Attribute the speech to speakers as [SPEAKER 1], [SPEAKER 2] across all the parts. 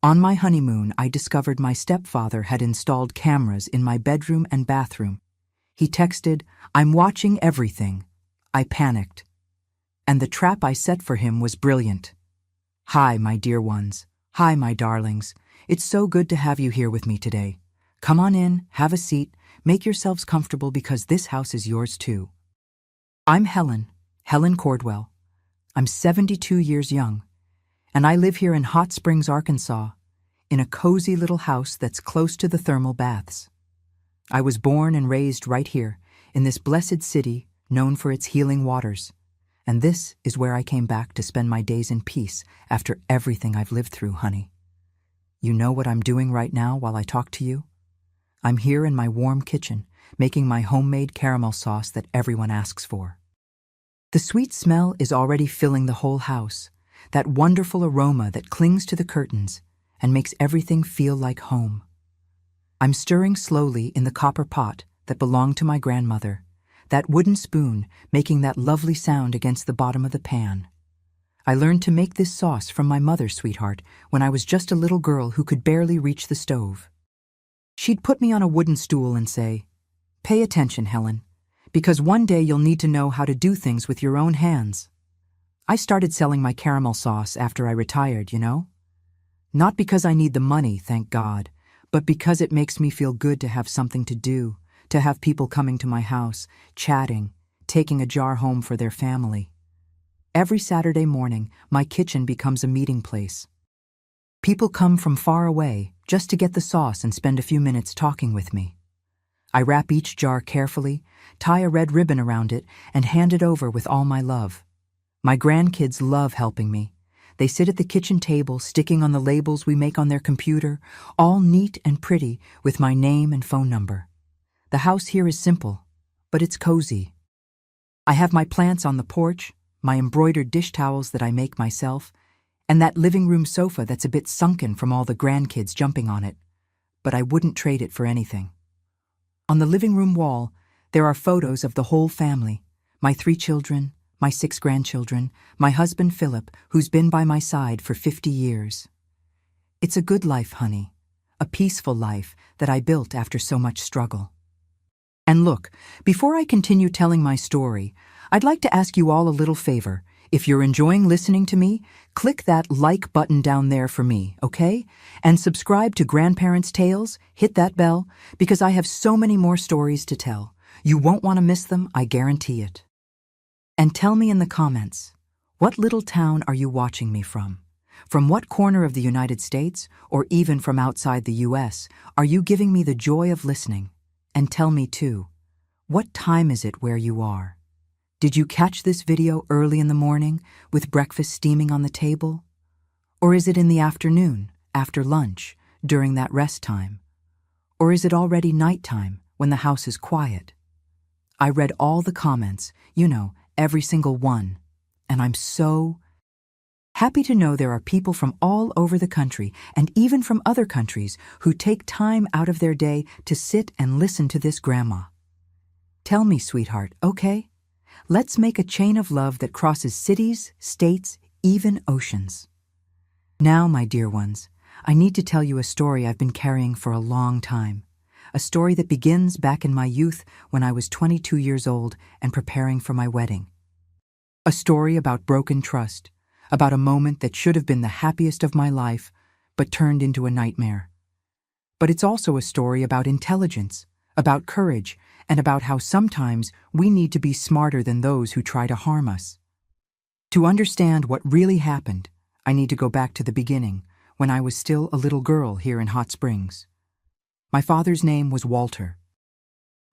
[SPEAKER 1] On my honeymoon, I discovered my stepfather had installed cameras in my bedroom and bathroom. He texted, "I'm watching everything." I panicked. And the trap I set for him was brilliant. "Hi, my dear ones. Hi, my darlings. It's so good to have you here with me today. Come on in, have a seat, make yourselves comfortable because this house is yours too. I'm Helen Cordwell. I'm 72 years young, and I live here in Hot Springs, Arkansas, in a cozy little house that's close to the thermal baths. I was born and raised right here, in this blessed city known for its healing waters, and this is where I came back to spend my days in peace after everything I've lived through, honey. You know what I'm doing right now while I talk to you? I'm here in my warm kitchen, making my homemade caramel sauce that everyone asks for. The sweet smell is already filling the whole house, that wonderful aroma that clings to the curtains and makes everything feel like home. I'm stirring slowly in the copper pot that belonged to my grandmother, that wooden spoon making that lovely sound against the bottom of the pan. I learned to make this sauce from my mother, sweetheart, when I was just a little girl who could barely reach the stove. She'd put me on a wooden stool and say, "Pay attention, Helen, because one day you'll need to know how to do things with your own hands." I started selling my caramel sauce after I retired, you know? Not because I need the money, thank God, but because it makes me feel good to have something to do, to have people coming to my house, chatting, taking a jar home for their family. Every Saturday morning, my kitchen becomes a meeting place. People come from far away just to get the sauce and spend a few minutes talking with me. I wrap each jar carefully, tie a red ribbon around it, and hand it over with all my love. My grandkids love helping me. They sit at the kitchen table, sticking on the labels we make on their computer, all neat and pretty with my name and phone number. The house here is simple, but it's cozy. I have my plants on the porch, my embroidered dish towels that I make myself, and that living room sofa that's a bit sunken from all the grandkids jumping on it, but I wouldn't trade it for anything. On the living room wall, there are photos of the whole family, my 3 children, my 6 grandchildren, my husband Philip, who's been by my side for 50 years. It's a good life, honey, a peaceful life that I built after so much struggle. And look, before I continue telling my story, I'd like to ask you all a little favor. If you're enjoying listening to me, click that like button down there for me, okay? And subscribe to Grandparents' Tales, hit that bell, because I have so many more stories to tell. You won't want to miss them, I guarantee it. And tell me in the comments, what little town are you watching me from? From what corner of the United States, or even from outside the US, are you giving me the joy of listening? And tell me too, what time is it where you are? Did you catch this video early in the morning with breakfast steaming on the table? Or is it in the afternoon, after lunch, during that rest time? Or is it already nighttime when the house is quiet? I read all the comments, you know, every single one, and I'm so happy to know there are people from all over the country and even from other countries who take time out of their day to sit and listen to this grandma. Tell me, sweetheart, okay? Let's make a chain of love that crosses cities, states, even oceans. Now, my dear ones, I need to tell you a story I've been carrying for a long time. A story that begins back in my youth when I was 22 years old and preparing for my wedding. A story about broken trust, about a moment that should have been the happiest of my life, but turned into a nightmare. But it's also a story about intelligence, about courage, and about how sometimes we need to be smarter than those who try to harm us. To understand what really happened, I need to go back to the beginning, when I was still a little girl here in Hot Springs. My father's name was Walter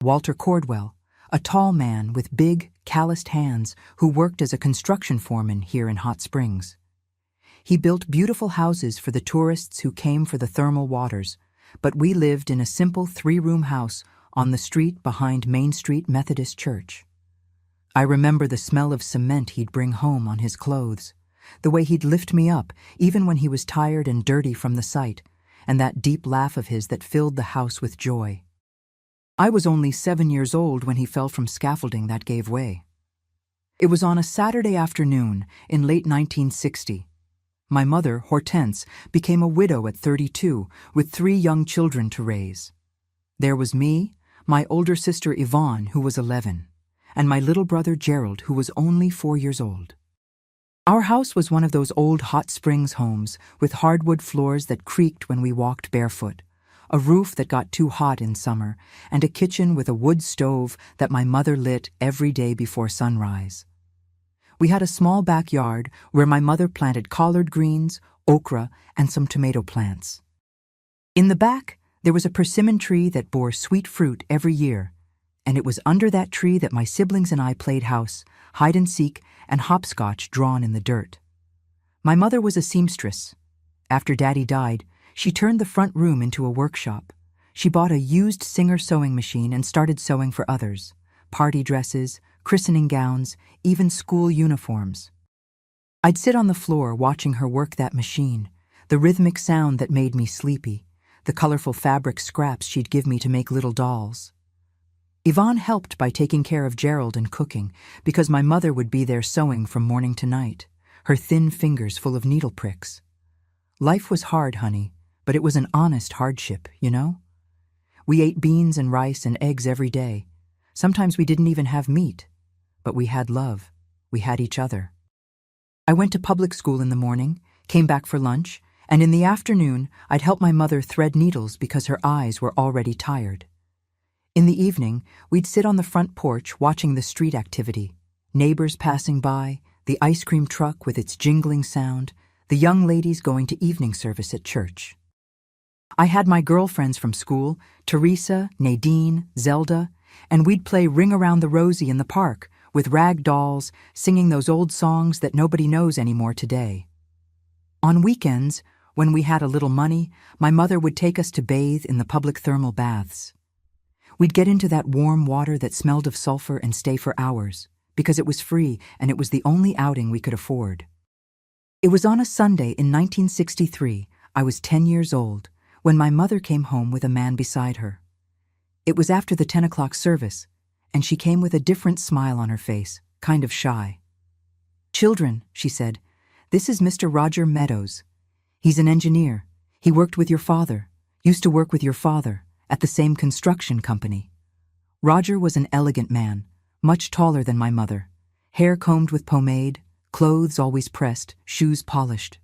[SPEAKER 1] Cordwell, a tall man with big, calloused hands who worked as a construction foreman here in Hot Springs. He built beautiful houses for the tourists who came for the thermal waters, but we lived in a simple 3-room house on the street behind Main Street Methodist Church. I remember the smell of cement he'd bring home on his clothes, the way he'd lift me up even when he was tired and dirty from the sight, and that deep laugh of his that filled the house with joy. I was only 7 years old when he fell from scaffolding that gave way. It was on a Saturday afternoon in late 1960. My mother, Hortense, became a widow at 32, with 3 young children to raise. There was me, my older sister Yvonne, who was 11, and my little brother Gerald, who was only 4 years old. Our house was one of those old hot springs homes with hardwood floors that creaked when we walked barefoot, a roof that got too hot in summer, and a kitchen with a wood stove that my mother lit every day before sunrise. We had a small backyard where my mother planted collard greens, okra, and some tomato plants. In the back, there was a persimmon tree that bore sweet fruit every year, and it was under that tree that my siblings and I played house, hide and seek, and hopscotch drawn in the dirt. My mother was a seamstress. After Daddy died, she turned the front room into a workshop. She bought a used Singer sewing machine and started sewing for others, party dresses, christening gowns, even school uniforms. I'd sit on the floor watching her work that machine, the rhythmic sound that made me sleepy, the colorful fabric scraps she'd give me to make little dolls. Yvonne helped by taking care of Gerald and cooking, because my mother would be there sewing from morning to night, her thin fingers full of needle pricks. Life was hard, honey, but it was an honest hardship, you know? We ate beans and rice and eggs every day. Sometimes we didn't even have meat. But we had love. We had each other. I went to public school in the morning, came back for lunch, and in the afternoon I'd help my mother thread needles because her eyes were already tired. In the evening, we'd sit on the front porch watching the street activity, neighbors passing by, the ice cream truck with its jingling sound, the young ladies going to evening service at church. I had my girlfriends from school, Teresa, Nadine, Zelda, and we'd play Ring Around the Rosie in the park, with rag dolls, singing those old songs that nobody knows anymore today. On weekends, when we had a little money, my mother would take us to bathe in the public thermal baths. We'd get into that warm water that smelled of sulfur and stay for hours, because it was free and it was the only outing we could afford. It was on a Sunday in 1963, I was 10 years old, when my mother came home with a man beside her. It was after the 10 o'clock service, and she came with a different smile on her face, kind of shy. "Children," she said, "this is Mr. Roger Meadows. He's an engineer. He worked with your father, used to work with your father, at the same construction company." Roger was an elegant man, much taller than my mother, hair combed with pomade, clothes always pressed, shoes polished.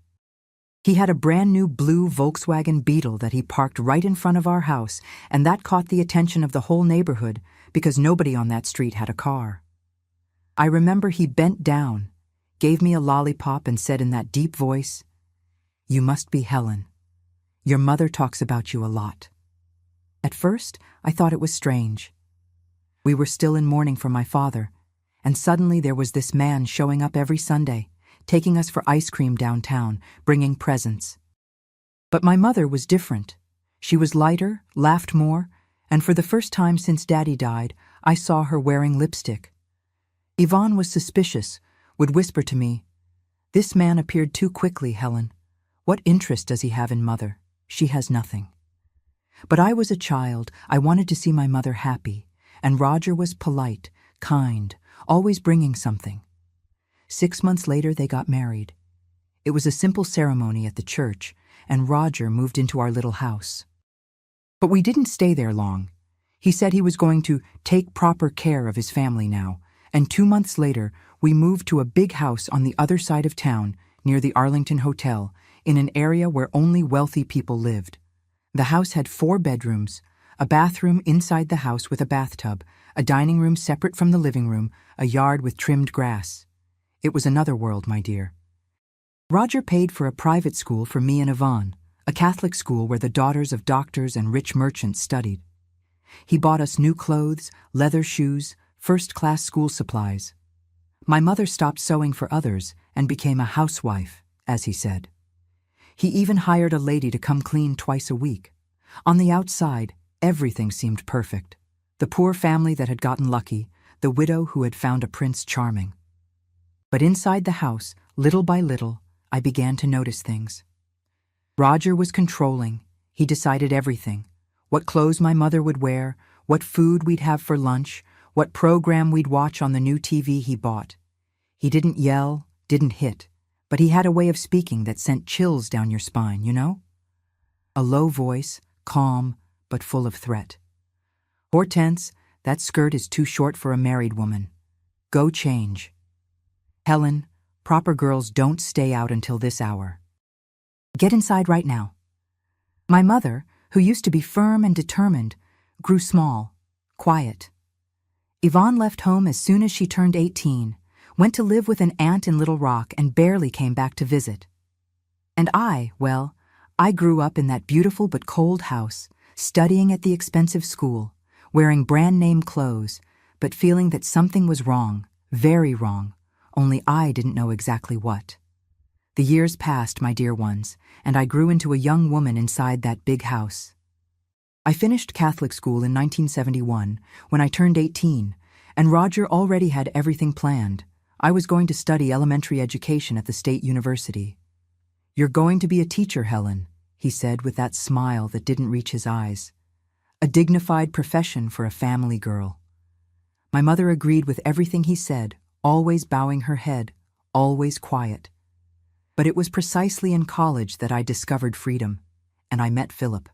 [SPEAKER 1] He had a brand new blue Volkswagen Beetle that he parked right in front of our house, and that caught the attention of the whole neighborhood because nobody on that street had a car. I remember he bent down, gave me a lollipop, and said in that deep voice, "You must be Helen. Your mother talks about you a lot." At first, I thought it was strange. We were still in mourning for my father, and suddenly there was this man showing up every Sunday, taking us for ice cream downtown, bringing presents. But my mother was different. She was lighter, laughed more, and for the first time since Daddy died, I saw her wearing lipstick. Yvonne was suspicious, would whisper to me, "This man appeared too quickly, Helen. What interest does he have in Mother? She has nothing." But I was a child. I wanted to see my mother happy, and Roger was polite, kind, always bringing something. 6 months later, they got married. It was a simple ceremony at the church, and Roger moved into our little house. But we didn't stay there long. He said he was going to take proper care of his family now, and 2 months later, we moved to a big house on the other side of town, near the Arlington Hotel, in an area where only wealthy people lived. The house had 4 bedrooms, a bathroom inside the house with a bathtub, a dining room separate from the living room, a yard with trimmed grass. It was another world, my dear. Roger paid for a private school for me and Yvonne, a Catholic school where the daughters of doctors and rich merchants studied. He bought us new clothes, leather shoes, first-class school supplies. My mother stopped sewing for others and became a housewife, as he said. He even hired a lady to come clean twice a week. On the outside, everything seemed perfect. The poor family that had gotten lucky, the widow who had found a prince charming. But inside the house, little by little, I began to notice things. Roger was controlling. He decided everything. What clothes my mother would wear, what food we'd have for lunch, what program we'd watch on the new TV he bought. He didn't yell, didn't hit. but he had a way of speaking that sent chills down your spine, you know? A low voice, calm, but full of threat. Hortense, that skirt is too short for a married woman. Go change. Helen, proper girls don't stay out until this hour. Get inside right now. My mother, who used to be firm and determined, grew small, quiet. Yvonne left home as soon as she turned 18, went to live with an aunt in Little Rock and barely came back to visit. And I grew up in that beautiful but cold house, studying at the expensive school, wearing brand-name clothes, but feeling that something was wrong, very wrong, only I didn't know exactly what. The years passed, my dear ones, and I grew into a young woman inside that big house. I finished Catholic school in 1971, when I turned 18, and Roger already had everything planned. I was going to study elementary education at the State University. You're going to be a teacher, Helen, he said with that smile that didn't reach his eyes. A dignified profession for a family girl. My mother agreed with everything he said, always bowing her head, always quiet. But it was precisely in college that I discovered freedom, and I met Philip.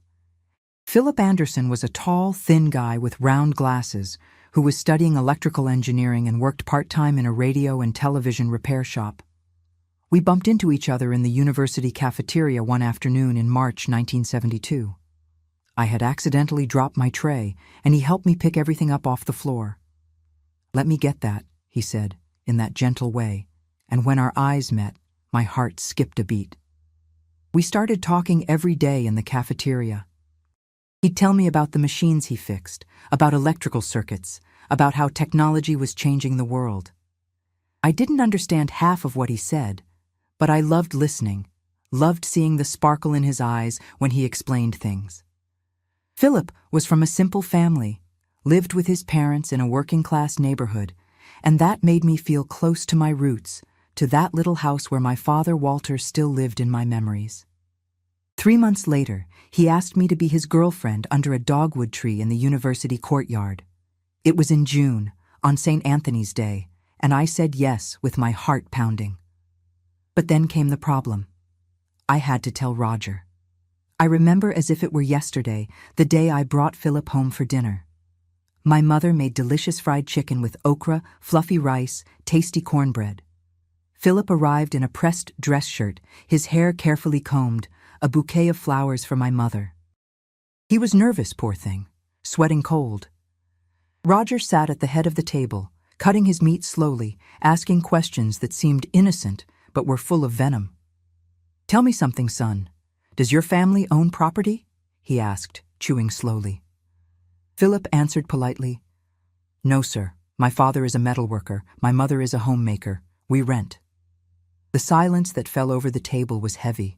[SPEAKER 1] Philip Anderson was a tall, thin guy with round glasses who was studying electrical engineering and worked part-time in a radio and television repair shop. We bumped into each other in the university cafeteria one afternoon in March 1972. I had accidentally dropped my tray, and he helped me pick everything up off the floor. "Let me get that," he said, in that gentle way, and when our eyes met, my heart skipped a beat. We started talking every day in the cafeteria. He'd tell me about the machines he fixed, about electrical circuits, about how technology was changing the world. I didn't understand half of what he said, but I loved listening, loved seeing the sparkle in his eyes when he explained things. Philip was from a simple family, lived with his parents in a working-class neighborhood, and that made me feel close to my roots, to that little house where my father Walter still lived in my memories. 3 months later, he asked me to be his girlfriend under a dogwood tree in the university courtyard. It was in June, on St. Anthony's Day, and I said yes with my heart pounding. But then came the problem. I had to tell Roger. I remember as if it were yesterday, the day I brought Philip home for dinner. My mother made delicious fried chicken with okra, fluffy rice, tasty cornbread. Philip arrived in a pressed dress shirt, his hair carefully combed, a bouquet of flowers for my mother. He was nervous, poor thing, sweating cold. Roger sat at the head of the table, cutting his meat slowly, asking questions that seemed innocent but were full of venom. "Tell me something, son. Does your family own property?" he asked, chewing slowly. Philip answered politely, "No, sir. My father is a metalworker. My mother is a homemaker. We rent." The silence that fell over the table was heavy.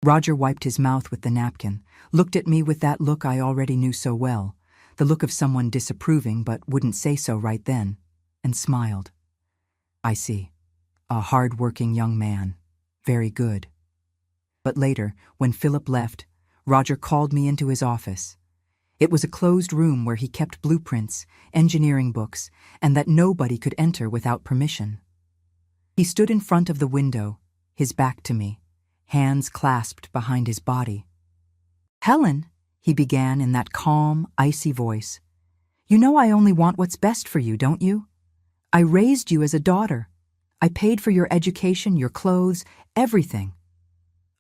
[SPEAKER 1] Roger wiped his mouth with the napkin, looked at me with that look I already knew so well, the look of someone disapproving but wouldn't say so right then, and smiled. "I see. A hard-working young man. Very good." But later, when Philip left, Roger called me into his office. It was a closed room where he kept blueprints, engineering books, and that nobody could enter without permission. He stood in front of the window, his back to me, hands clasped behind his body. "Helen," he began in that calm, icy voice, "you know I only want what's best for you, don't you? I raised you as a daughter. I paid for your education, your clothes, everything."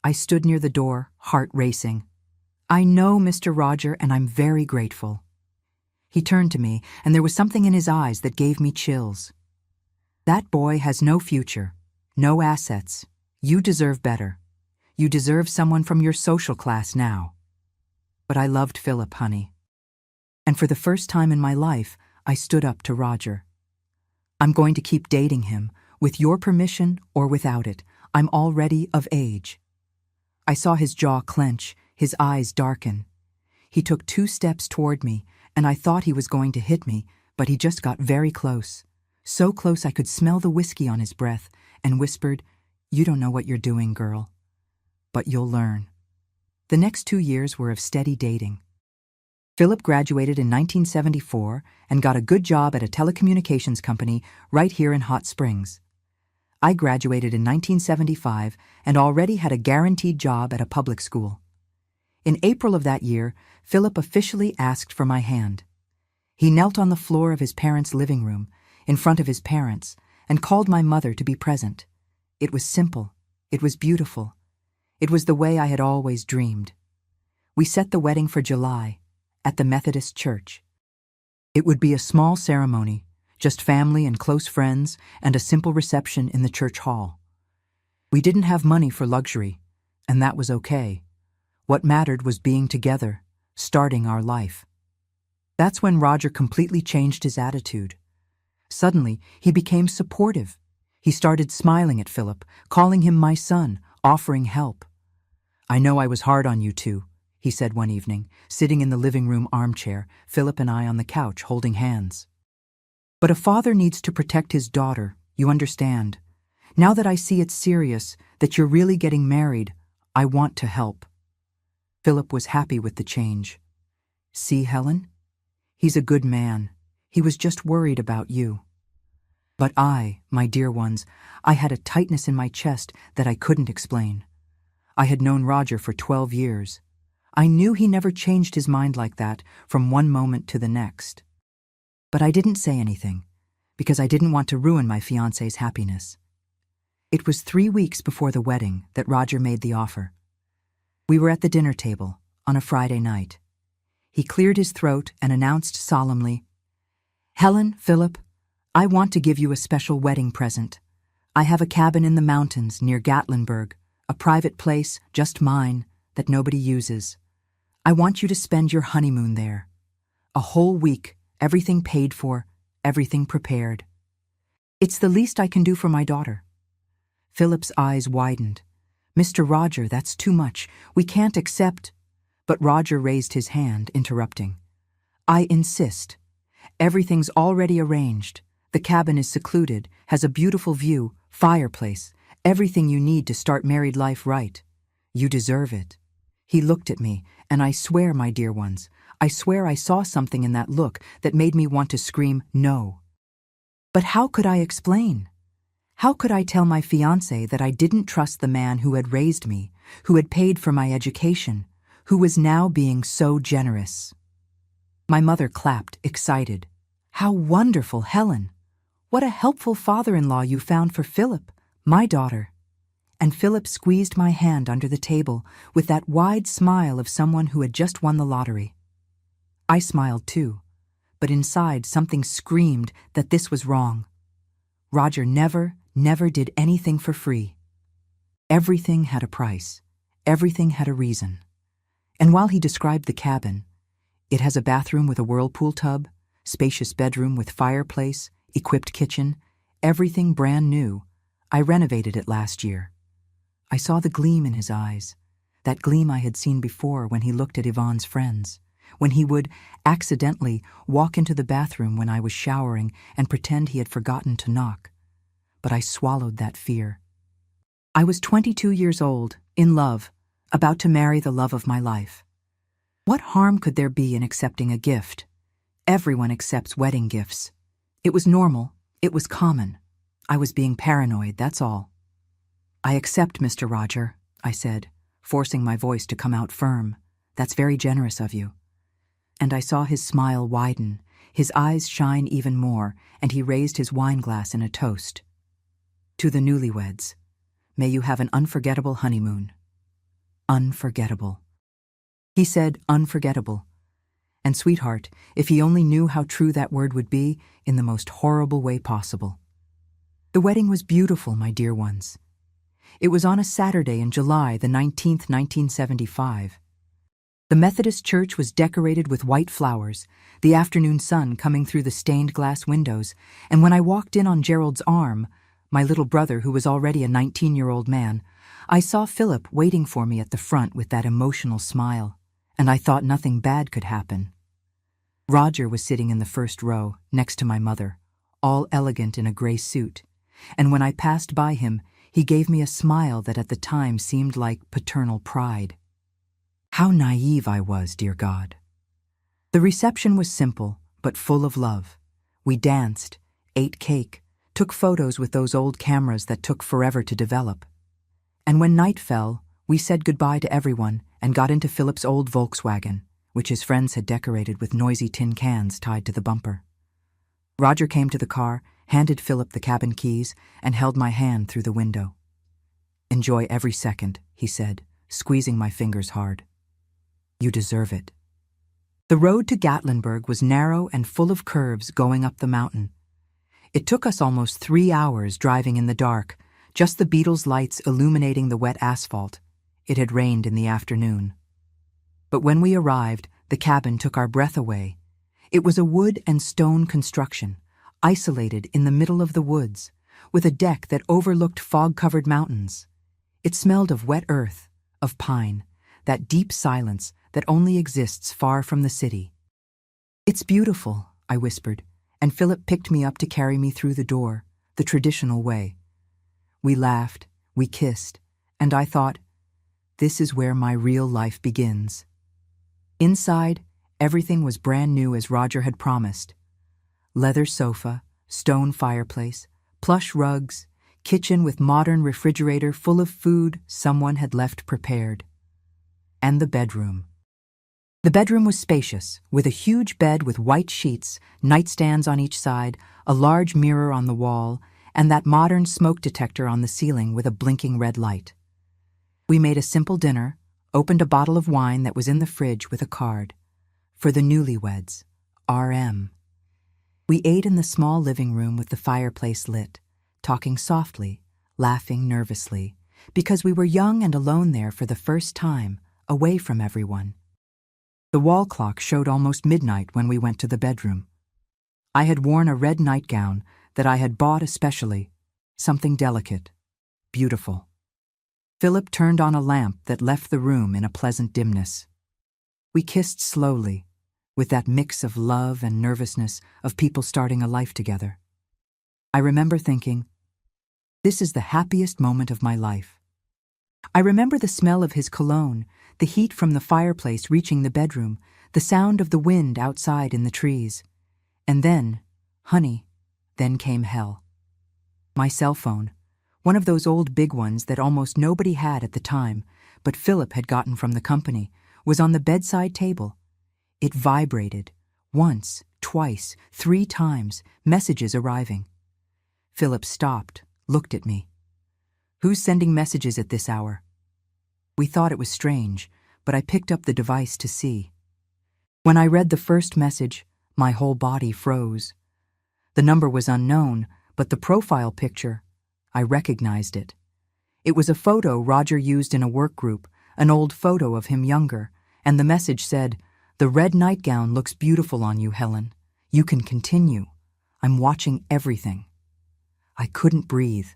[SPEAKER 1] I stood near the door, heart racing. "I know, Mr. Roger, and I'm very grateful." He turned to me, and there was something in his eyes that gave me chills. "That boy has no future, no assets. You deserve better. You deserve someone from your social class now." But I loved Philip, honey. And for the first time in my life, I stood up to Roger. "I'm going to keep dating him, with your permission or without it. I'm already of age." I saw his jaw clench, his eyes darken. He took 2 steps toward me, and I thought he was going to hit me, but he just got very close. So close I could smell the whiskey on his breath, and whispered, "You don't know what you're doing, girl. But you'll learn." The next 2 years were of steady dating. Philip graduated in 1974 and got a good job at a telecommunications company right here in Hot Springs. I graduated in 1975 and already had a guaranteed job at a public school. In April of that year, Philip officially asked for my hand. He knelt on the floor of his parents' living room, in front of his parents, and called my mother to be present. It was simple. It was beautiful. It was the way I had always dreamed. We set the wedding for July, at the Methodist church. It would be a small ceremony, just family and close friends, and a simple reception in the church hall. We didn't have money for luxury, and that was okay. What mattered was being together, starting our life. That's when Roger completely changed his attitude. Suddenly, he became supportive. He started smiling at Philip, calling him my son, offering help. "I know I was hard on you two," he said one evening, sitting in the living room armchair, Philip and I on the couch holding hands. "But a father needs to protect his daughter, you understand. Now that I see it's serious, that you're really getting married, I want to help." Philip was happy with the change. "See, Helen? He's a good man. He was just worried about you." But I, my dear ones, I had a tightness in my chest that I couldn't explain. I had known Roger for 12 years. I knew he never changed his mind like that from one moment to the next. But I didn't say anything, because I didn't want to ruin my fiancé's happiness. It was 3 weeks before the wedding that Roger made the offer. We were at the dinner table on a Friday night. He cleared his throat and announced solemnly, "Helen, Philip, I want to give you a special wedding present. I have a cabin in the mountains near Gatlinburg, a private place, just mine, that nobody uses. I want you to spend your honeymoon there. A whole week, everything paid for, everything prepared. It's the least I can do for my daughter." Philip's eyes widened. "Mr. Roger, that's too much. We can't accept—" But Roger raised his hand, interrupting. "I insist. Everything's already arranged. The cabin is secluded, has a beautiful view, fireplace, everything you need to start married life right. You deserve it." He looked at me, and I swear, my dear ones, I swear I saw something in that look that made me want to scream no. But how could I explain? How could I tell my fiancé that I didn't trust the man who had raised me, who had paid for my education, who was now being so generous? My mother clapped, excited. "How wonderful, Helen! What a helpful father-in-law you found for Philip, my daughter." And Philip squeezed my hand under the table with that wide smile of someone who had just won the lottery. I smiled too, but inside something screamed that this was wrong. Roger never did anything for free. Everything had a price. Everything had a reason. And while he described the cabin, it has a bathroom with a whirlpool tub, spacious bedroom with fireplace, equipped kitchen, everything brand new. I renovated it last year. I saw the gleam in his eyes, that gleam I had seen before when he looked at Yvonne's friends, when he would accidentally walk into the bathroom when I was showering and pretend he had forgotten to knock. But I swallowed that fear. I was 22 years old, in love, about to marry the love of my life. What harm could there be in accepting a gift? Everyone accepts wedding gifts. It was normal. It was common. I was being paranoid, that's all. "I accept, Mr. Roger," I said, forcing my voice to come out firm. "That's very generous of you." And I saw his smile widen, his eyes shine even more, and he raised his wineglass in a toast. "To the newlyweds, may you have an unforgettable honeymoon." Unforgettable. He said unforgettable. And sweetheart, if he only knew how true that word would be, in the most horrible way possible. The wedding was beautiful, my dear ones. It was on a Saturday in July the 19th, 1975. The Methodist church was decorated with white flowers, the afternoon sun coming through the stained glass windows, and when I walked in on Gerald's arm, my little brother who was already a 19-year-old man, I saw Philip waiting for me at the front with that emotional smile, and I thought nothing bad could happen. Roger was sitting in the first row, next to my mother, all elegant in a gray suit, and when I passed by him, he gave me a smile that at the time seemed like paternal pride. How naive I was, dear God. The reception was simple, but full of love. We danced, ate cake, took photos with those old cameras that took forever to develop. And when night fell, we said goodbye to everyone and got into Philip's old Volkswagen, which his friends had decorated with noisy tin cans tied to the bumper. Roger came to the car, handed Philip the cabin keys, and held my hand through the window. "Enjoy every second," he said, squeezing my fingers hard. "You deserve it." The road to Gatlinburg was narrow and full of curves going up the mountain. It took us almost 3 hours driving in the dark, just the Beatles' lights illuminating the wet asphalt. It had rained in the afternoon. But when we arrived, the cabin took our breath away. It was a wood and stone construction, isolated in the middle of the woods, with a deck that overlooked fog-covered mountains. It smelled of wet earth, of pine, that deep silence that only exists far from the city. "It's beautiful," I whispered, and Philip picked me up to carry me through the door, the traditional way. We laughed, we kissed, and I thought, this is where my real life begins. Inside, everything was brand new as Roger had promised. Leather sofa, stone fireplace, plush rugs, kitchen with modern refrigerator full of food someone had left prepared. And the bedroom. The bedroom was spacious, with a huge bed with white sheets, nightstands on each side, a large mirror on the wall, and that modern smoke detector on the ceiling with a blinking red light. We made a simple dinner, opened a bottle of wine that was in the fridge with a card. For the newlyweds, RM. We ate in the small living room with the fireplace lit, talking softly, laughing nervously, because we were young and alone there for the first time, away from everyone. The wall clock showed almost midnight when we went to the bedroom. I had worn a red nightgown that I had bought especially, something delicate, beautiful. Philip turned on a lamp that left the room in a pleasant dimness. We kissed slowly, with that mix of love and nervousness of people starting a life together. I remember thinking, this is the happiest moment of my life. I remember the smell of his cologne, the heat from the fireplace reaching the bedroom, the sound of the wind outside in the trees. And then, honey, then came hell. My cell phone, one of those old big ones that almost nobody had at the time, but Philip had gotten from the company, was on the bedside table. It vibrated, once, twice, 3 times, messages arriving. Philip stopped, looked at me. "Who's sending messages at this hour?" We thought it was strange, but I picked up the device to see. When I read the first message, my whole body froze. The number was unknown, but the profile picture, I recognized it. It was a photo Roger used in a work group, an old photo of him younger, and the message said, "The red nightgown looks beautiful on you, Helen. You can continue. I'm watching everything." I couldn't breathe.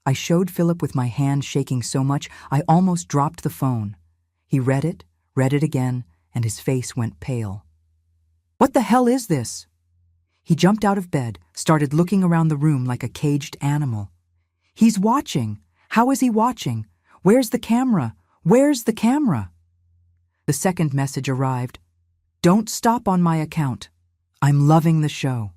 [SPEAKER 1] I showed Philip with my hand shaking so much I almost dropped the phone. He read it again, and his face went pale. "What the hell is this?" He jumped out of bed, started looking around the room like a caged animal. "He's watching. How is he watching? Where's the camera? Where's the camera?" The second message arrived. "Don't stop on my account. I'm loving the show."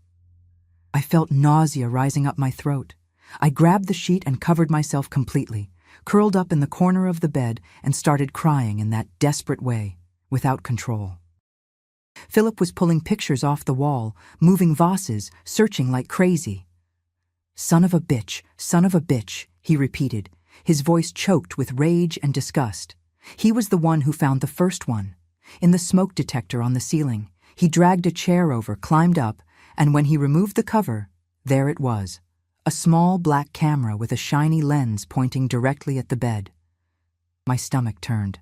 [SPEAKER 1] I felt nausea rising up my throat. I grabbed the sheet and covered myself completely, curled up in the corner of the bed and started crying in that desperate way, without control. Philip was pulling pictures off the wall, moving vases, searching like crazy. Son of a bitch," he repeated, his voice choked with rage and disgust. He was the one who found the first one. In the smoke detector on the ceiling, he dragged a chair over, climbed up, and when he removed the cover, there it was, a small black camera with a shiny lens pointing directly at the bed. My stomach turned.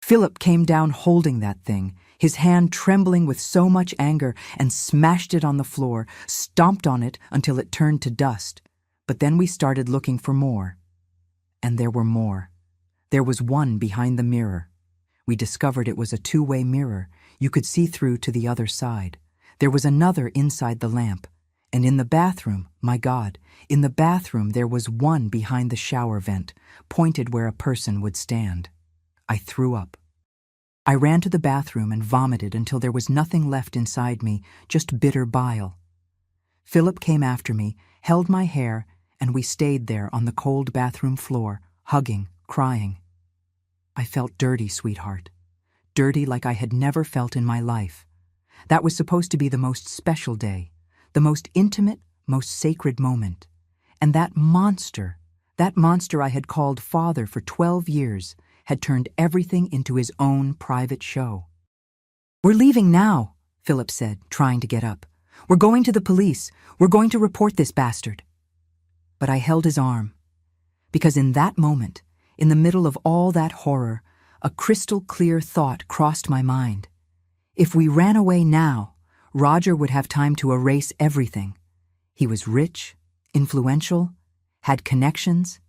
[SPEAKER 1] Philip came down holding that thing, his hand trembling with so much anger, and smashed it on the floor, stomped on it until it turned to dust. But then we started looking for more. And there were more. There was one behind the mirror. We discovered it was a 2-way mirror. You could see through to the other side. There was another inside the lamp. And in the bathroom, my God, in the bathroom there was one behind the shower vent, pointed where a person would stand. I threw up. I ran to the bathroom and vomited until there was nothing left inside me, just bitter bile. Philip came after me, held my hair, and we stayed there on the cold bathroom floor, hugging, crying. I felt dirty, sweetheart. Dirty like I had never felt in my life. That was supposed to be the most special day, the most intimate, most sacred moment. And that monster I had called father for 12 years, had turned everything into his own private show. "We're leaving now," Philip said, trying to get up. "We're going to the police. We're going to report this bastard." But I held his arm, because in that moment, in the middle of all that horror, a crystal clear thought crossed my mind. If we ran away now, Roger would have time to erase everything. He was rich, influential, had connections.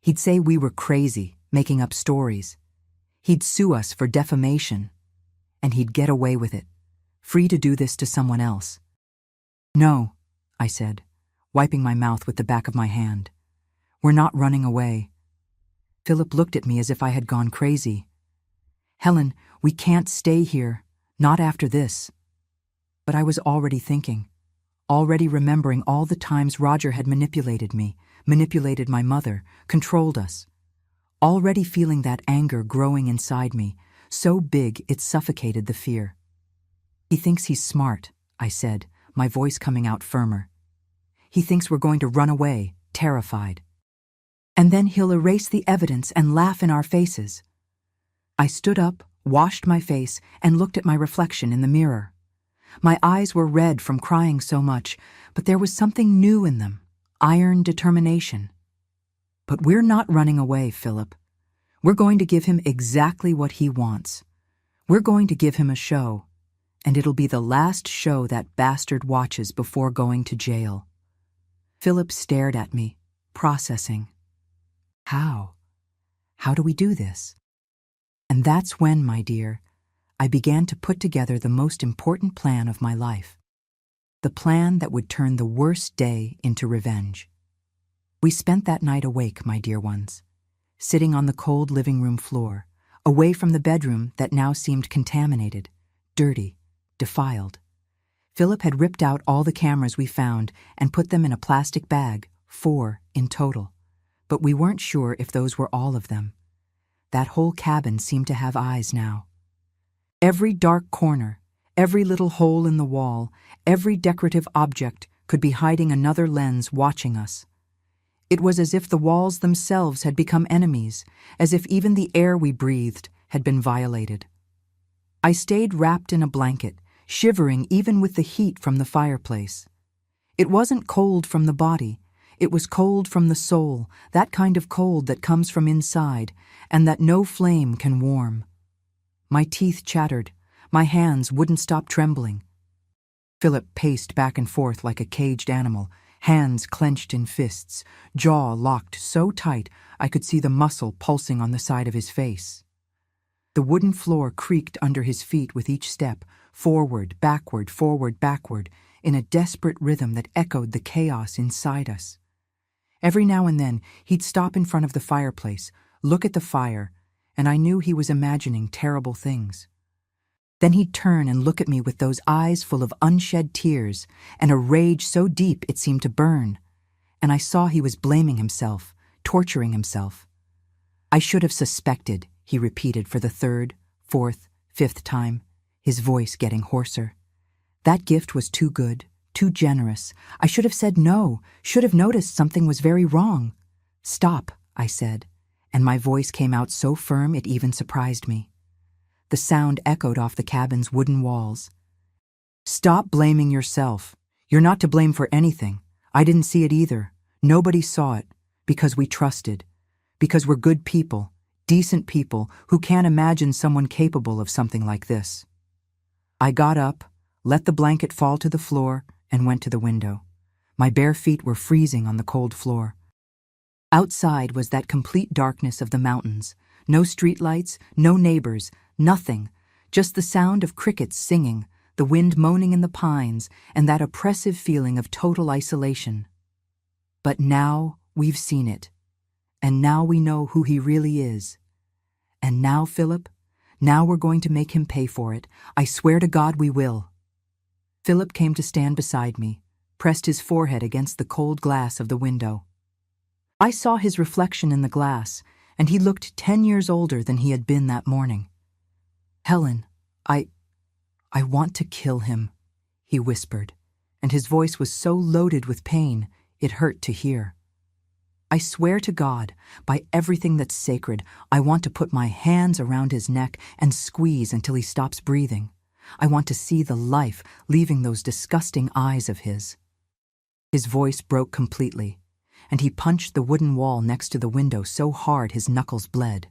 [SPEAKER 1] He'd say we were crazy, making up stories. He'd sue us for defamation. And he'd get away with it, free to do this to someone else. "No," I said, wiping my mouth with the back of my hand. "We're not running away." Philip looked at me as if I had gone crazy. "Helen, we can't stay here, not after this." But I was already thinking, already remembering all the times Roger had manipulated me, manipulated my mother, controlled us. Already feeling that anger growing inside me, so big it suffocated the fear. "He thinks he's smart," I said, my voice coming out firmer. "He thinks we're going to run away, terrified. And then he'll erase the evidence and laugh in our faces." I stood up, washed my face, and looked at my reflection in the mirror. My eyes were red from crying so much, but there was something new in them, iron determination. "But we're not running away, Philip. We're going to give him exactly what he wants. We're going to give him a show, and it'll be the last show that bastard watches before going to jail." Philip stared at me, processing. How? How do we do this? And that's when, my dear, I began to put together the most important plan of my life. The plan that would turn the worst day into revenge. We spent that night awake, my dear ones, sitting on the cold living room floor, away from the bedroom that now seemed contaminated, dirty, defiled. Philip had ripped out all the cameras we found and put them in a plastic bag, 4 in total. But we weren't sure if those were all of them. That whole cabin seemed to have eyes now. Every dark corner, every little hole in the wall, every decorative object could be hiding another lens watching us. It was as if the walls themselves had become enemies, as if even the air we breathed had been violated. I stayed wrapped in a blanket, shivering even with the heat from the fireplace. It wasn't cold from the body. It was cold from the soul, that kind of cold that comes from inside, and that no flame can warm. My teeth chattered. My hands wouldn't stop trembling. Philip paced back and forth like a caged animal, hands clenched in fists, jaw locked so tight I could see the muscle pulsing on the side of his face. The wooden floor creaked under his feet with each step, forward, backward, in a desperate rhythm that echoed the chaos inside us. Every now and then, he'd stop in front of the fireplace, look at the fire, and I knew he was imagining terrible things. Then he'd turn and look at me with those eyes full of unshed tears and a rage so deep it seemed to burn, and I saw he was blaming himself, torturing himself. "I should have suspected," he repeated for the 3rd, 4th, 5th time, his voice getting hoarser. "That gift was too good, too generous. I should have said no, should have noticed something was very wrong." "Stop," I said, and my voice came out so firm it even surprised me. The sound echoed off the cabin's wooden walls. "Stop blaming yourself. You're not to blame for anything. I didn't see it either. Nobody saw it, because we trusted. Because we're good people, decent people who can't imagine someone capable of something like this." I got up, let the blanket fall to the floor, and went to the window. My bare feet were freezing on the cold floor. Outside was that complete darkness of the mountains. No streetlights, no neighbors, nothing. Just the sound of crickets singing, the wind moaning in the pines, and that oppressive feeling of total isolation. But now we've seen it. And now we know who he really is. And now, Philip, now we're going to make him pay for it. I swear to God we will. Philip came to stand beside me, pressed his forehead against the cold glass of the window. I saw his reflection in the glass, and he looked 10 years older than he had been that morning. "Helen, I want to kill him," he whispered, and his voice was so loaded with pain it hurt to hear. "I swear to God, by everything that's sacred, I want to put my hands around his neck and squeeze until he stops breathing. I want to see the life leaving those disgusting eyes of his." His voice broke completely, and he punched the wooden wall next to the window so hard his knuckles bled.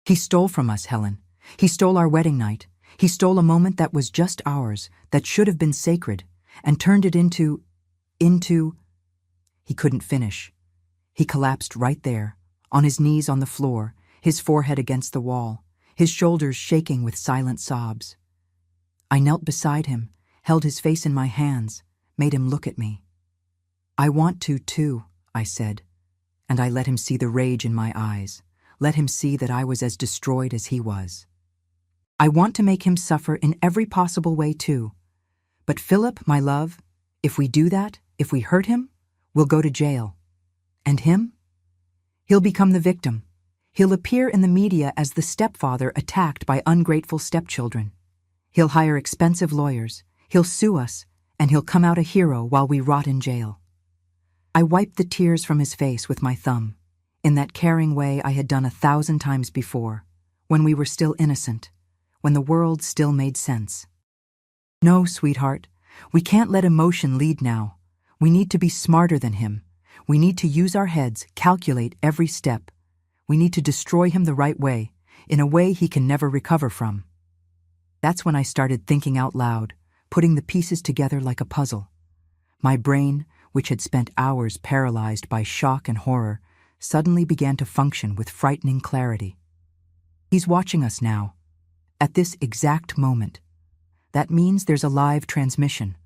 [SPEAKER 1] "He stole from us, Helen. He stole our wedding night. He stole a moment that was just ours, that should have been sacred, and turned it into... He couldn't finish. He collapsed right there, on his knees on the floor, his forehead against the wall, his shoulders shaking with silent sobs. I knelt beside him, held his face in my hands, made him look at me. "I want to, too," I said, and I let him see the rage in my eyes, let him see that I was as destroyed as he was. "I want to make him suffer in every possible way, too. But Philip, my love, if we do that, if we hurt him, we'll go to jail. And him? He'll become the victim. He'll appear in the media as the stepfather attacked by ungrateful stepchildren. He'll hire expensive lawyers, he'll sue us, and he'll come out a hero while we rot in jail." I wiped the tears from his face with my thumb, in that caring way I had done 1,000 times before, when we were still innocent, when the world still made sense. "No, sweetheart, we can't let emotion lead now. We need to be smarter than him. We need to use our heads, calculate every step. We need to destroy him the right way, in a way he can never recover from." That's when I started thinking out loud, putting the pieces together like a puzzle. My brain, which had spent hours paralyzed by shock and horror, suddenly began to function with frightening clarity. He's watching us now, at this exact moment. That means there's a live transmission.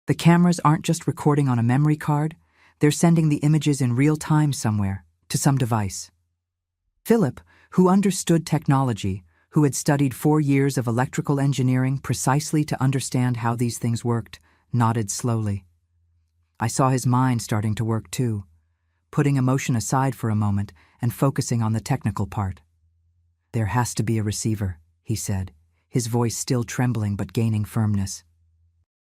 [SPEAKER 1] The cameras aren't just recording on a memory card, they're sending the images in real time somewhere, to some device. Philip, who understood technology, who had studied 4 years of electrical engineering precisely to understand how these things worked, nodded slowly. I saw his mind starting to work too, putting emotion aside for a moment and focusing on the technical part. "There has to be a receiver," he said, his voice still trembling but gaining firmness.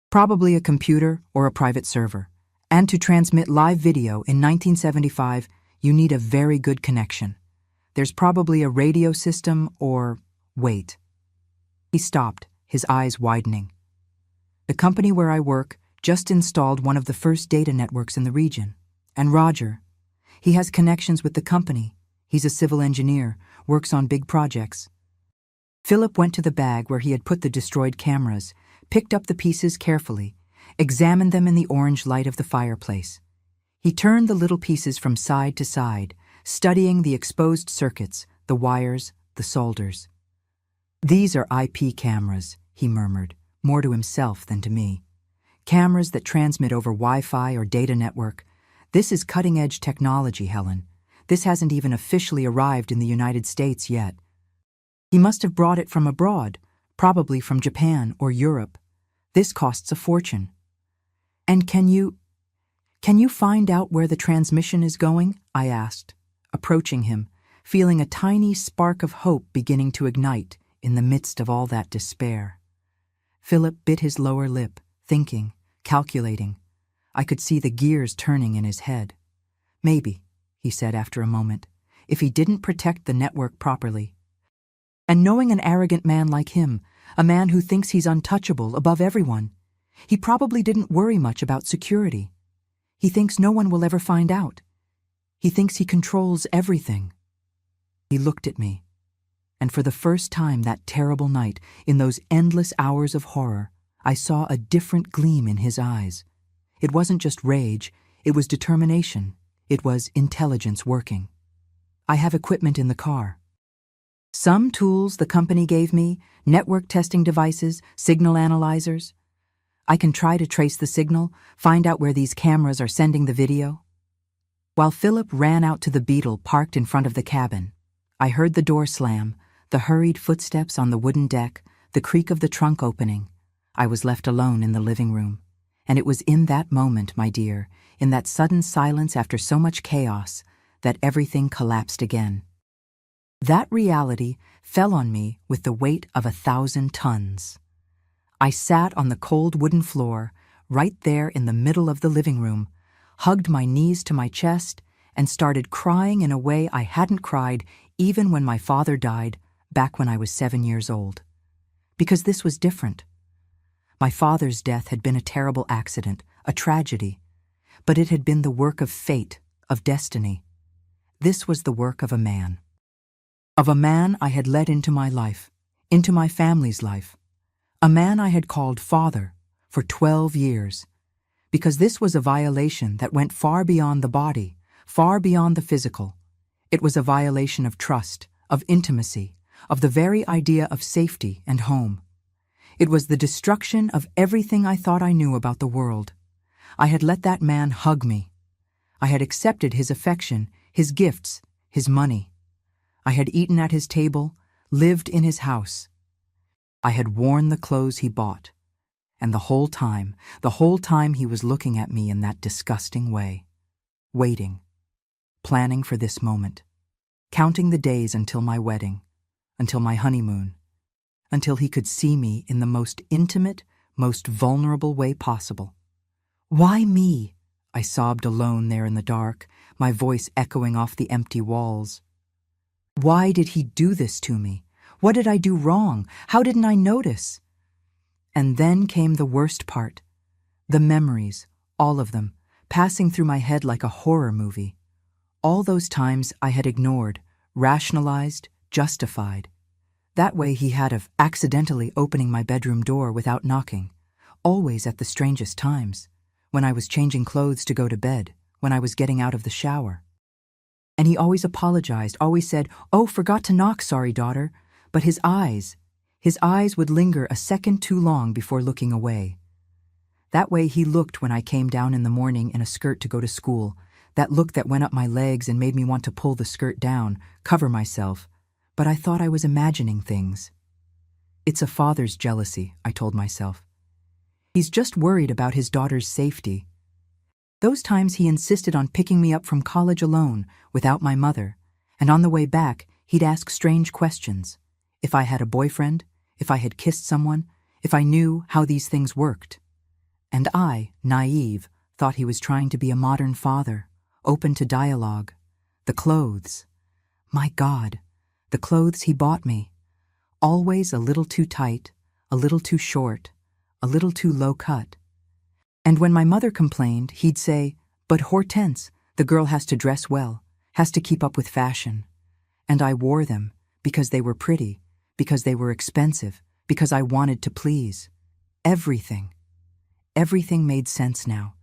[SPEAKER 1] "Probably a computer or a private server. And to transmit live video in 1975, you need a very good connection. There's probably a radio system or... wait." He stopped, his eyes widening. "The company where I work just installed one of the first data networks in the region. And Roger, he has connections with the company. He's a civil engineer, works on big projects." Philip went to the bag where he had put the destroyed cameras, picked up the pieces carefully, examined them in the orange light of the fireplace. He turned the little pieces from side to side, studying the exposed circuits, the wires, the solders. "These are IP cameras," he murmured, more to himself than to me. "Cameras that transmit over Wi-Fi or data network. This is cutting-edge technology, Helen. This hasn't even officially arrived in the United States yet. He must have brought it from abroad, probably from Japan or Europe. This costs a fortune." "And can you find out where the transmission is going?" I asked, approaching him, feeling a tiny spark of hope beginning to ignite in the midst of all that despair. Philip bit his lower lip, thinking, calculating. I could see the gears turning in his head. "Maybe," he said after a moment, "if he didn't protect the network properly. And knowing an arrogant man like him, a man who thinks he's untouchable above everyone, he probably didn't worry much about security. He thinks no one will ever find out. He thinks he controls everything." He looked at me, and for the first time that terrible night, in those endless hours of horror, I saw a different gleam in his eyes. It wasn't just rage, it was determination, it was intelligence working. "I have equipment in the car. Some tools the company gave me, network testing devices, signal analyzers. I can try to trace the signal, find out where these cameras are sending the video." While Philip ran out to the Beetle parked in front of the cabin, I heard the door slam, the hurried footsteps on the wooden deck, the creak of the trunk opening. I was left alone in the living room, And it was in that moment, my dear, in that sudden silence after so much chaos, that everything collapsed again. That reality fell on me with the weight of 1,000 tons. I sat on the cold wooden floor, right there in the middle of the living room, hugged my knees to my chest, and started crying in a way I hadn't cried even when my father died, back when I was 7 years old. Because this was different. My father's death had been a terrible accident, a tragedy, but it had been the work of fate, of destiny. This was the work of a man. Of a man I had let into my life, into my family's life. A man I had called father for 12 years. Because this was a violation that went far beyond the body, far beyond the physical. It was a violation of trust, of intimacy, of the very idea of safety and home. It was the destruction of everything I thought I knew about the world. I had let that man hug me. I had accepted his affection, his gifts, his money. I had eaten at his table, lived in his house. I had worn the clothes he bought. And the whole time he was looking at me in that disgusting way. Waiting. Planning for this moment. Counting the days until my wedding. Until my honeymoon. Until he could see me in the most intimate, most vulnerable way possible. Why me? I sobbed alone there in the dark, my voice echoing off the empty walls. Why did he do this to me? What did I do wrong? How didn't I notice? And then came the worst part. The memories, all of them, passing through my head like a horror movie. All those times I had ignored, rationalized, justified. That way he had of accidentally opening my bedroom door without knocking, always at the strangest times, when I was changing clothes to go to bed, when I was getting out of the shower. And he always apologized, always said, "Oh, forgot to knock, sorry, daughter." But his eyes would linger a second too long before looking away. That way he looked when I came down in the morning in a skirt to go to school, that look that went up my legs and made me want to pull the skirt down, cover myself, but I thought I was imagining things. It's a father's jealousy, I told myself. He's just worried about his daughter's safety. Those times he insisted on picking me up from college alone, without my mother, and on the way back he'd ask strange questions. If I had a boyfriend, if I had kissed someone, if I knew how these things worked. And I, naive, thought he was trying to be a modern father, open to dialogue. The clothes. My God, the clothes he bought me. Always a little too tight, a little too short, a little too low cut. And when my mother complained, he'd say, "But Hortense, the girl has to dress well, has to keep up with fashion." And I wore them because they were pretty, because they were expensive, because I wanted to please. Everything. Everything made sense now,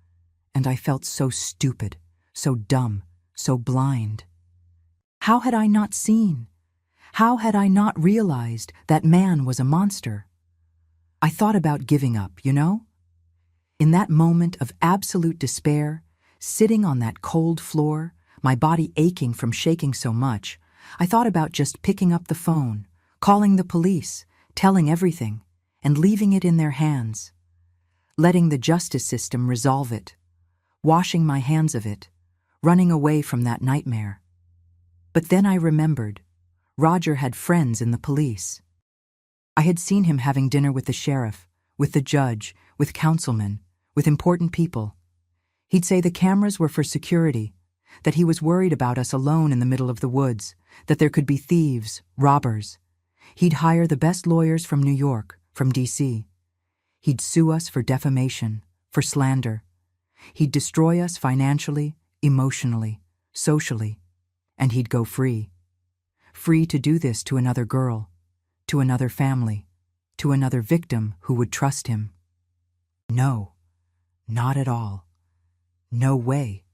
[SPEAKER 1] and I felt so stupid, so dumb, so blind. How had I not seen? How had I not realized that man was a monster? I thought about giving up, you know? In that moment of absolute despair, sitting on that cold floor, my body aching from shaking so much, I thought about just picking up the phone, calling the police, telling everything, and leaving it in their hands. Letting the justice system resolve it, washing my hands of it, running away from that nightmare. But then I remembered, Roger had friends in the police. I had seen him having dinner with the sheriff, with the judge, with councilmen, with important people. He'd say the cameras were for security, that he was worried about us alone in the middle of the woods, that there could be thieves, robbers. He'd hire the best lawyers from New York, from D.C. He'd sue us for defamation, for slander. He'd destroy us financially, emotionally, socially, and he'd go free. Free to do this to another girl, to another family, to another victim who would trust him. No, not at all. No way.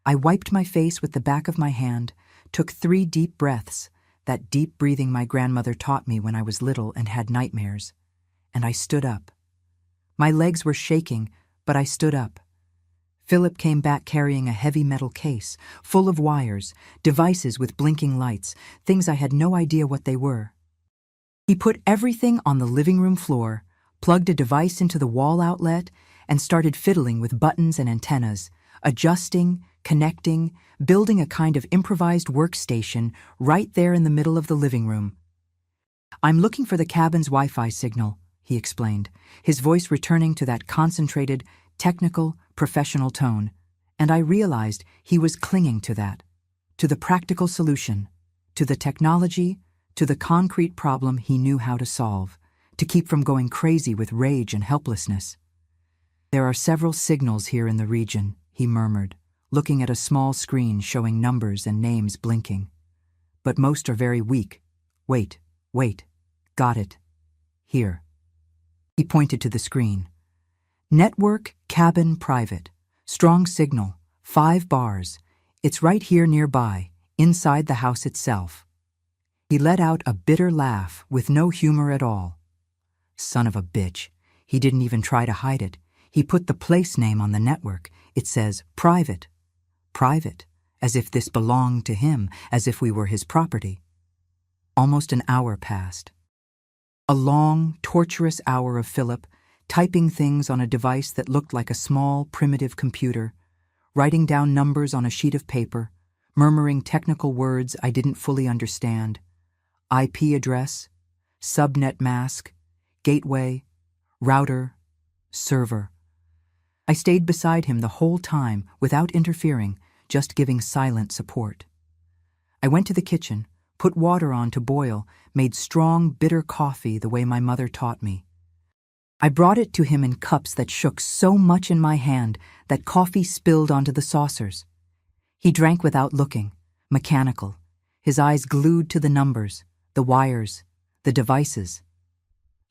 [SPEAKER 1] I wiped my face with the back of my hand, took 3 deep breaths, that deep breathing my grandmother taught me when I was little and had nightmares, and I stood up. My legs were shaking, but I stood up. Philip came back carrying a heavy metal case, full of wires, devices with blinking lights, things I had no idea what they were. He put everything on the living room floor, plugged a device into the wall outlet, and started fiddling with buttons and antennas, adjusting, connecting, building a kind of improvised workstation right there in the middle of the living room. "I'm looking for the cabin's Wi-Fi signal," he explained, his voice returning to that concentrated, technical, professional tone, and I realized he was clinging to that, to the practical solution, to the technology, to the concrete problem he knew how to solve, to keep from going crazy with rage and helplessness. "There are several signals here in the region," he murmured, looking at a small screen showing numbers and names blinking. "But most are very weak. Wait. Got it. Here." He pointed to the screen. "Network, cabin, private. Strong signal. 5 bars. It's right here nearby, inside the house itself." He let out a bitter laugh with no humor at all. Son of a bitch. He didn't even try to hide it. He put the place name on the network. It says private. Private, as if this belonged to him, as if we were his property. Almost an hour passed. A long, torturous hour of Philip, typing things on a device that looked like a small, primitive computer, writing down numbers on a sheet of paper, murmuring technical words I didn't fully understand. IP address, subnet mask, gateway, router, server. I stayed beside him the whole time without interfering, just giving silent support. I went to the kitchen, put water on to boil, made strong, bitter coffee the way my mother taught me. I brought it to him in cups that shook so much in my hand that coffee spilled onto the saucers. He drank without looking, mechanical, his eyes glued to the numbers, the wires, the devices.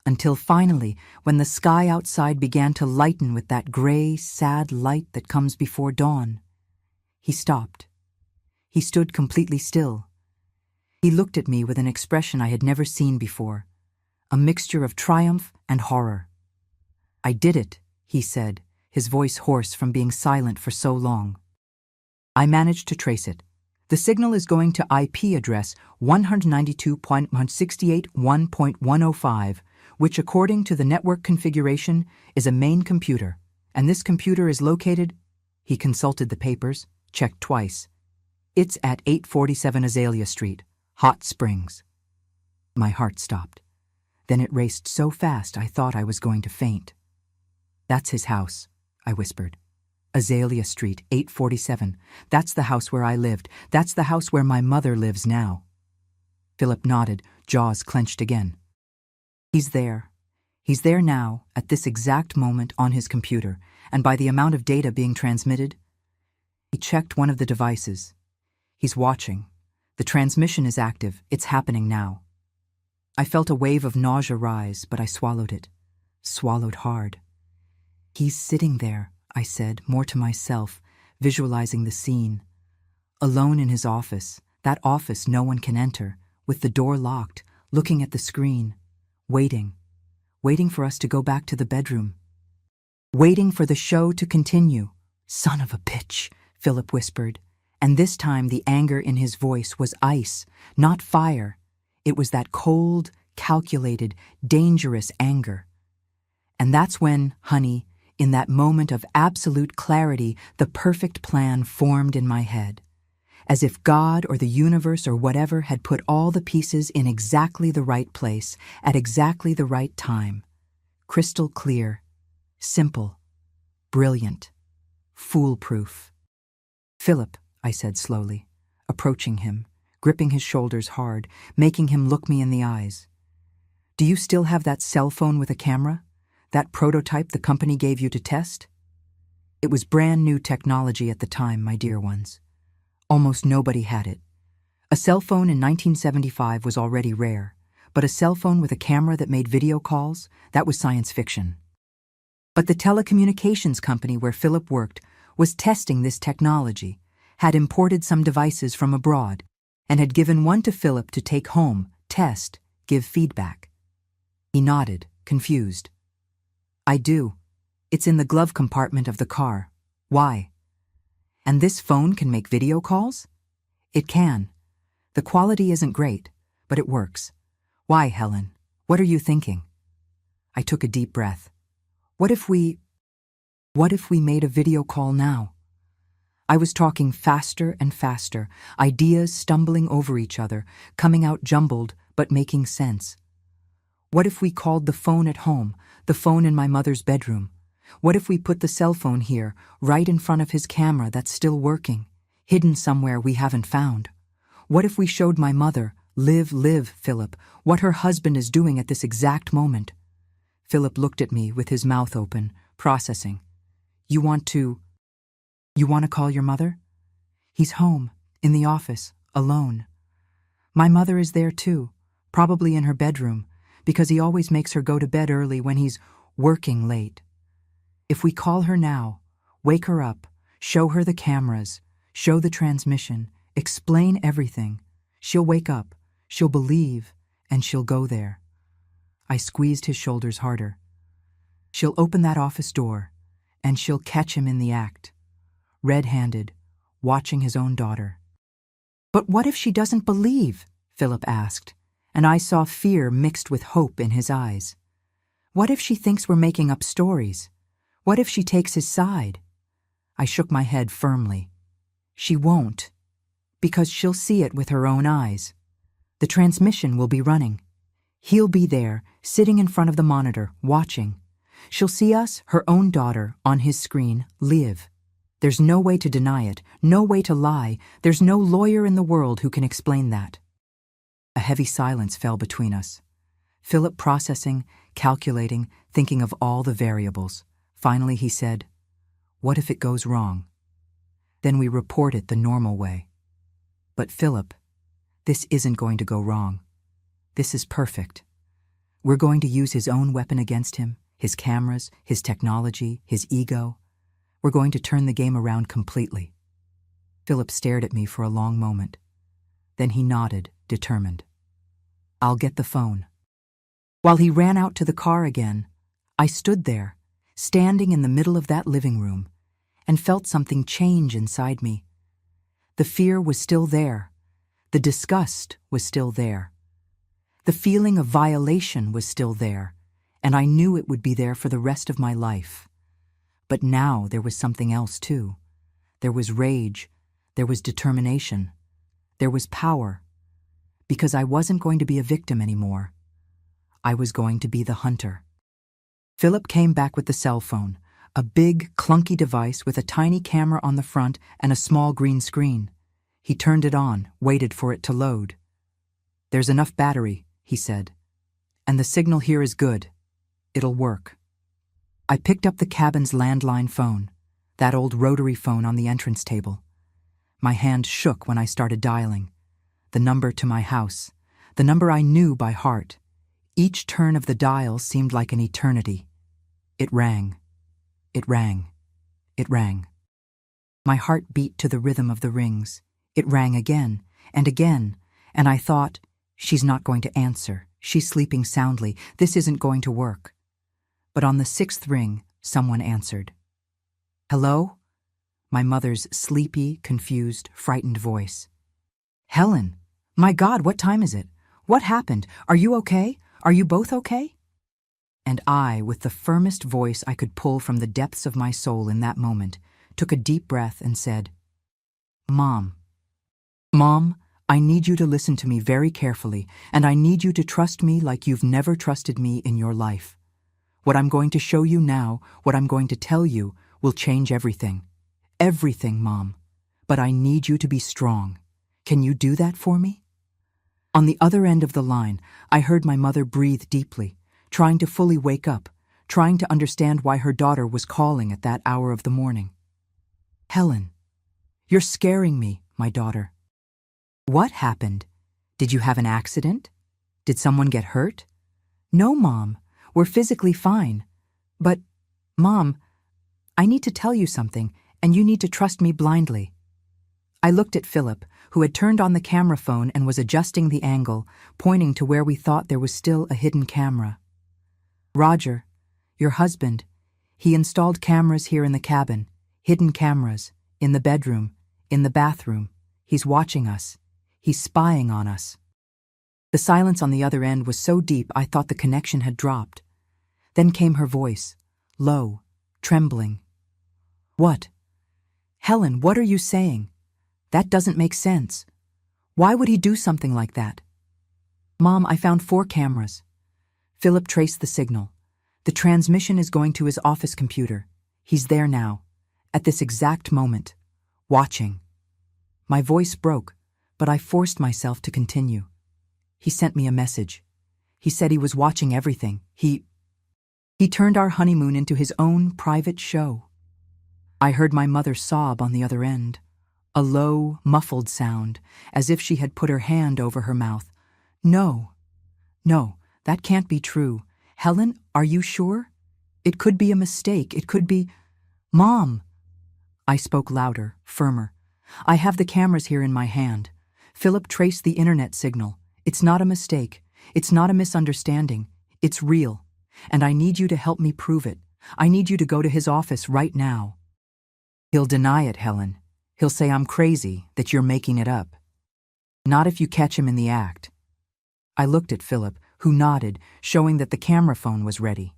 [SPEAKER 1] Until finally, when the sky outside began to lighten with that gray, sad light that comes before dawn, he stopped. He stood completely still. He looked at me with an expression I had never seen before, a mixture of triumph and horror. "I did it," he said, his voice hoarse from being silent for so long. "I managed to trace it. The signal is going to IP address 192.168.1.105, which according to the network configuration is a main computer, and this computer is located—" He consulted the papers, checked twice. "It's at 847 Azalea Street, Hot Springs." My heart stopped. Then it raced so fast I thought I was going to faint. "That's his house," I whispered. "Azalea Street, 847. That's the house where I lived. That's the house where my mother lives now." Philip nodded, jaws clenched again. "He's there. He's there now, at this exact moment on his computer, and by the amount of data being transmitted." He checked one of the devices. "He's watching. The transmission is active. It's happening now." I felt a wave of nausea rise, but I swallowed it. Swallowed hard. "He's sitting there," I said, more to myself, visualizing the scene. Alone in his office, that office no one can enter, with the door locked, looking at the screen, waiting for us to go back to the bedroom. Waiting for the show to continue. "Son of a bitch," Philip whispered, and this time the anger in his voice was ice, not fire. It was that cold, calculated, dangerous anger. And that's when, honey, in that moment of absolute clarity, the perfect plan formed in my head. As if God or the universe or whatever had put all the pieces in exactly the right place, at exactly the right time. Crystal clear, simple, brilliant, foolproof. "Philip," I said slowly, approaching him, gripping his shoulders hard, making him look me in the eyes. "Do you still have that cell phone with a camera? That prototype the company gave you to test?" It was brand new technology at the time, my dear ones. Almost nobody had it. A cell phone in 1975 was already rare, but a cell phone with a camera that made video calls, that was science fiction. But the telecommunications company where Philip worked was testing this technology, had imported some devices from abroad, and had given one to Philip to take home, test, give feedback. He nodded, confused. "I do. It's in the glove compartment of the car. Why?" "And this phone can make video calls?" "It can. The quality isn't great, but it works. Why, Helen? What are you thinking?" I took a deep breath. "What if we What if we made a video call now? I was talking faster and faster, ideas stumbling over each other, coming out jumbled but making sense. What if we called the phone at home, the phone in my mother's bedroom? What if we put the cell phone here, right in front of his camera that's still working, hidden somewhere we haven't found? What if we showed my mother, live, Philip, what her husband is doing at this exact moment? Philip looked at me with his mouth open, processing. You want to call your mother? He's home, in the office, alone. My mother is there too, probably in her bedroom, because he always makes her go to bed early when he's working late. If we call her now, wake her up, show her the cameras, show the transmission, explain everything, she'll wake up, she'll believe, and she'll go there. I squeezed his shoulders harder. She'll open that office door, and she'll catch him in the act, red-handed, watching his own daughter. But what if she doesn't believe? Philip asked, and I saw fear mixed with hope in his eyes. What if she thinks we're making up stories? What if she takes his side? I shook my head firmly. She won't, because she'll see it with her own eyes. The transmission will be running. He'll be there, sitting in front of the monitor, watching. She'll see us, her own daughter, on his screen, live. There's no way to deny it, no way to lie. There's no lawyer in the world who can explain that. A heavy silence fell between us. Philip processing, calculating, thinking of all the variables. Finally he said, "What if it goes wrong?" Then we report it the normal way. But Philip, this isn't going to go wrong. This is perfect. We're going to use his own weapon against him, his cameras, his technology, his ego. We're going to turn the game around completely. Philip stared at me for a long moment. Then he nodded, determined. I'll get the phone. While he ran out to the car again, I stood there, standing in the middle of that living room, and felt something change inside me. The fear was still there. The disgust was still there. The feeling of violation was still there, and I knew it would be there for the rest of my life. But now there was something else too. There was rage. There was determination. There was power. Because I wasn't going to be a victim anymore. I was going to be the hunter. Philip came back with the cell phone, a big, clunky device with a tiny camera on the front and a small green screen. He turned it on, waited for it to load. There's enough battery, he said. And the signal here is good. It'll work. I picked up the cabin's landline phone, that old rotary phone on the entrance table. My hand shook when I started dialing. The number to my house, the number I knew by heart. Each turn of the dial seemed like an eternity. It rang. It rang. It rang. My heart beat to the rhythm of the rings. It rang again, and I thought, she's not going to answer. She's sleeping soundly. This isn't going to work. But on the sixth ring, someone answered. Hello? My mother's sleepy, confused, frightened voice. Helen! My God, what time is it? What happened? Are you okay? Are you both okay? And I, with the firmest voice I could pull from the depths of my soul in that moment, took a deep breath and said, Mom. Mom, I need you to listen to me very carefully, and I need you to trust me like you've never trusted me in your life. What I'm going to show you now, what I'm going to tell you, will change everything. Everything, Mom. But I need you to be strong. Can you do that for me? On the other end of the line, I heard my mother breathe deeply, trying to fully wake up, trying to understand why her daughter was calling at that hour of the morning. Helen, you're scaring me, my daughter. What happened? Did you have an accident? Did someone get hurt? No, Mom. We're physically fine. But, Mom, I need to tell you something, and you need to trust me blindly. I looked at Philip, who had turned on the camera phone and was adjusting the angle, pointing to where we thought there was still a hidden camera. Roger, your husband, he installed cameras here in the cabin, hidden cameras, in the bedroom, in the bathroom. He's watching us. He's spying on us. The silence on the other end was so deep I thought the connection had dropped. Then came her voice, low, trembling, What? Helen, what are you saying? That doesn't make sense. Why would he do something like that? Mom, I found 4 cameras. Philip traced the signal. The transmission is going to his office computer. He's there now, at this exact moment, watching. My voice broke, but I forced myself to continue. He sent me a message. He said he was watching everything. He turned our honeymoon into his own private show. I heard my mother sob on the other end, a low, muffled sound, as if she had put her hand over her mouth. No, that can't be true. Helen, are you sure? It could be a mistake. It could be… Mom! I spoke louder, firmer. I have the cameras here in my hand. Philip traced the internet signal. It's not a mistake. It's not a misunderstanding. It's real. And I need you to help me prove it. I need you to go to his office right now. He'll deny it, Helen. He'll say I'm crazy, that you're making it up. Not if you catch him in the act. I looked at Philip, who nodded, showing that the camera phone was ready.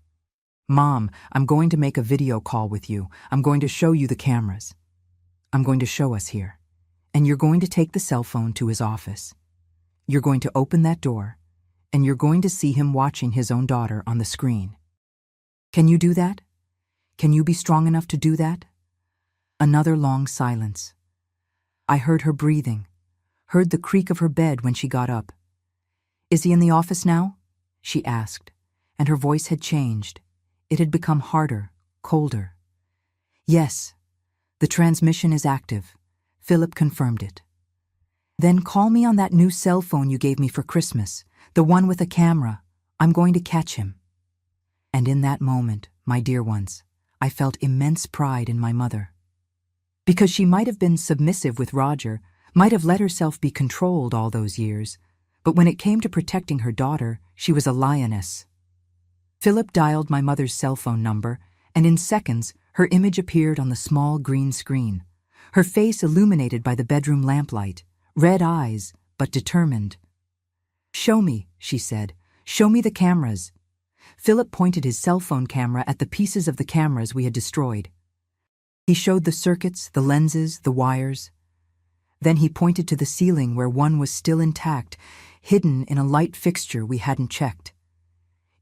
[SPEAKER 1] Mom, I'm going to make a video call with you. I'm going to show you the cameras. I'm going to show us here. And you're going to take the cell phone to his office. You're going to open that door, and you're going to see him watching his own daughter on the screen. Can you do that? Can you be strong enough to do that? Another long silence. I heard her breathing, heard the creak of her bed when she got up. Is he in the office now? She asked, and her voice had changed. It had become harder, colder. Yes, the transmission is active. Philip confirmed it. Then call me on that new cell phone you gave me for Christmas, the one with a camera. I'm going to catch him. And in that moment, my dear ones, I felt immense pride in my mother. Because she might have been submissive with Roger, might have let herself be controlled all those years, but when it came to protecting her daughter, she was a lioness. Philip dialed my mother's cell phone number, and in seconds, her image appeared on the small green screen, her face illuminated by the bedroom lamplight, red eyes, but determined. Show me, she said. Show me the cameras. Philip pointed his cell phone camera at the pieces of the cameras we had destroyed. He showed the circuits, the lenses, the wires. Then he pointed to the ceiling where one was still intact, hidden in a light fixture we hadn't checked.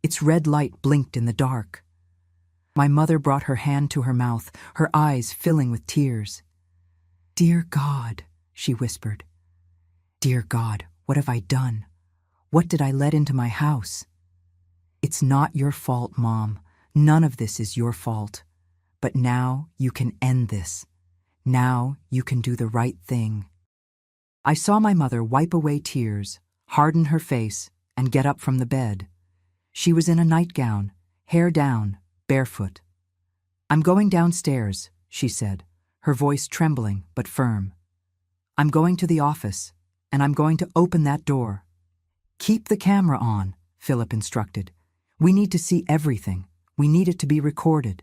[SPEAKER 1] Its red light blinked in the dark. My mother brought her hand to her mouth, her eyes filling with tears. Dear God, she whispered. Dear God, what have I done? What did I let into my house? It's not your fault, Mom. None of this is your fault. But now you can end this. Now you can do the right thing. I saw my mother wipe away tears, harden her face, and get up from the bed. She was in a nightgown, hair down, barefoot. I'm going downstairs, she said, her voice trembling but firm. I'm going to the office, and I'm going to open that door. Keep the camera on, Philip instructed. We need to see everything. We need it to be recorded.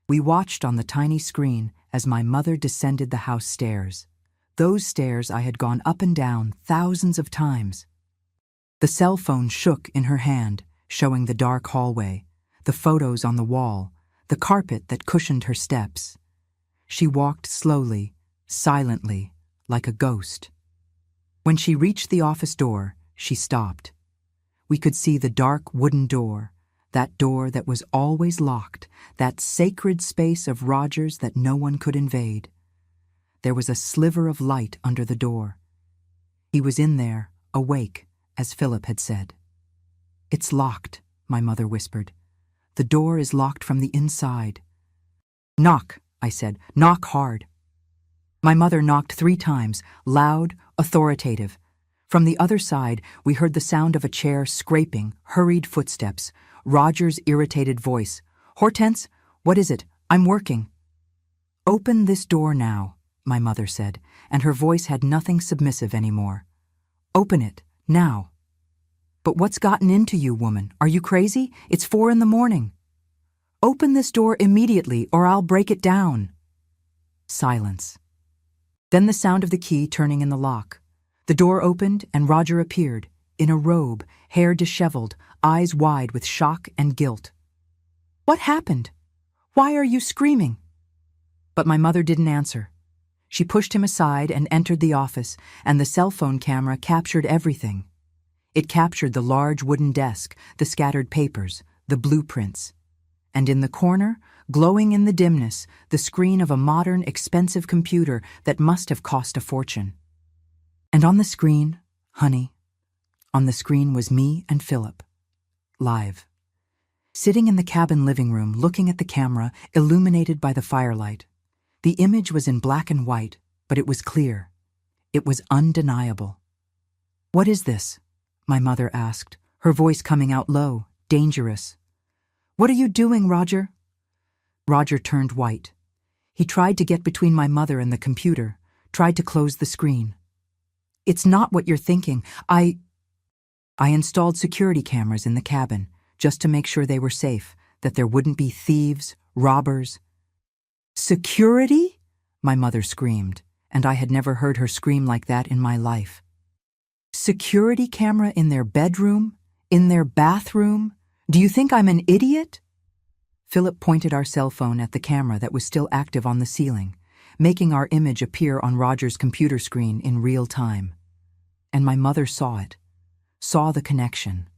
[SPEAKER 1] We watched on the tiny screen as my mother descended the house stairs. Those stairs I had gone up and down thousands of times. The cell phone shook in her hand, showing the dark hallway, the photos on the wall, the carpet that cushioned her steps. She walked slowly, silently, like a ghost. When she reached the office door, she stopped. We could see the dark wooden door, that door that was always locked, that sacred space of Roger's that no one could invade. There was a sliver of light under the door. He was in there, awake, as Philip had said. It's locked, my mother whispered. The door is locked from the inside. Knock, I said. Knock hard. My mother knocked 3 times, loud, authoritative. From the other side, we heard the sound of a chair scraping, hurried footsteps, Roger's irritated voice. Hortense, what is it? I'm working. Open this door now, my mother said, and her voice had nothing submissive anymore. Open it, now. But what's gotten into you, woman? Are you crazy? It's 4 a.m. Open this door immediately, or I'll break it down. Silence. Then the sound of the key turning in the lock. The door opened, and Roger appeared, in a robe, hair disheveled, eyes wide with shock and guilt. What happened? Why are you screaming? But my mother didn't answer. She pushed him aside and entered the office, and the cell phone camera captured everything. It captured the large wooden desk, the scattered papers, the blueprints. And in the corner, glowing in the dimness, the screen of a modern, expensive computer that must have cost a fortune. And on the screen, honey, on the screen was me and Philip, live. Sitting in the cabin living room, looking at the camera, illuminated by the firelight. The image was in black and white, but it was clear. It was undeniable. "What is this?" my mother asked, her voice coming out low, dangerous. "What are you doing, Roger?" Roger turned white. He tried to get between my mother and the computer, tried to close the screen. "It's not what you're thinking. I installed security cameras in the cabin, just to make sure they were safe, that there wouldn't be thieves, robbers." "Security?" my mother screamed, and I had never heard her scream like that in my life. "Security camera in their bedroom? In their bathroom? Do you think I'm an idiot?" Philip pointed our cell phone at the camera that was still active on the ceiling, making our image appear on Roger's computer screen in real time. And my mother saw it, saw the connection,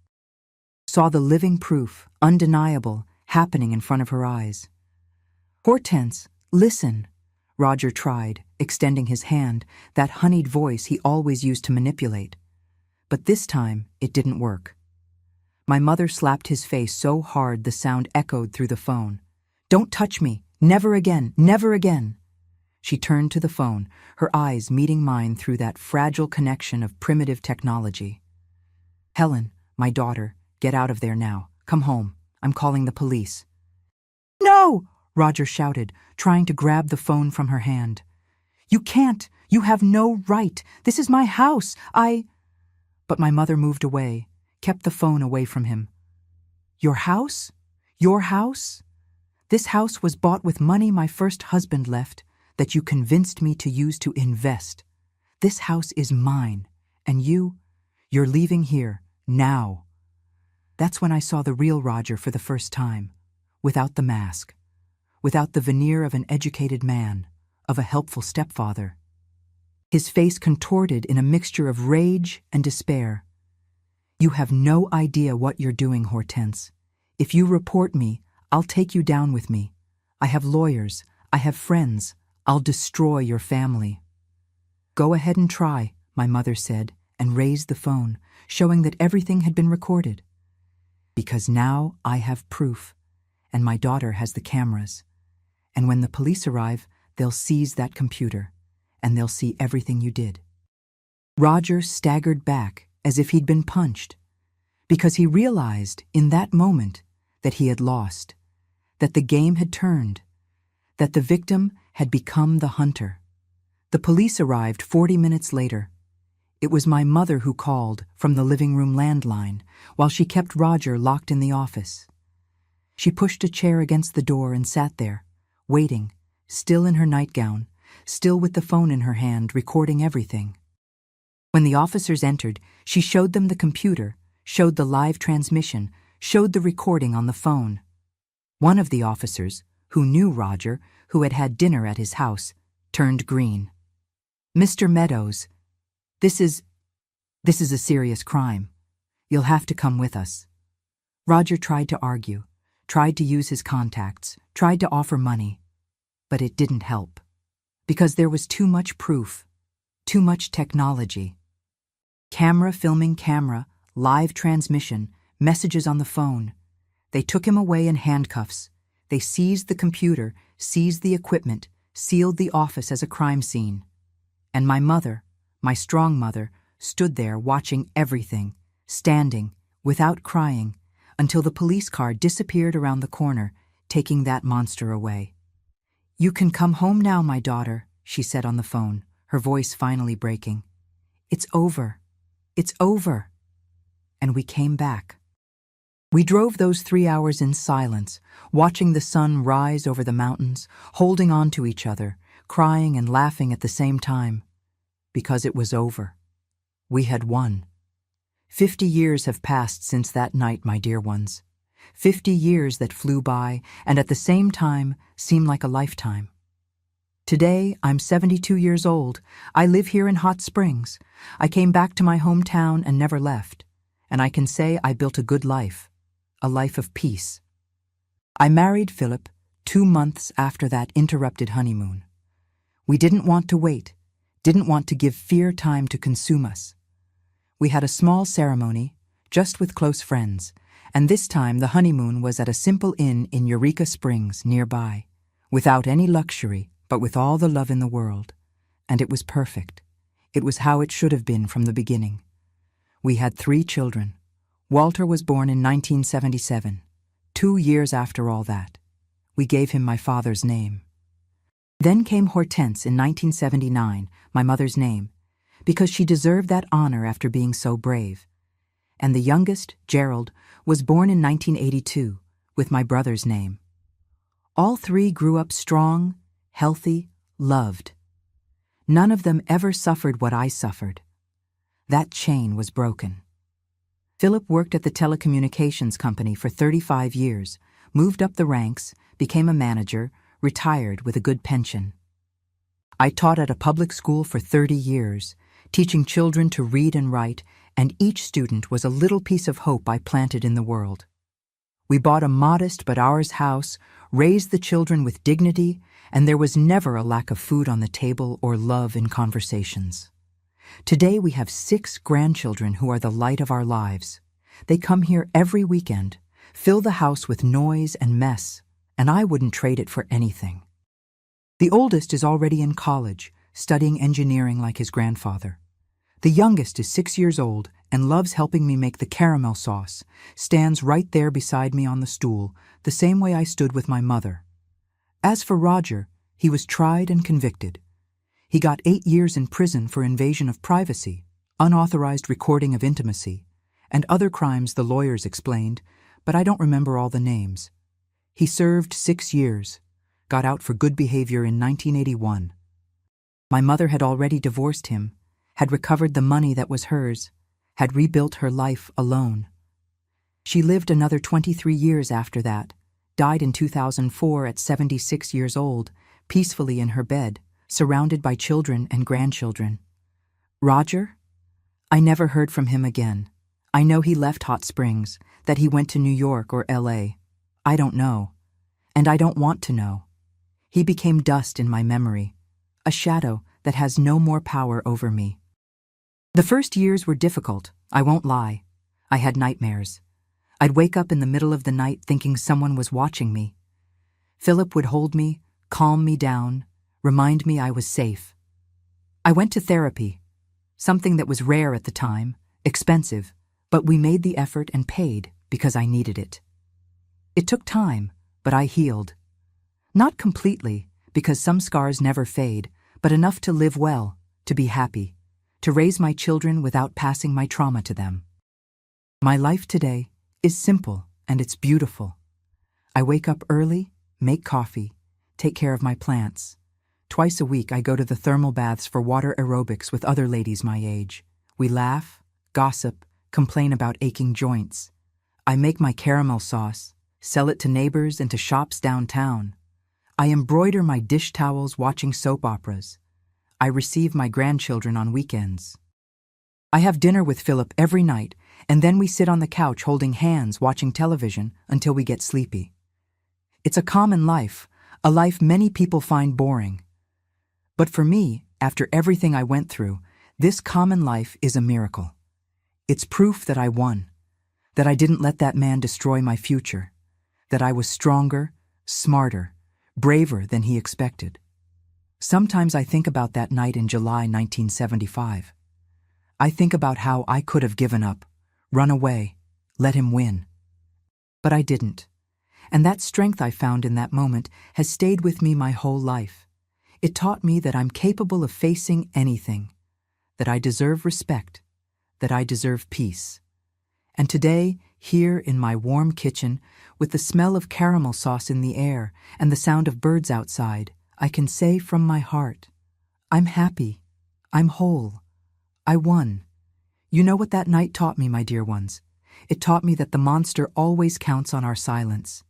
[SPEAKER 1] saw the living proof, undeniable, happening in front of her eyes. "Hortense, listen," Roger tried, extending his hand, that honeyed voice he always used to manipulate. But this time, it didn't work. My mother slapped his face so hard the sound echoed through the phone. "Don't touch me! Never again! Never again!" She turned to the phone, her eyes meeting mine through that fragile connection of primitive technology. "Helen, my daughter, get out of there now. Come home. I'm calling the police." "No!" Roger shouted, trying to grab the phone from her hand. "You can't! You have no right! This is my house! But my mother moved away, kept the phone away from him. "Your house? Your house? This house was bought with money my first husband left, that you convinced me to use to invest. This house is mine, and you're leaving here, now." That's when I saw the real Roger for the first time, without the mask, without the veneer of an educated man, of a helpful stepfather. His face contorted in a mixture of rage and despair. "You have no idea what you're doing, Hortense. If you report me, I'll take you down with me. I have lawyers, I have friends. I'll destroy your family." "Go ahead and try," my mother said, and raised the phone, showing that everything had been recorded. "Because now I have proof, and my daughter has the cameras. And when the police arrive, they'll seize that computer, and they'll see everything you did." Roger staggered back as if he'd been punched, because he realized in that moment that he had lost, that the game had turned, that the victim had become the hunter. The police arrived 40 minutes later. It was my mother who called from the living room landline while she kept Roger locked in the office. She pushed a chair against the door and sat there, waiting, still in her nightgown, still with the phone in her hand, recording everything. When the officers entered, she showed them the computer, showed the live transmission, showed the recording on the phone. One of the officers, who knew Roger, who had had dinner at his house, turned green. "Mr. Meadows, this is a serious crime. You'll have to come with us." Roger tried to argue, tried to use his contacts, tried to offer money, but it didn't help. Because there was too much proof, too much technology. Camera filming camera, live transmission, messages on the phone. They took him away in handcuffs. They seized the computer, seized the equipment, sealed the office as a crime scene. And my mother, my strong mother, stood there watching everything, standing, without crying, until the police car disappeared around the corner, taking that monster away. "You can come home now, my daughter," she said on the phone, her voice finally breaking. "It's over. It's over." And we came back. We drove those 3 hours in silence, watching the sun rise over the mountains, holding on to each other, crying and laughing at the same time. Because it was over. We had won. 50 years have passed since that night, my dear ones. 50 years that flew by and at the same time seemed like a lifetime. Today, I'm 72 years old. I live here in Hot Springs. I came back to my hometown and never left. And I can say I built a good life, a life of peace. I married Philip 2 months after that interrupted honeymoon. We didn't want to wait, didn't want to give fear time to consume us. We had a small ceremony, just with close friends, and this time the honeymoon was at a simple inn in Eureka Springs nearby, without any luxury, but with all the love in the world. And it was perfect. It was how it should have been from the beginning. We had 3 children. Walter was born in 1977, 2 years after all that. We gave him my father's name. Then came Hortense in 1979, my mother's name, because she deserved that honor after being so brave. And the youngest, Gerald, was born in 1982, with my brother's name. All 3 grew up strong, healthy, loved. None of them ever suffered what I suffered. That chain was broken. Philip worked at the telecommunications company for 35 years, moved up the ranks, became a manager, retired with a good pension. I taught at a public school for 30 years, teaching children to read and write, and each student was a little piece of hope I planted in the world. We bought a modest but ours house, raised the children with dignity, and there was never a lack of food on the table or love in conversations. Today we have 6 grandchildren who are the light of our lives. They come here every weekend, fill the house with noise and mess, and I wouldn't trade it for anything. The oldest is already in college, studying engineering like his grandfather. The youngest is 6 years old and loves helping me make the caramel sauce, stands right there beside me on the stool, the same way I stood with my mother. As for Roger, he was tried and convicted. He got 8 years in prison for invasion of privacy, unauthorized recording of intimacy, and other crimes the lawyers explained, but I don't remember all the names. He served 6 years, got out for good behavior in 1981. My mother had already divorced him, had recovered the money that was hers, had rebuilt her life alone. She lived another 23 years after that, died in 2004 at 76 years old, peacefully in her bed, surrounded by children and grandchildren. Roger? I never heard from him again. I know he left Hot Springs, that he went to New York or LA. I don't know. And I don't want to know. He became dust in my memory, a shadow that has no more power over me. The first years were difficult, I won't lie. I had nightmares. I'd wake up in the middle of the night thinking someone was watching me. Philip would hold me, calm me down, remind me I was safe. I went to therapy, something that was rare at the time, expensive, but we made the effort and paid because I needed it. It took time, but I healed. Not completely, because some scars never fade, but enough to live well, to be happy, to raise my children without passing my trauma to them. My life today is simple and it's beautiful. I wake up early, make coffee, take care of my plants. Twice a week I go to the thermal baths for water aerobics with other ladies my age. We laugh, gossip, complain about aching joints. I make my caramel sauce, sell it to neighbors and to shops downtown. I embroider my dish towels watching soap operas. I receive my grandchildren on weekends. I have dinner with Philip every night, and then we sit on the couch holding hands watching television until we get sleepy. It's a common life, a life many people find boring. But for me, after everything I went through, this common life is a miracle. It's proof that I won, that I didn't let that man destroy my future, that I was stronger, smarter, braver than he expected. Sometimes I think about that night in July 1975. I think about how I could have given up, run away, let him win. But I didn't. And that strength I found in that moment has stayed with me my whole life. It taught me that I'm capable of facing anything, that I deserve respect, that I deserve peace. And today, here in my warm kitchen, with the smell of caramel sauce in the air and the sound of birds outside, I can say from my heart, I'm happy, I'm whole, I won. You know what that night taught me, my dear ones? It taught me that the monster always counts on our silence.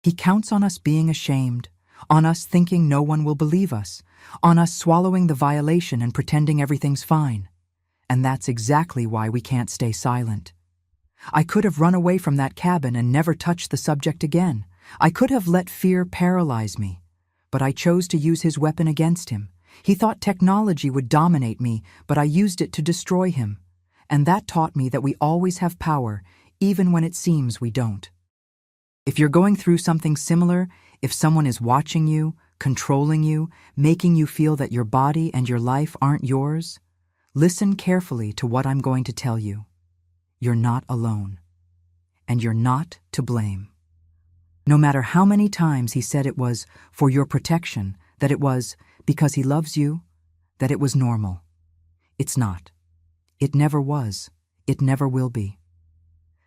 [SPEAKER 1] He counts on us being ashamed, on us thinking no one will believe us, on us swallowing the violation and pretending everything's fine. And that's exactly why we can't stay silent. I could have run away from that cabin and never touched the subject again. I could have let fear paralyze me. But I chose to use his weapon against him. He thought technology would dominate me, but I used it to destroy him. And that taught me that we always have power, even when it seems we don't. If you're going through something similar, if someone is watching you, controlling you, making you feel that your body and your life aren't yours, listen carefully to what I'm going to tell you. You're not alone. And you're not to blame. No matter how many times he said it was for your protection, that it was because he loves you, that it was normal. It's not. It never was. It never will be.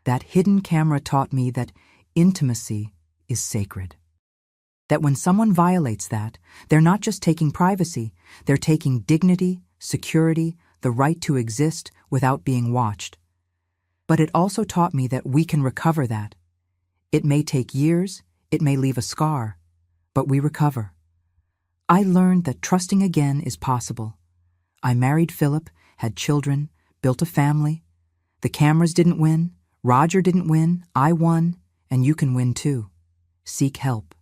[SPEAKER 1] That hidden camera taught me that intimacy is sacred. That when someone violates that, they're not just taking privacy, they're taking dignity, security, the right to exist without being watched. But it also taught me that we can recover that. It may take years, it may leave a scar, but we recover. I learned that trusting again is possible. I married Philip, had children, built a family. The cameras didn't win, Roger didn't win, I won, and you can win too. Seek help.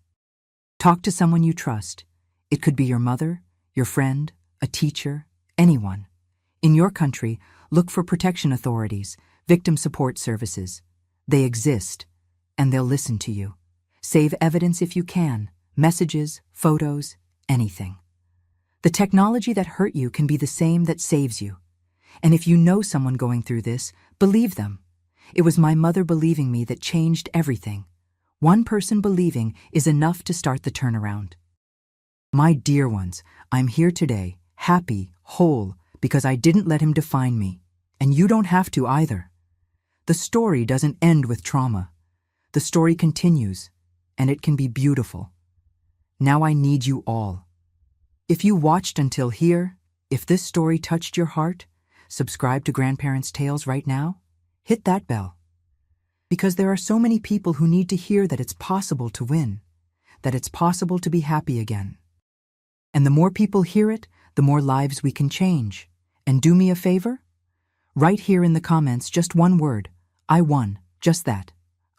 [SPEAKER 1] Talk to someone you trust. It could be your mother, your friend, a teacher, anyone. In your country, look for protection authorities, victim support services. They exist, and they'll listen to you. Save evidence if you can, messages, photos, anything. The technology that hurt you can be the same that saves you. And if you know someone going through this, believe them. It was my mother believing me that changed everything. One person believing is enough to start the turnaround. My dear ones, I'm here today, happy, whole, because I didn't let him define me. And you don't have to either. The story doesn't end with trauma. The story continues, and it can be beautiful. Now I need you all. If you watched until here, if this story touched your heart, subscribe to Grandparents' Tales right now. Hit that bell. Because there are so many people who need to hear that it's possible to win, that it's possible to be happy again. And the more people hear it, the more lives we can change. And do me a favor? Write here in the comments just one word. I won. Just that.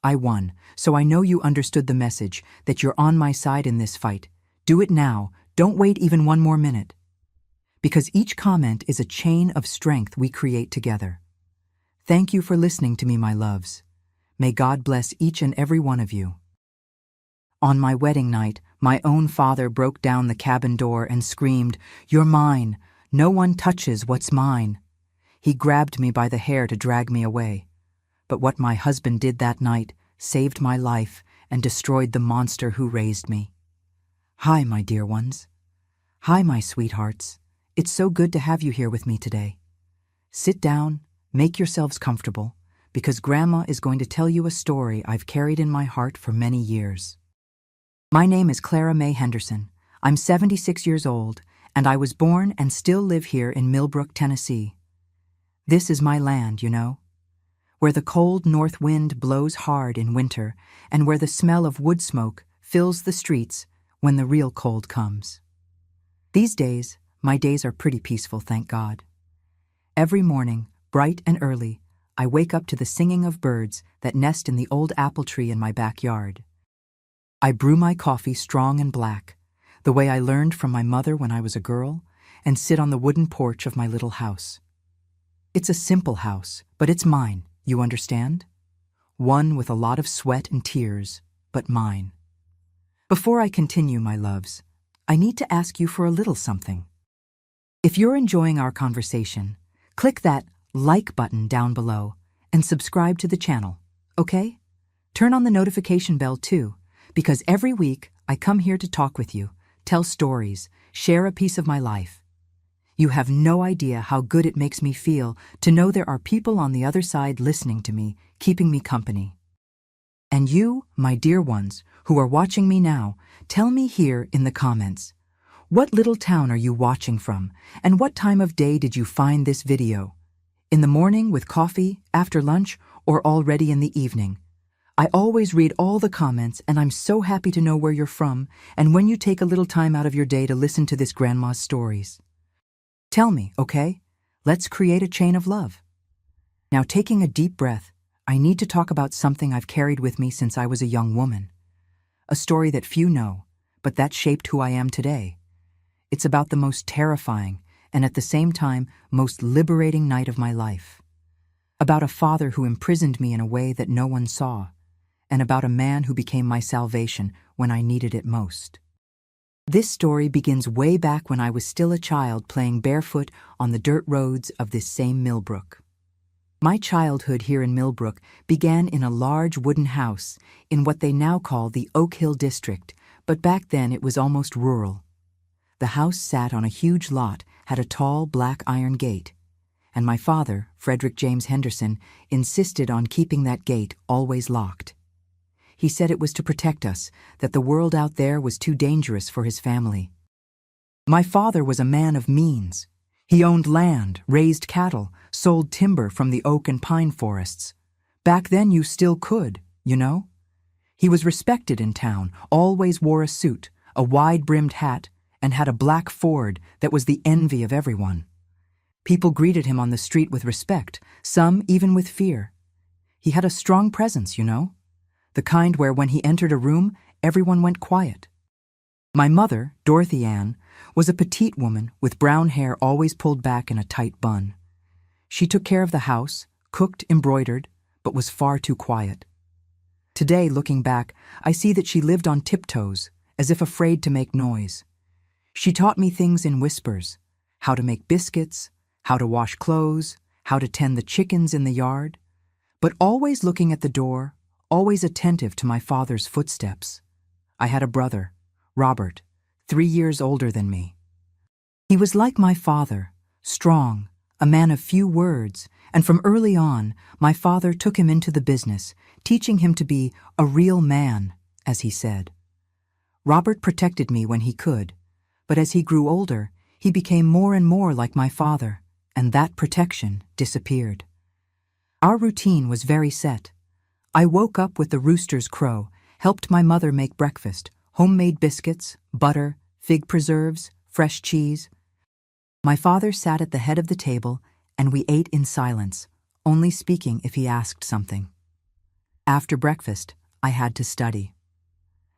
[SPEAKER 1] I won. So I know you understood the message, that you're on my side in this fight. Do it now. Don't wait even one more minute. Because each comment is a chain of strength we create together. Thank you for listening to me, my loves. May God bless each and every one of you. On my wedding night, my own father broke down the cabin door and screamed, "You're mine. No one touches what's mine." He grabbed me by the hair to drag me away. But what my husband did that night saved my life and destroyed the monster who raised me. Hi, my dear ones. Hi, my sweethearts. It's so good to have you here with me today. Sit down, make yourselves comfortable, because Grandma is going to tell you a story I've carried in my heart for many years. My name is Clara Mae Henderson. I'm 76 years old, and I was born and still live here in Millbrook, Tennessee. This is my land, you know, where the cold north wind blows hard in winter and where the smell of wood smoke fills the streets when the real cold comes. These days, my days are pretty peaceful, thank God. Every morning, bright and early, I wake up to the singing of birds that nest in the old apple tree in my backyard. I brew my coffee strong and black, the way I learned from my mother when I was a girl, and sit on the wooden porch of my little house. It's a simple house, but it's mine, you understand? One with a lot of sweat and tears, but mine. Before I continue, my loves, I need to ask you for a little something. If you're enjoying our conversation, click that like button down below and subscribe to the channel, okay? Turn on the notification bell too, because every week I come here to talk with you, tell stories, share a piece of my life. You have no idea how good it makes me feel to know there are people on the other side listening to me, keeping me company. And you, my dear ones, who are watching me now, tell me here in the comments, what little town are you watching from, and what time of day did you find this video? In the morning with coffee, after lunch, or already in the evening? I always read all the comments, and I'm so happy to know where you're from and when you take a little time out of your day to listen to this grandma's stories. Tell me, okay? Let's create a chain of love. Now, taking a deep breath, I need to talk about something I've carried with me since I was a young woman. A story that few know, but that shaped who I am today. It's about the most terrifying and at the same time most liberating night of my life. About a father who imprisoned me in a way that no one saw, and about a man who became my salvation when I needed it most. This story begins way back when I was still a child playing barefoot on the dirt roads of this same Millbrook. My childhood here in Millbrook began in a large wooden house in what they now call the Oak Hill District, but back then it was almost rural. The house sat on a huge lot, had a tall black iron gate, and my father, Frederick James Henderson, insisted on keeping that gate always locked. He said it was to protect us, that the world out there was too dangerous for his family. My father was a man of means. He owned land, raised cattle, sold timber from the oak and pine forests. Back then you still could, you know? He was respected in town, always wore a suit, a wide-brimmed hat, and had a black Ford that was the envy of everyone. People greeted him on the street with respect, some even with fear. He had a strong presence, you know? The kind where when he entered a room, everyone went quiet. My mother, Dorothy Ann, was a petite woman with brown hair always pulled back in a tight bun. She took care of the house, cooked, embroidered, but was far too quiet. Today, looking back, I see that she lived on tiptoes, as if afraid to make noise. She taught me things in whispers: how to make biscuits, how to wash clothes, how to tend the chickens in the yard, but always looking at the door, always attentive to my father's footsteps. I had a brother, Robert, 3 years older than me. He was like my father, strong, a man of few words, and from early on, my father took him into the business, teaching him to be a real man, as he said. Robert protected me when he could, but as he grew older, he became more and more like my father, and that protection disappeared. Our routine was very set. I woke up with the rooster's crow, helped my mother make breakfast, homemade biscuits, butter, fig preserves, fresh cheese. My father sat at the head of the table, and we ate in silence, only speaking if he asked something. After breakfast, I had to study.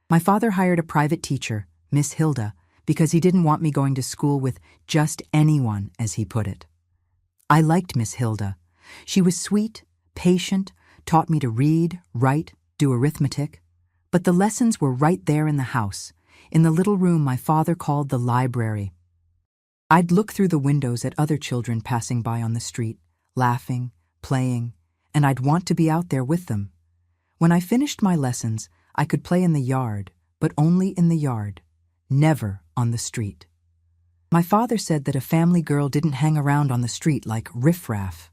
[SPEAKER 1] My father hired a private teacher, Miss Hilda, because he didn't want me going to school with just anyone, as he put it. I liked Miss Hilda. She was sweet, patient, taught me to read, write, do arithmetic. But the lessons were right there in the house, in the little room my father called the library. I'd look through the windows at other children passing by on the street, laughing, playing, and I'd want to be out there with them. When I finished my lessons, I could play in the yard, but only in the yard, never on the street. My father said that a family girl didn't hang around on the street like riffraff.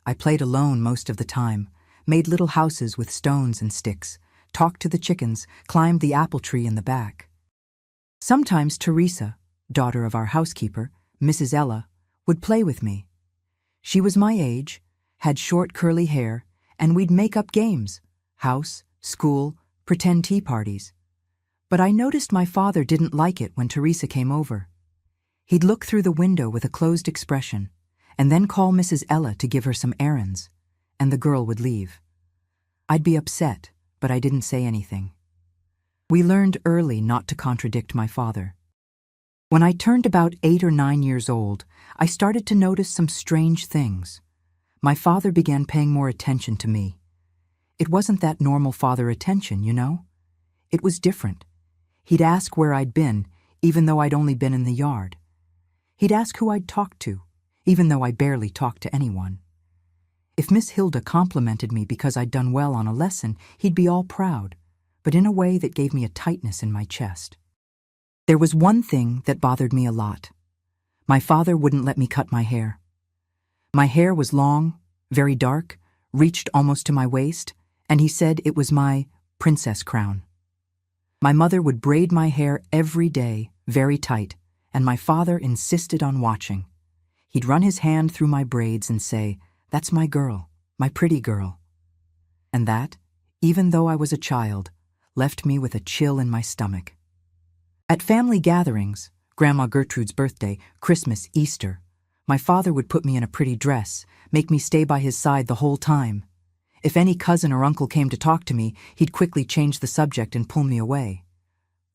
[SPEAKER 1] I played alone most of the time, made little houses with stones and sticks, talked to the chickens, climbed the apple tree in the back. Sometimes Teresa, daughter of our housekeeper, Mrs. Ella, would play with me. She was my age, had short curly hair, and we'd make up games: house, school, pretend tea parties. But I noticed my father didn't like it when Teresa came over. He'd look through the window with a closed expression, and then call Mrs. Ella to give her some errands, and the girl would leave. I'd be upset, but I didn't say anything. We learned early not to contradict my father. When I turned about 8 or 9 years old, I started to notice some strange things. My father began paying more attention to me. It wasn't that normal father attention, you know? It was different. He'd ask where I'd been, even though I'd only been in the yard. He'd ask who I'd talked to, even though I barely talked to anyone. If Miss Hilda complimented me because I'd done well on a lesson, he'd be all proud, but in a way that gave me a tightness in my chest. There was one thing that bothered me a lot. My father wouldn't let me cut my hair. My hair was long, very dark, reached almost to my waist, and he said it was my princess crown. My mother would braid my hair every day, very tight, and my father insisted on watching. He'd run his hand through my braids and say, "That's my girl, my pretty girl." And that, even though I was a child, left me with a chill in my stomach. At family gatherings, Grandma Gertrude's birthday, Christmas, Easter, my father would put me in a pretty dress, make me stay by his side the whole time. If any cousin or uncle came to talk to me, he'd quickly change the subject and pull me away.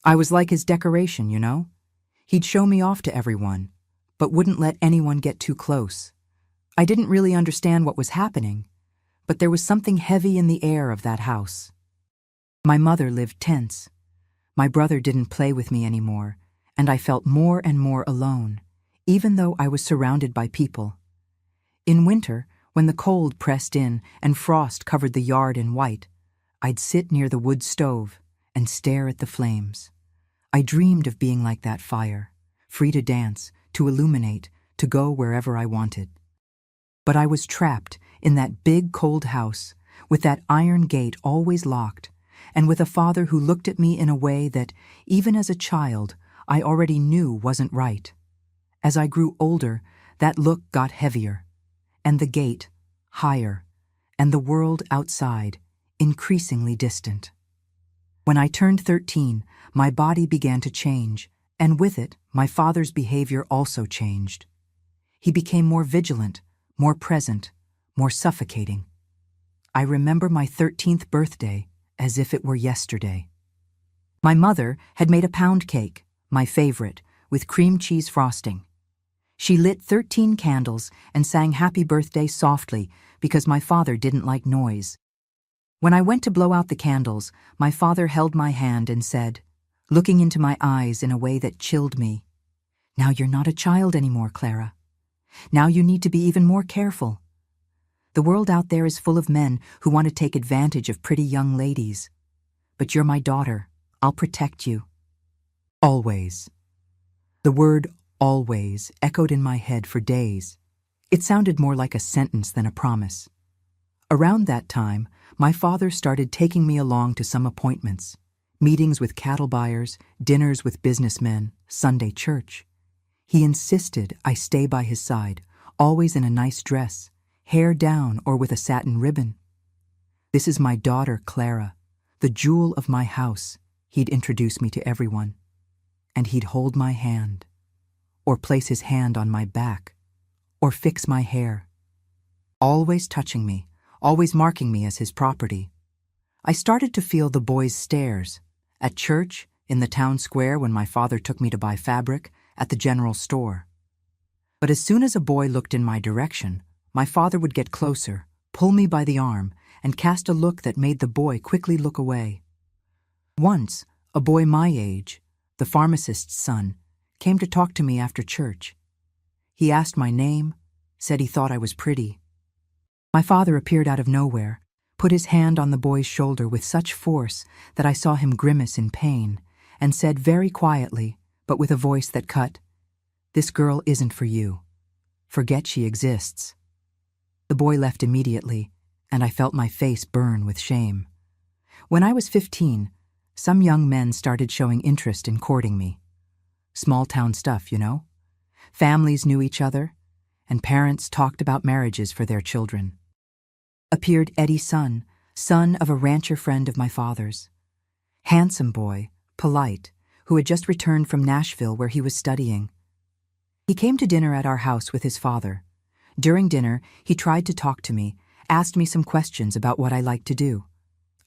[SPEAKER 1] I was like his decoration, you know? He'd show me off to everyone, but wouldn't let anyone get too close. I didn't really understand what was happening, but there was something heavy in the air of that house. My mother lived tense. My brother didn't play with me anymore, and I felt more and more alone, even though I was surrounded by people. In winter, when the cold pressed in and frost covered the yard in white, I'd sit near the wood stove and stare at the flames. I dreamed of being like that fire, free to dance, to illuminate, to go wherever I wanted. But I was trapped in that big cold house, with that iron gate always locked, and with a father who looked at me in a way that, even as a child, I already knew wasn't right. As I grew older, that look got heavier, and the gate higher, and the world outside increasingly distant. When I turned 13, my body began to change, and with it, my father's behavior also changed. He became more vigilant, more present, more suffocating. I remember my 13th birthday as if it were yesterday. My mother had made a pound cake, my favorite, with cream cheese frosting. She lit 13 candles and sang happy birthday softly because my father didn't like noise. When I went to blow out the candles, my father held my hand and said, looking into my eyes in a way that chilled me, "Now you're not a child anymore, Clara. Now you need to be even more careful. The world out there is full of men who want to take advantage of pretty young ladies. But you're my daughter. I'll protect you." Always. The word always echoed in my head for days. It sounded more like a sentence than a promise. Around that time, my father started taking me along to some appointments, meetings with cattle buyers, dinners with businessmen, Sunday church. He insisted I stay by his side, always in a nice dress, hair down or with a satin ribbon. "This is my daughter, Clara, the jewel of my house," he'd introduce me to everyone. And he'd hold my hand, or place his hand on my back, or fix my hair. Always touching me, always marking me as his property. I started to feel the boys' stares, at church, in the town square when my father took me to buy fabric, at the general store. But as soon as a boy looked in my direction, my father would get closer, pull me by the arm, and cast a look that made the boy quickly look away. Once, a boy my age, the pharmacist's son, came to talk to me after church. He asked my name, said he thought I was pretty. My father appeared out of nowhere, put his hand on the boy's shoulder with such force that I saw him grimace in pain, and said very quietly, but with a voice that cut, "This girl isn't for you. Forget she exists." The boy left immediately, and I felt my face burn with shame. When I was 15, some young men started showing interest in courting me. Small-town stuff, you know? Families knew each other, and parents talked about marriages for their children. Appeared Eddie's son of a rancher friend of my father's. Handsome boy, polite, who had just returned from Nashville where he was studying. He came to dinner at our house with his father. During dinner, he tried to talk to me, asked me some questions about what I liked to do.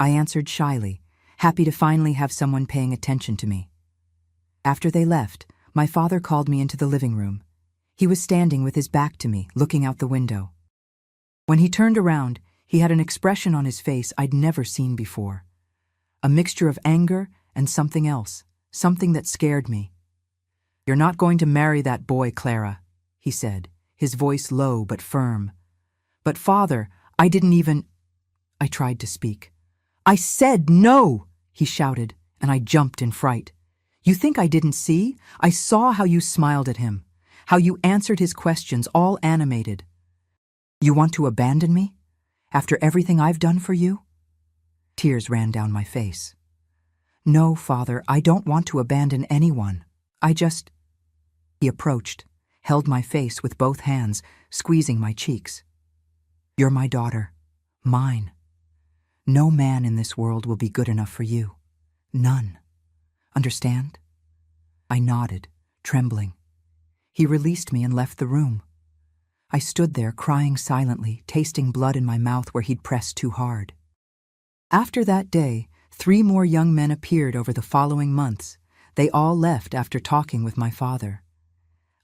[SPEAKER 1] I answered shyly, happy to finally have someone paying attention to me. After they left, my father called me into the living room. He was standing with his back to me, looking out the window. When he turned around, he had an expression on his face I'd never seen before. A mixture of anger and something else, something that scared me. "You're not going to marry that boy, Clara," he said, his voice low but firm. "But father, I didn't even—" I tried to speak. "I said no!" he shouted, and I jumped in fright. "You think I didn't see? I saw how you smiled at him, how you answered his questions, all animated. You want to abandon me? After everything I've done for you?" Tears ran down my face. "No, father, I don't want to abandon anyone. I just—" He approached, held my face with both hands, squeezing my cheeks. "You're my daughter. Mine. No man in this world will be good enough for you. None. Understand? I nodded, trembling. He released me and left the room. I stood there crying silently, tasting blood in my mouth where he'd pressed too hard. After that day, 3 more young men appeared over the following months. They all left after talking with my father.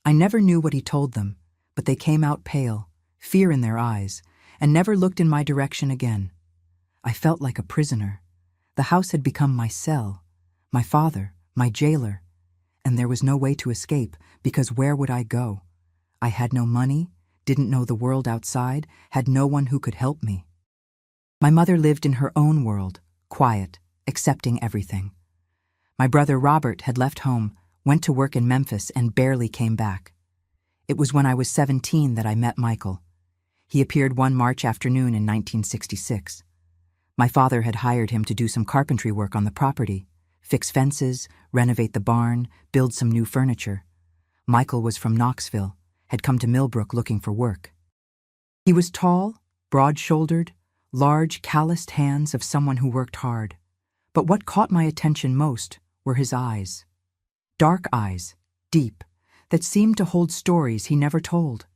[SPEAKER 1] I never knew what he told them, but they came out pale, fear in their eyes, and never looked in my direction again. I felt like a prisoner. The house had become my cell, my father, my jailer, and there was no way to escape, because where would I go? I had no money, didn't know the world outside, had no one who could help me. My mother lived in her own world, quiet, accepting everything. My brother Robert had left home, went to work in Memphis, and barely came back. It was when I was 17 that I met Michael. He appeared one March afternoon in 1966. My father had hired him to do some carpentry work on the property, fix fences, renovate the barn, build some new furniture. Michael was from Knoxville, had come to Millbrook looking for work. He was tall, broad-shouldered, large, calloused hands of someone who worked hard. But what caught my attention most were his eyes. Dark eyes, deep, that seemed to hold stories he never told.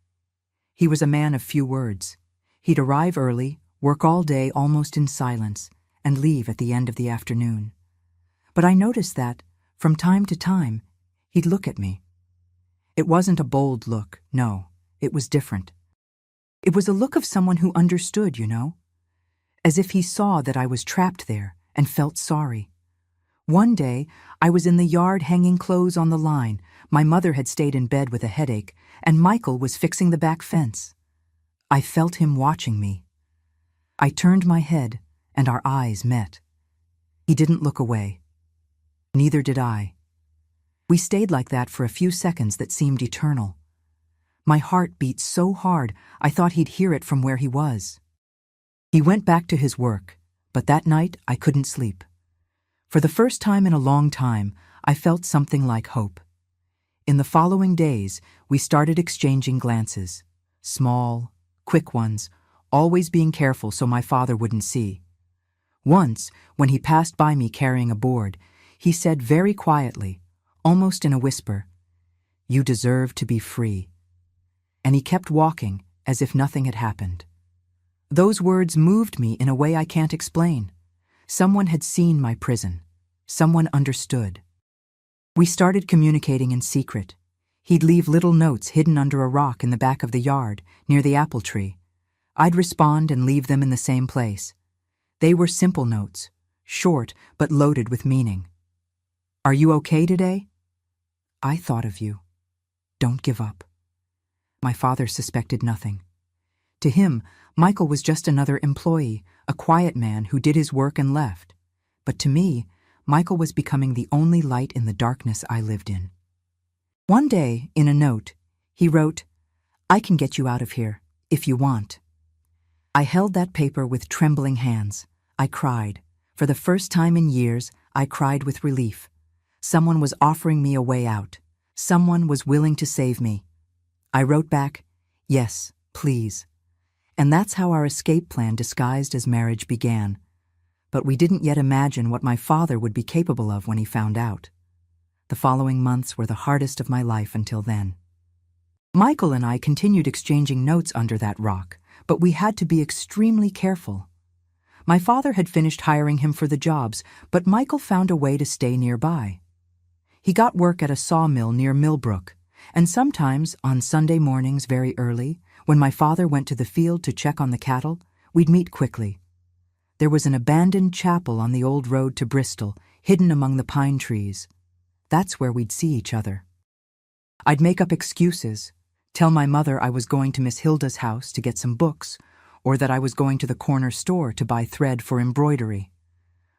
[SPEAKER 1] He was a man of few words. He'd arrive early, work all day almost in silence, and leave at the end of the afternoon. But I noticed that, from time to time, he'd look at me. It wasn't a bold look, no, it was different. It was a look of someone who understood, you know, as if he saw that I was trapped there and felt sorry. One day, I was in the yard hanging clothes on the line. My mother had stayed in bed with a headache, and Michael was fixing the back fence. I felt him watching me. I turned my head, and our eyes met. He didn't look away. Neither did I. We stayed like that for a few seconds that seemed eternal. My heart beat so hard I thought he'd hear it from where he was. He went back to his work, but that night I couldn't sleep. For the first time in a long time, I felt something like hope. In the following days, we started exchanging glances, small, quick ones, always being careful so my father wouldn't see. Once, when he passed by me carrying a board, he said very quietly, almost in a whisper, "You deserve to be free." And he kept walking as if nothing had happened. Those words moved me in a way I can't explain. Someone had seen my prison. Someone understood. We started communicating in secret. He'd leave little notes hidden under a rock in the back of the yard, near the apple tree. I'd respond and leave them in the same place. They were simple notes, short but loaded with meaning. "Are you okay today? I thought of you. Don't give up." My father suspected nothing. To him, Michael was just another employee, a quiet man who did his work and left. But to me, Michael was becoming the only light in the darkness I lived in. One day, in a note, he wrote, "I can get you out of here, if you want." I held that paper with trembling hands. I cried. For the first time in years, I cried with relief. Someone was offering me a way out. Someone was willing to save me. I wrote back, "Yes, please." And that's how our escape plan disguised as marriage began. But we didn't yet imagine what my father would be capable of when he found out. The following months were the hardest of my life until then. Michael and I continued exchanging notes under that rock, but we had to be extremely careful. My father had finished hiring him for the jobs, but Michael found a way to stay nearby. He got work at a sawmill near Millbrook, and sometimes, on Sunday mornings very early, when my father went to the field to check on the cattle, we'd meet quickly. There was an abandoned chapel on the old road to Bristol, hidden among the pine trees. That's where we'd see each other. I'd make up excuses, tell my mother I was going to Miss Hilda's house to get some books, or that I was going to the corner store to buy thread for embroidery.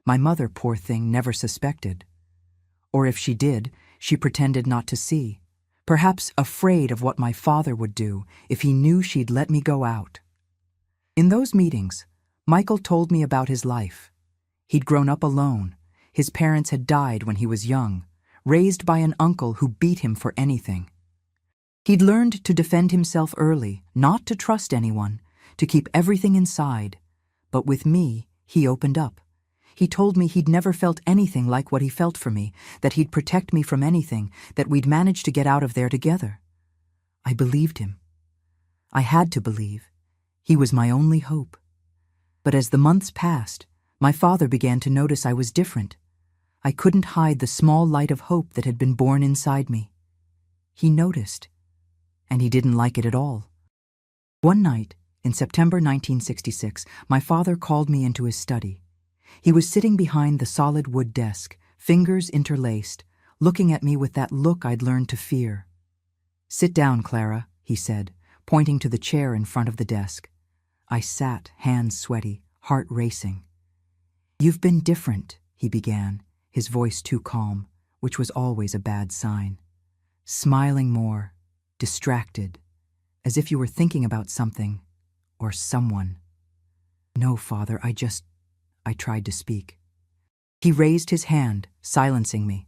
[SPEAKER 1] My mother, poor thing, never suspected. Or if she did, she pretended not to see, perhaps afraid of what my father would do if he knew she'd let me go out. In those meetings, Michael told me about his life. He'd grown up alone. His parents had died when he was young, raised by an uncle who beat him for anything. He'd learned to defend himself early, not to trust anyone, to keep everything inside. But with me, He opened up. He told me he'd never felt anything like what he felt for me, that he'd protect me from anything, that we'd manage to get out of there together. I believed him. I had to believe. He was my only hope. But as the months passed, my father began to notice I was different. I couldn't hide the small light of hope that had been born inside me. He noticed, and he didn't like it at all. One night, in September 1966, my father called me into his study. He was sitting behind the solid wood desk, fingers interlaced, looking at me with that look I'd learned to fear. "Sit down, Clara," he said, pointing to the chair in front of the desk. I sat, hands sweaty, heart racing. "You've been different," he began, his voice too calm, which was always a bad sign. "Smiling more, distracted, as if you were thinking about something, or someone." "No, Father, I tried to speak." He raised his hand, silencing me.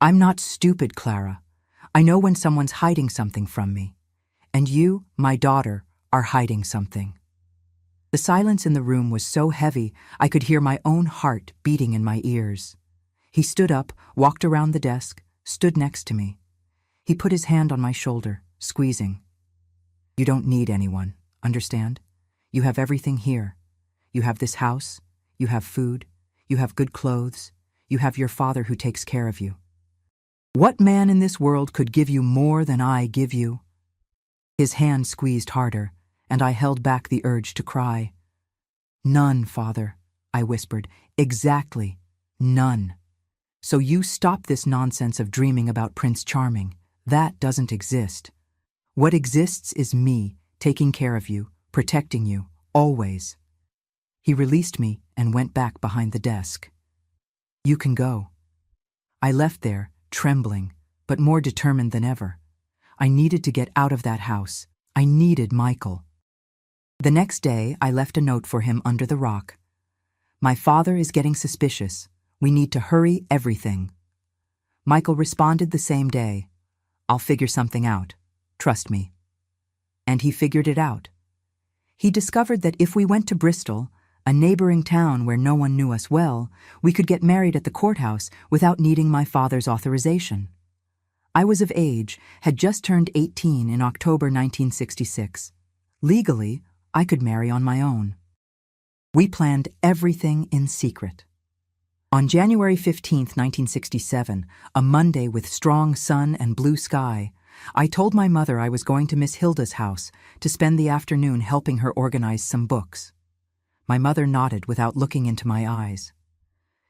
[SPEAKER 1] "I'm not stupid, Clara. I know when someone's hiding something from me. And you, my daughter, are hiding something." The silence in the room was so heavy I could hear my own heart beating in my ears. He stood up, walked around the desk, stood next to me. He put his hand on my shoulder, squeezing. "You don't need anyone, understand? You have everything here. You have this house, you have food, you have good clothes, you have your father who takes care of you. What man in this world could give you more than I give you?" His hand squeezed harder, and I held back the urge to cry. "None, Father," I whispered. "Exactly, none. So you stop this nonsense of dreaming about Prince Charming. That doesn't exist. What exists is me, taking care of you, protecting you, always." He released me and went back behind the desk. "You can go." I left there, trembling, but more determined than ever. I needed to get out of that house. I needed Michael. The next day, I left a note for him under the rock. "My father is getting suspicious. We need to hurry everything." Michael responded the same day. "I'll figure something out. Trust me." And he figured it out. He discovered that if we went to Bristol, a neighboring town where no one knew us well, we could get married at the courthouse without needing my father's authorization. I was of age, had just turned 18 in October 1966. Legally, I could marry on my own. We planned everything in secret. On January 15, 1967, a Monday with strong sun and blue sky, I told my mother I was going to Miss Hilda's house to spend the afternoon helping her organize some books. My mother nodded without looking into my eyes.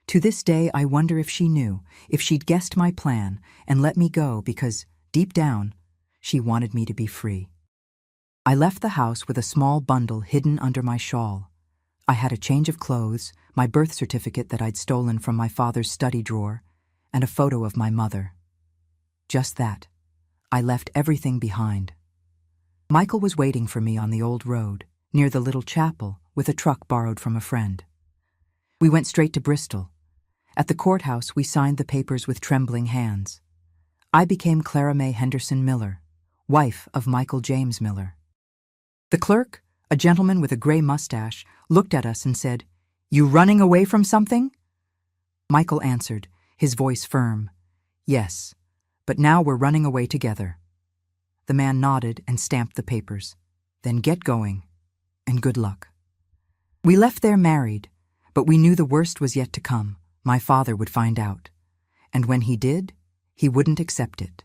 [SPEAKER 1] To this day, I wonder if she knew, if she'd guessed my plan and let me go because, deep down, she wanted me to be free. I left the house with a small bundle hidden under my shawl. I had a change of clothes, my birth certificate that I'd stolen from my father's study drawer, and a photo of my mother. Just that. I left everything behind. Michael was waiting for me on the old road, near the little chapel, with a truck borrowed from a friend. We went straight to Bristol. At the courthouse, we signed the papers with trembling hands. I became Clara May Henderson Miller, wife of Michael James Miller. The clerk, a gentleman with a gray mustache, looked at us and said, "You running away from something?" Michael answered, his voice firm, "Yes, but now we're running away together." The man nodded and stamped the papers. "Then get going, and good luck." We left there married, but we knew the worst was yet to come. My father would find out. And when he did, he wouldn't accept it.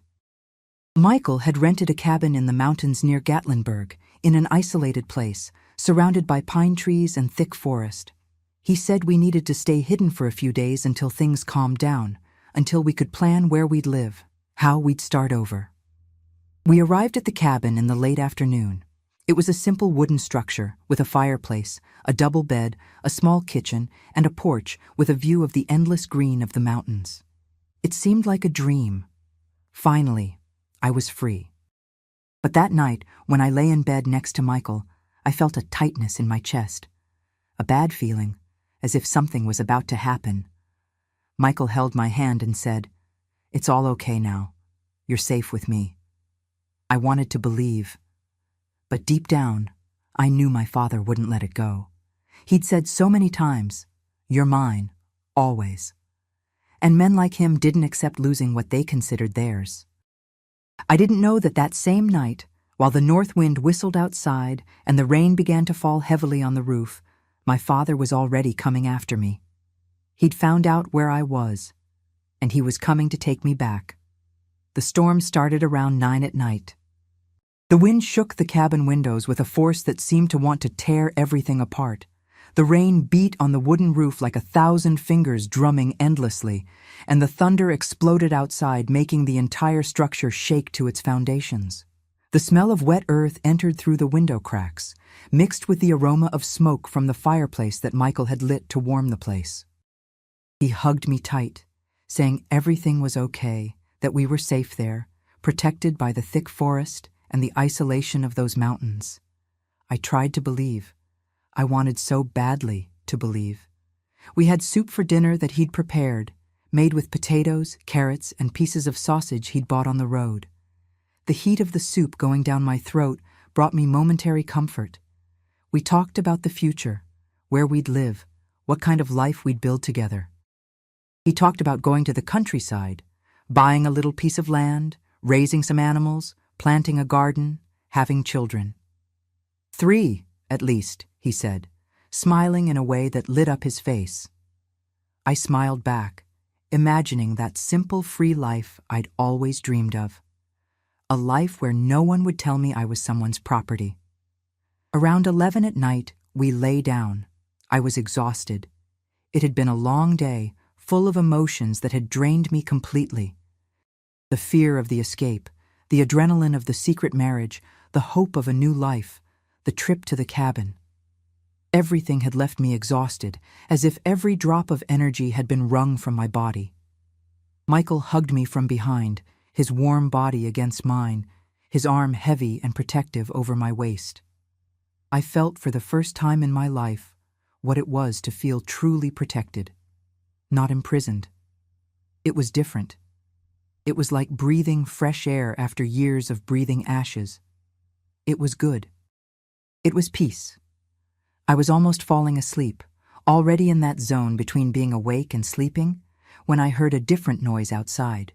[SPEAKER 1] Michael had rented a cabin in the mountains near Gatlinburg, in an isolated place, surrounded by pine trees and thick forest. He said we needed to stay hidden for a few days until things calmed down, until we could plan where we'd live, how we'd start over. We arrived at the cabin in the late afternoon. It was a simple wooden structure with a fireplace, a double bed, a small kitchen, and a porch with a view of the endless green of the mountains. It seemed like a dream. Finally, I was free. But that night, when I lay in bed next to Michael, I felt a tightness in my chest. A bad feeling, as if something was about to happen. Michael held my hand and said, "It's all okay now. You're safe with me." I wanted to believe. But deep down, I knew my father wouldn't let it go. He'd said so many times, "You're mine, always." And men like him didn't accept losing what they considered theirs. I didn't know that that same night, while the north wind whistled outside and the rain began to fall heavily on the roof, my father was already coming after me. He'd found out where I was, and he was coming to take me back. The storm started around 9 at night. The wind shook the cabin windows with a force that seemed to want to tear everything apart. The rain beat on the wooden roof like 1,000 fingers drumming endlessly, and the thunder exploded outside, making the entire structure shake to its foundations. The smell of wet earth entered through the window cracks, mixed with the aroma of smoke from the fireplace that Michael had lit to warm the place. He hugged me tight, saying everything was okay, that we were safe there, protected by the thick forest and the isolation of those mountains. I tried to believe. I wanted so badly to believe. We had soup for dinner that he'd prepared, made with potatoes, carrots, and pieces of sausage he'd bought on the road. The heat of the soup going down my throat brought me momentary comfort. We talked about the future, where we'd live, what kind of life we'd build together. He talked about going to the countryside, buying a little piece of land, raising some animals, planting a garden, having children. 3, at least, he said, smiling in a way that lit up his face. I smiled back, imagining that simple, free life I'd always dreamed of. A life where no one would tell me I was someone's property. Around 11 at night, we lay down. I was exhausted. It had been a long day, full of emotions that had drained me completely. The fear of the escape, the adrenaline of the secret marriage, the hope of a new life, the trip to the cabin. Everything had left me exhausted, as if every drop of energy had been wrung from my body. Michael hugged me from behind, his warm body against mine, his arm heavy and protective over my waist. I felt for the first time in my life what it was to feel truly protected, not imprisoned. It was different. It was like breathing fresh air after years of breathing ashes. It was good. It was peace. I was almost falling asleep, already in that zone between being awake and sleeping, when I heard a different noise outside.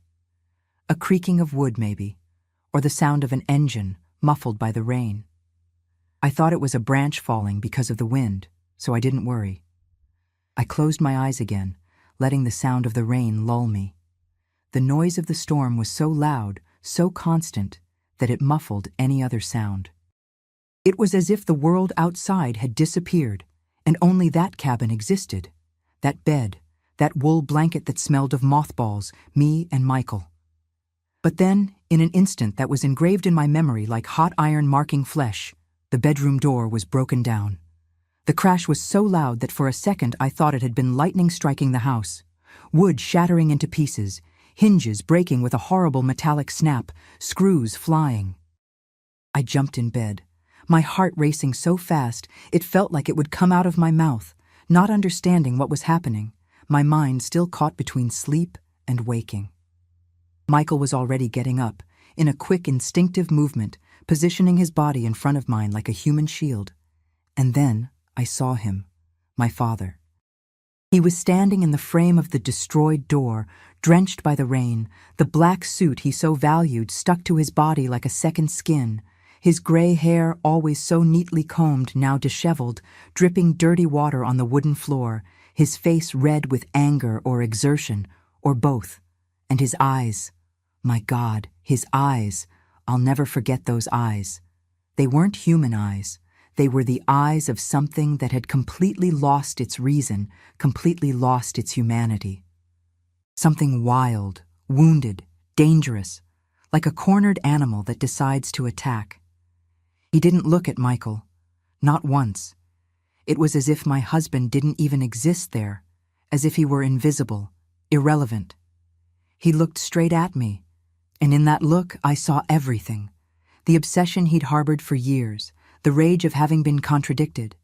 [SPEAKER 1] A creaking of wood, maybe, or the sound of an engine muffled by the rain. I thought it was a branch falling because of the wind, so I didn't worry. I closed my eyes again, letting the sound of the rain lull me. The noise of the storm was so loud, so constant, that it muffled any other sound. It was as if the world outside had disappeared, and only that cabin existed, that bed, that wool blanket that smelled of mothballs, me and Michael. But then, in an instant that was engraved in my memory like hot iron marking flesh, the bedroom door was broken down. The crash was so loud that for a second I thought it had been lightning striking the house, wood shattering into pieces, hinges breaking with a horrible metallic snap, screws flying. I jumped in bed, my heart racing so fast it felt like it would come out of my mouth, not understanding what was happening, my mind still caught between sleep and waking. Michael was already getting up, in a quick, instinctive movement, positioning his body in front of mine like a human shield. And then I saw him, my father. He was standing in the frame of the destroyed door, drenched by the rain, the black suit he so valued stuck to his body like a second skin, his gray hair always so neatly combed now disheveled, dripping dirty water on the wooden floor, his face red with anger or exertion, or both, and his eyes. My God, his eyes. I'll never forget those eyes. They weren't human eyes. They were the eyes of something that had completely lost its reason, completely lost its humanity. Something wild, wounded, dangerous, like a cornered animal that decides to attack. He didn't look at Michael, not once. It was as if my husband didn't even exist there, as if he were invisible, irrelevant. He looked straight at me, and in that look I saw everything. The obsession he'd harbored for years, the rage of having been contradicted,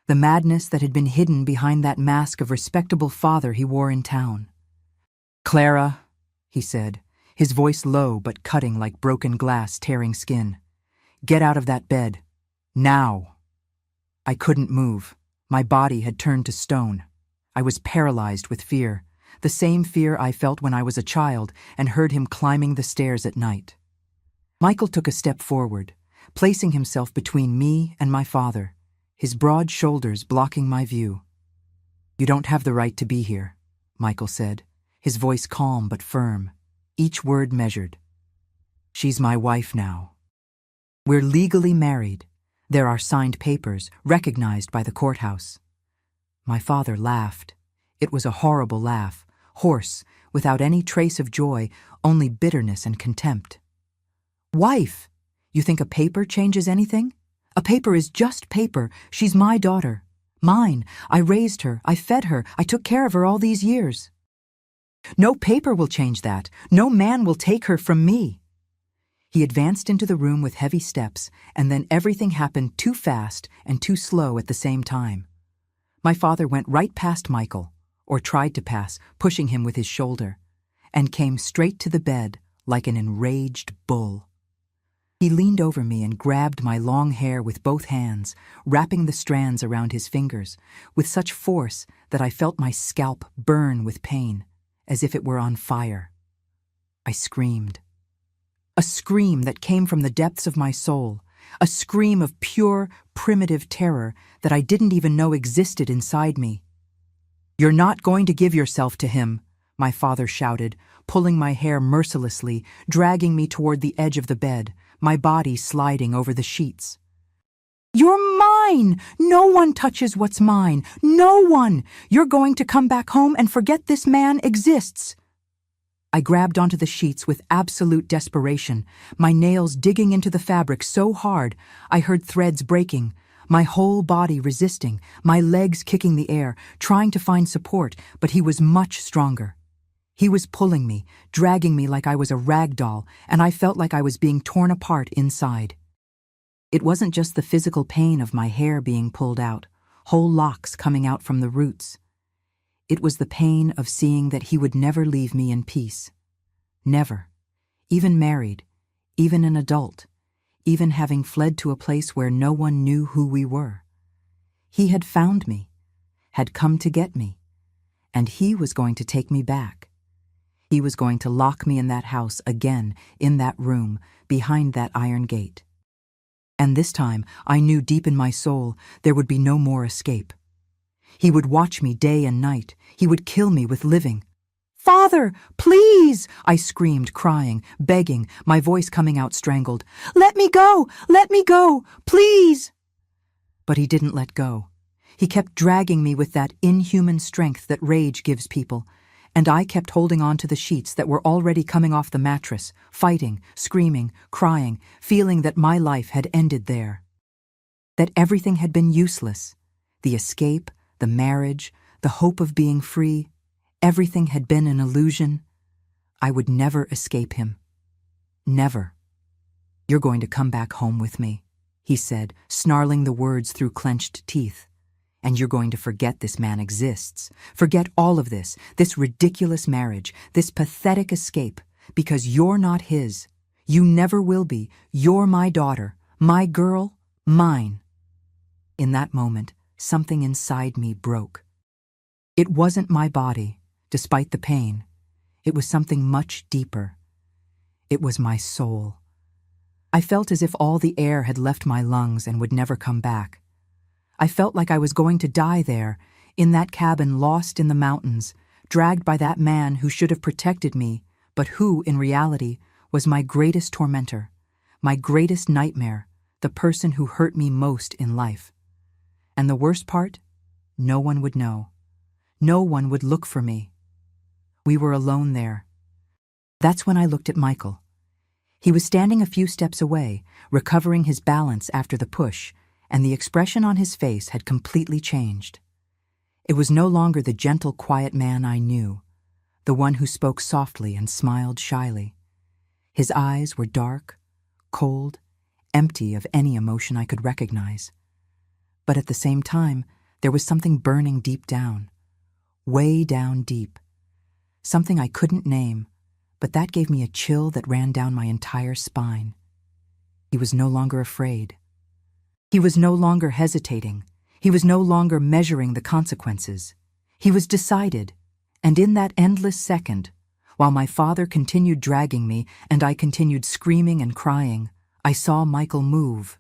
[SPEAKER 1] the madness that had been hidden behind that mask of respectable father he wore in town. "Clara," he said, his voice low but cutting like broken glass tearing skin. "Get out of that bed. Now." I couldn't move. My body had turned to stone. I was paralyzed with fear, the same fear I felt when I was a child and heard him climbing the stairs at night. Michael took a step forward, placing himself between me and my father, his broad shoulders blocking my view. "You don't have the right to be here," Michael said, his voice calm but firm, each word measured. "She's my wife now. We're legally married. There are signed papers, recognized by the courthouse." My father laughed. It was a horrible laugh, hoarse, without any trace of joy, only bitterness and contempt. "Wife? You think a paper changes anything? A paper is just paper. She's my daughter. Mine. I raised her. I fed her. I took care of her all these years. No paper will change that. No man will take her from me." He advanced into the room with heavy steps, and then everything happened too fast and too slow at the same time. My father went right past Michael, or tried to pass, pushing him with his shoulder, and came straight to the bed like an enraged bull. He leaned over me and grabbed my long hair with both hands, wrapping the strands around his fingers, with such force that I felt my scalp burn with pain, as if it were on fire. I screamed. A scream that came from the depths of my soul, a scream of pure, primitive terror that I didn't even know existed inside me. "You're not going to give yourself to him," my father shouted, pulling my hair mercilessly, dragging me toward the edge of the bed, my body sliding over the sheets. "You're mine! No one touches what's mine! No one! You're going to come back home and forget this man exists!" I grabbed onto the sheets with absolute desperation, my nails digging into the fabric so hard I heard threads breaking, my whole body resisting, my legs kicking the air, trying to find support, but he was much stronger. He was pulling me, dragging me like I was a rag doll, and I felt like I was being torn apart inside. It wasn't just the physical pain of my hair being pulled out, whole locks coming out from the roots. It was the pain of seeing that he would never leave me in peace. Never. Even married, even an adult, even having fled to a place where no one knew who we were. He had found me, had come to get me, and he was going to take me back. He was going to lock me in that house again, in that room, behind that iron gate. And this time, I knew deep in my soul there would be no more escape. He would watch me day and night. He would kill me with living. "Father, please!" I screamed, crying, begging, my voice coming out strangled. "Let me go! Let me go! Please!" But he didn't let go. He kept dragging me with that inhuman strength that rage gives people, and I kept holding on to the sheets that were already coming off the mattress, fighting, screaming, crying, feeling that my life had ended there. That everything had been useless. The escape, the marriage, the hope of being free, everything had been an illusion. I would never escape him. Never. "You're going to come back home with me," he said, snarling the words through clenched teeth. "And you're going to forget this man exists. Forget all of this ridiculous marriage, this pathetic escape, because you're not his. You never will be. You're my daughter, my girl, mine." In that moment, something inside me broke. It wasn't my body, despite the pain. It was something much deeper. It was my soul. I felt as if all the air had left my lungs and would never come back. I felt like I was going to die there, in that cabin lost in the mountains, dragged by that man who should have protected me, but who, in reality, was my greatest tormentor, my greatest nightmare, the person who hurt me most in life. And the worst part? No one would know. No one would look for me. We were alone there. That's when I looked at Michael. He was standing a few steps away, recovering his balance after the push, and the expression on his face had completely changed. It was no longer the gentle, quiet man I knew, the one who spoke softly and smiled shyly. His eyes were dark, cold, empty of any emotion I could recognize. But at the same time, there was something burning deep down, way down deep. Something I couldn't name, but that gave me a chill that ran down my entire spine. He was no longer afraid. He was no longer hesitating. He was no longer measuring the consequences. He was decided, and in that endless second, while my father continued dragging me and I continued screaming and crying, I saw Michael move.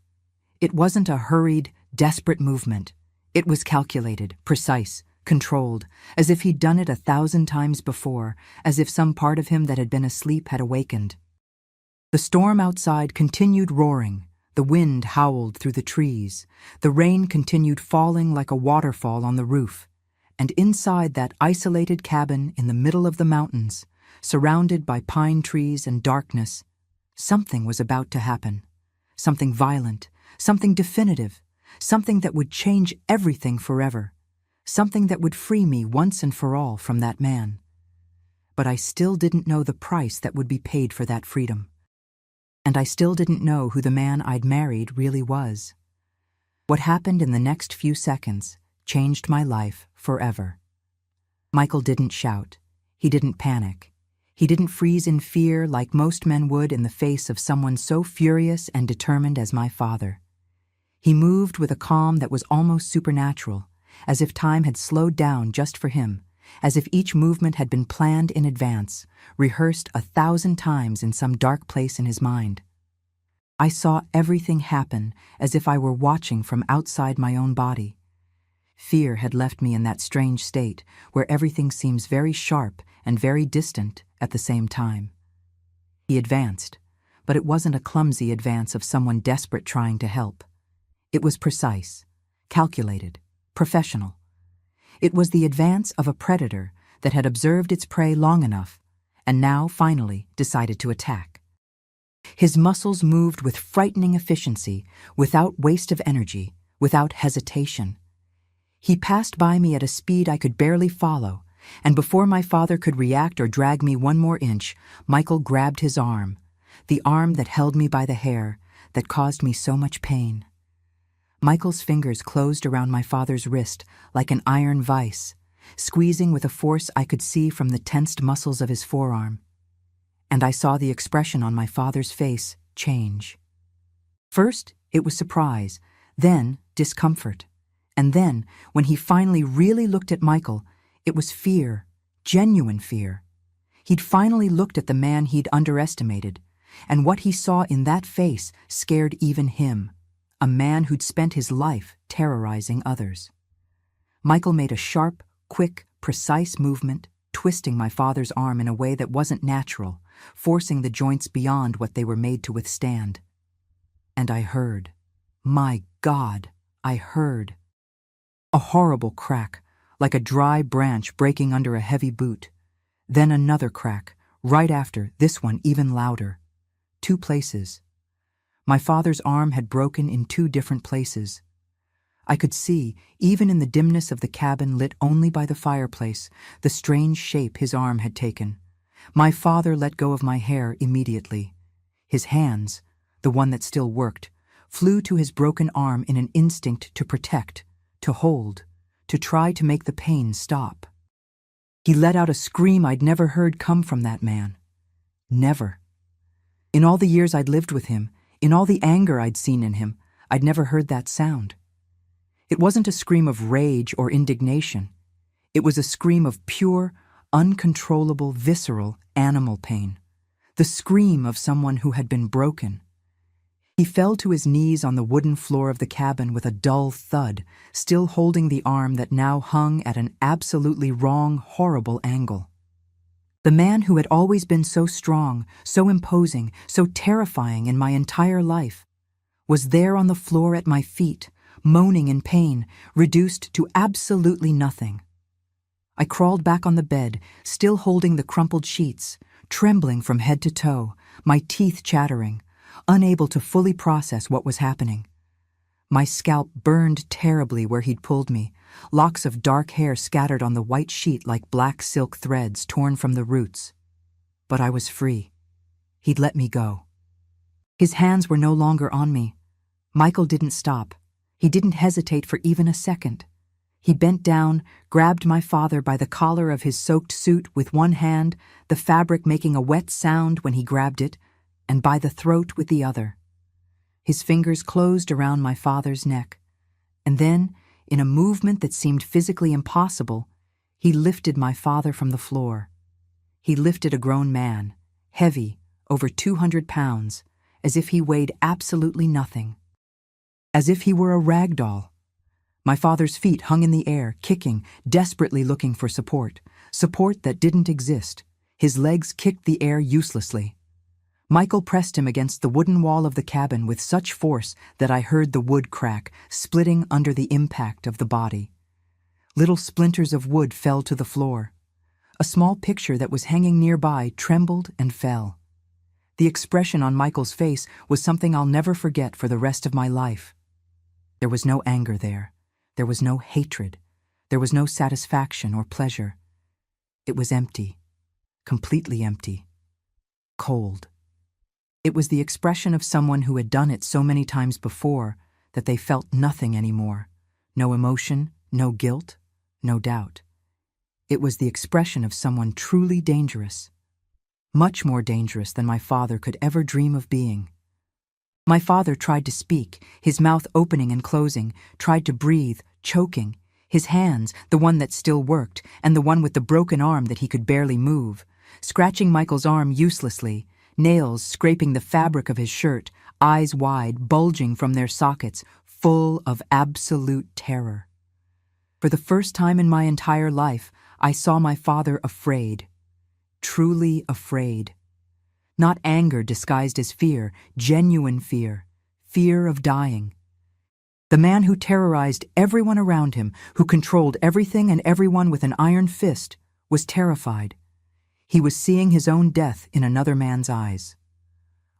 [SPEAKER 1] It wasn't a hurried, desperate movement. It was calculated, precise, controlled, as if he'd done it 1,000 times before, as if some part of him that had been asleep had awakened. The storm outside continued roaring. The wind howled through the trees. The rain continued falling like a waterfall on the roof. And inside that isolated cabin in the middle of the mountains, surrounded by pine trees and darkness, something was about to happen. Something violent, something definitive, something that would change everything forever, something that would free me once and for all from that man. But I still didn't know the price that would be paid for that freedom. And I still didn't know who the man I'd married really was. What happened in the next few seconds changed my life forever. Michael didn't shout. He didn't panic. He didn't freeze in fear like most men would in the face of someone so furious and determined as my father. He moved with a calm that was almost supernatural, as if time had slowed down just for him, as if each movement had been planned in advance, rehearsed 1,000 times in some dark place in his mind. I saw everything happen as if I were watching from outside my own body. Fear had left me in that strange state where everything seems very sharp and very distant at the same time. He advanced, but it wasn't a clumsy advance of someone desperate trying to help. It was precise, calculated, professional. It was the advance of a predator that had observed its prey long enough and now finally decided to attack. His muscles moved with frightening efficiency, without waste of energy, without hesitation. He passed by me at a speed I could barely follow, and before my father could react or drag me one more inch, Michael grabbed his arm, the arm that held me by the hair, that caused me so much pain. Michael's fingers closed around my father's wrist like an iron vice, squeezing with a force I could see from the tensed muscles of his forearm. And I saw the expression on my father's face change. First, it was surprise, then discomfort. And then, when he finally really looked at Michael, it was fear, genuine fear. He'd finally looked at the man he'd underestimated, and what he saw in that face scared even him. A man who'd spent his life terrorizing others. Michael made a sharp, quick, precise movement, twisting my father's arm in a way that wasn't natural, forcing the joints beyond what they were made to withstand. And I heard. My God, I heard. A horrible crack, like a dry branch breaking under a heavy boot. Then another crack, right after, this one even louder. 2 places. My father's arm had broken in 2 different places. I could see, even in the dimness of the cabin lit only by the fireplace, the strange shape his arm had taken. My father let go of my hair immediately. His hands, the one that still worked, flew to his broken arm in an instinct to protect, to hold, to try to make the pain stop. He let out a scream I'd never heard come from that man. Never. In all the years I'd lived with him, in all the anger I'd seen in him, I'd never heard that sound. It wasn't a scream of rage or indignation. It was a scream of pure, uncontrollable, visceral, animal pain. The scream of someone who had been broken. He fell to his knees on the wooden floor of the cabin with a dull thud, still holding the arm that now hung at an absolutely wrong, horrible angle. The man who had always been so strong, so imposing, so terrifying in my entire life, was there on the floor at my feet, moaning in pain, reduced to absolutely nothing. I crawled back on the bed, still holding the crumpled sheets, trembling from head to toe, my teeth chattering, unable to fully process what was happening. My scalp burned terribly where he'd pulled me, locks of dark hair scattered on the white sheet like black silk threads torn from the roots. But I was free. He'd let me go. His hands were no longer on me. Michael didn't stop. He didn't hesitate for even a second. He bent down, grabbed my father by the collar of his soaked suit with one hand, the fabric making a wet sound when he grabbed it, and by the throat with the other. His fingers closed around my father's neck, and then, in a movement that seemed physically impossible, he lifted my father from the floor. He lifted a grown man, heavy, over 200 pounds, as if he weighed absolutely nothing. As if he were a rag doll. My father's feet hung in the air, kicking, desperately looking for support that didn't exist. His legs kicked the air uselessly. Michael pressed him against the wooden wall of the cabin with such force that I heard the wood crack, splitting under the impact of the body. Little splinters of wood fell to the floor. A small picture that was hanging nearby trembled and fell. The expression on Michael's face was something I'll never forget for the rest of my life. There was no anger there. There was no hatred. There was no satisfaction or pleasure. It was empty, completely empty, cold. It was the expression of someone who had done it so many times before that they felt nothing anymore. No emotion, no guilt, no doubt. It was the expression of someone truly dangerous. Much more dangerous than my father could ever dream of being. My father tried to speak, his mouth opening and closing, tried to breathe, choking. His hands, the one that still worked, and the one with the broken arm that he could barely move, scratching Michael's arm uselessly, nails scraping the fabric of his shirt, eyes wide, bulging from their sockets, full of absolute terror. For the first time in my entire life, I saw my father afraid. Truly afraid. Not anger disguised as fear, genuine fear. Fear of dying. The man who terrorized everyone around him, who controlled everything and everyone with an iron fist, was terrified. He was seeing his own death in another man's eyes.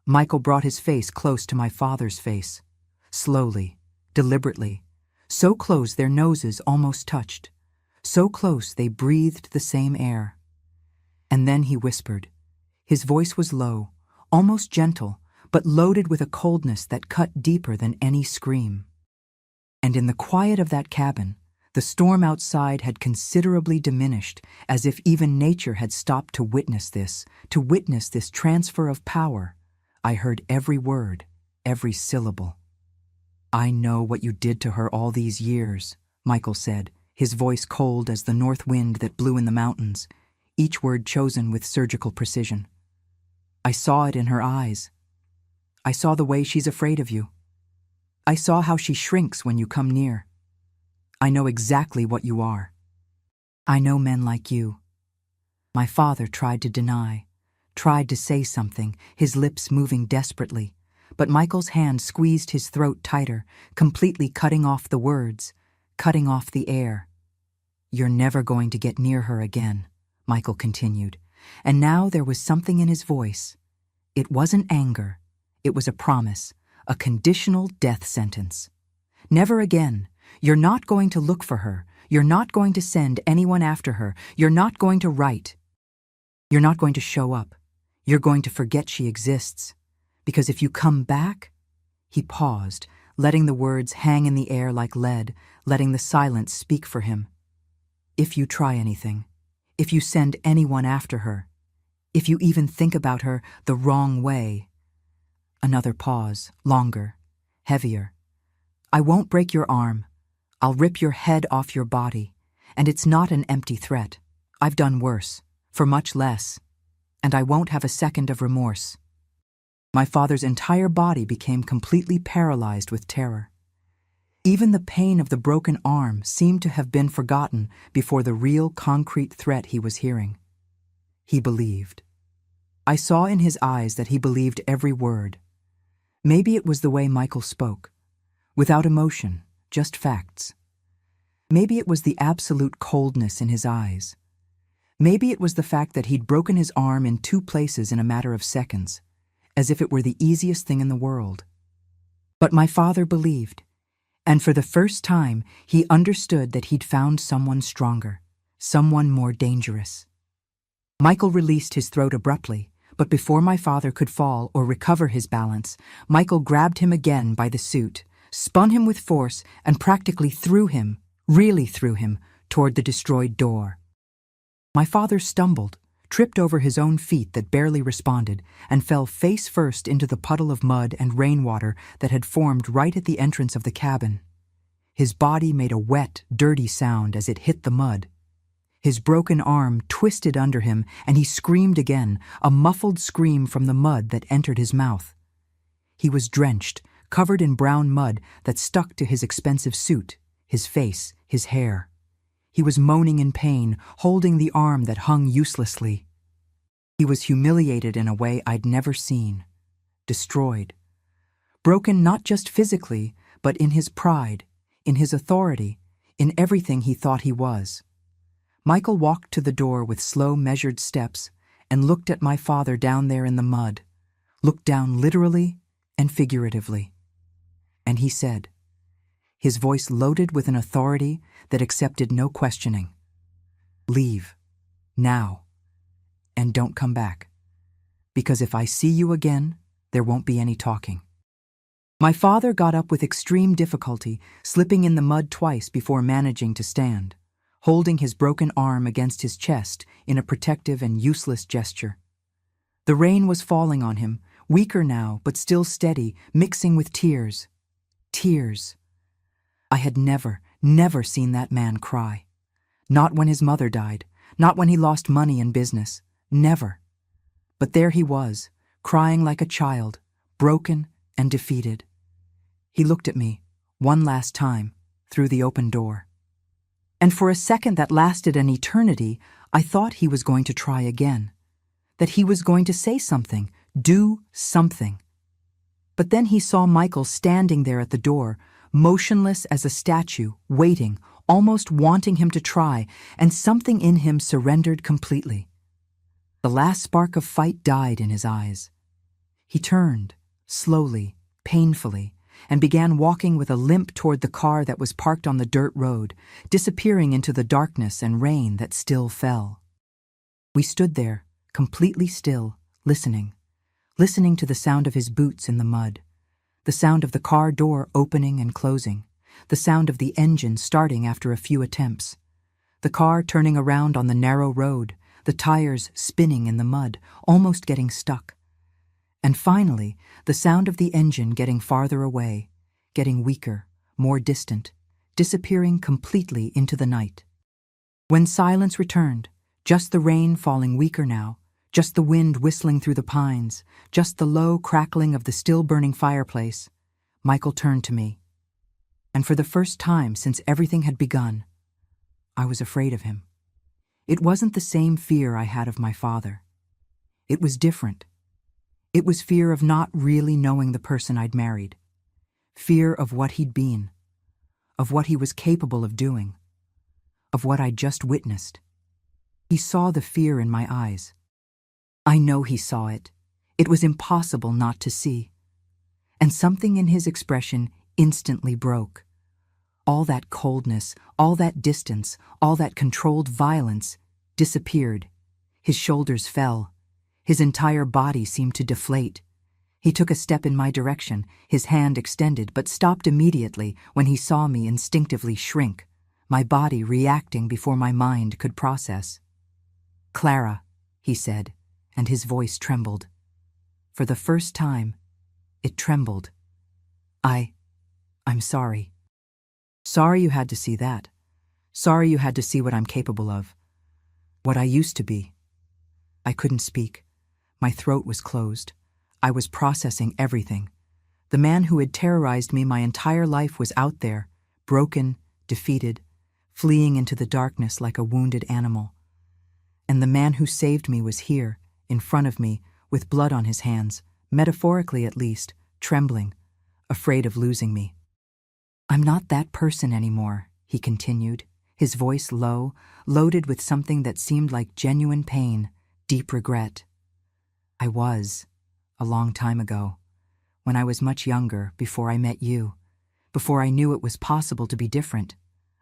[SPEAKER 1] Michael brought his face close to my father's face. Slowly, deliberately. So close their noses almost touched. So close they breathed the same air. And then he whispered. His voice was low, almost gentle, but loaded with a coldness that cut deeper than any scream. And in the quiet of that cabin, the storm outside had considerably diminished, as if even nature had stopped to witness this transfer of power. I heard every word, every syllable. "I know what you did to her all these years," Michael said, his voice cold as the north wind that blew in the mountains, each word chosen with surgical precision. "I saw it in her eyes. I saw the way she's afraid of you. I saw how she shrinks when you come near. I know exactly what you are. I know men like you." My father tried to deny, tried to say something, his lips moving desperately, but Michael's hand squeezed his throat tighter, completely cutting off the words, cutting off the air. "You're never going to get near her again," Michael continued, and now there was something in his voice. It wasn't anger, it was a promise, a conditional death sentence. "Never again. You're not going to look for her. You're not going to send anyone after her. You're not going to write. You're not going to show up. You're going to forget she exists. Because if you come back—" He paused, letting the words hang in the air like lead, letting the silence speak for him. "If you try anything, if you send anyone after her, if you even think about her the wrong way—" Another pause, longer, heavier. "I won't break your arm. I'll rip your head off your body, and it's not an empty threat. I've done worse, for much less, and I won't have a second of remorse." My father's entire body became completely paralyzed with terror. Even the pain of the broken arm seemed to have been forgotten before the real concrete threat he was hearing. He believed. I saw in his eyes that he believed every word. Maybe it was the way Michael spoke, without emotion, just facts. Maybe it was the absolute coldness in his eyes. Maybe it was the fact that he'd broken his arm in 2 places in a matter of seconds, as if it were the easiest thing in the world. But my father believed, and for the first time he understood that he'd found someone stronger, someone more dangerous. Michael released his throat abruptly, but before my father could fall or recover his balance, Michael grabbed him again by the suit, spun him with force, and practically threw him, really threw him, toward the destroyed door. My father stumbled, tripped over his own feet that barely responded, and fell face first into the puddle of mud and rainwater that had formed right at the entrance of the cabin. His body made a wet, dirty sound as it hit the mud. His broken arm twisted under him, and he screamed again, a muffled scream from the mud that entered his mouth. He was drenched, covered in brown mud that stuck to his expensive suit, his face, his hair. He was moaning in pain, holding the arm that hung uselessly. He was humiliated in a way I'd never seen. Destroyed. Broken not just physically, but in his pride, in his authority, in everything he thought he was. Michael walked to the door with slow, measured steps and looked at my father down there in the mud, looked down literally and figuratively. And he said, his voice loaded with an authority that accepted no questioning, "Leave, now, and don't come back, because if I see you again, there won't be any talking." My father got up with extreme difficulty, slipping in the mud twice before managing to stand, holding his broken arm against his chest in a protective and useless gesture. The rain was falling on him, weaker now, but still steady, mixing with tears. Tears. I had never seen that man cry. Not when his mother died, not when he lost money and business, never. But there he was, crying like a child, broken and defeated. He looked at me, one last time, through the open door. And for a second that lasted an eternity, I thought he was going to try again, that he was going to say something, do something. But then he saw Michael standing there at the door, motionless as a statue, waiting, almost wanting him to try, and something in him surrendered completely. The last spark of fight died in his eyes. He turned, slowly, painfully, and began walking with a limp toward the car that was parked on the dirt road, disappearing into the darkness and rain that still fell. We stood there, completely still, listening to the sound of his boots in the mud, the sound of the car door opening and closing, the sound of the engine starting after a few attempts, the car turning around on the narrow road, the tires spinning in the mud, almost getting stuck. And finally, the sound of the engine getting farther away, getting weaker, more distant, disappearing completely into the night. When silence returned, just the rain falling weaker now, just the wind whistling through the pines, just the low crackling of the still-burning fireplace, Michael turned to me. And for the first time since everything had begun, I was afraid of him. It wasn't the same fear I had of my father. It was different. It was fear of not really knowing the person I'd married, fear of what he'd been, of what he was capable of doing, of what I'd just witnessed. He saw the fear in my eyes. I know he saw it. It was impossible not to see. And something in his expression instantly broke. All that coldness, all that distance, all that controlled violence disappeared. His shoulders fell. His entire body seemed to deflate. He took a step in my direction, his hand extended, but stopped immediately when he saw me instinctively shrink, my body reacting before my mind could process. "Clara," he said, and his voice trembled. For the first time, it trembled. I'm sorry. Sorry you had to see that. Sorry you had to see what I'm capable of. What I used to be. I couldn't speak. My throat was closed. I was processing everything. The man who had terrorized me my entire life was out there, broken, defeated, fleeing into the darkness like a wounded animal. And the man who saved me was here, in front of me, with blood on his hands, metaphorically at least, trembling, afraid of losing me. "I'm not that person anymore," he continued, his voice low, loaded with something that seemed like genuine pain, deep regret. "I was, a long time ago, when I was much younger, before I met you, before I knew it was possible to be different.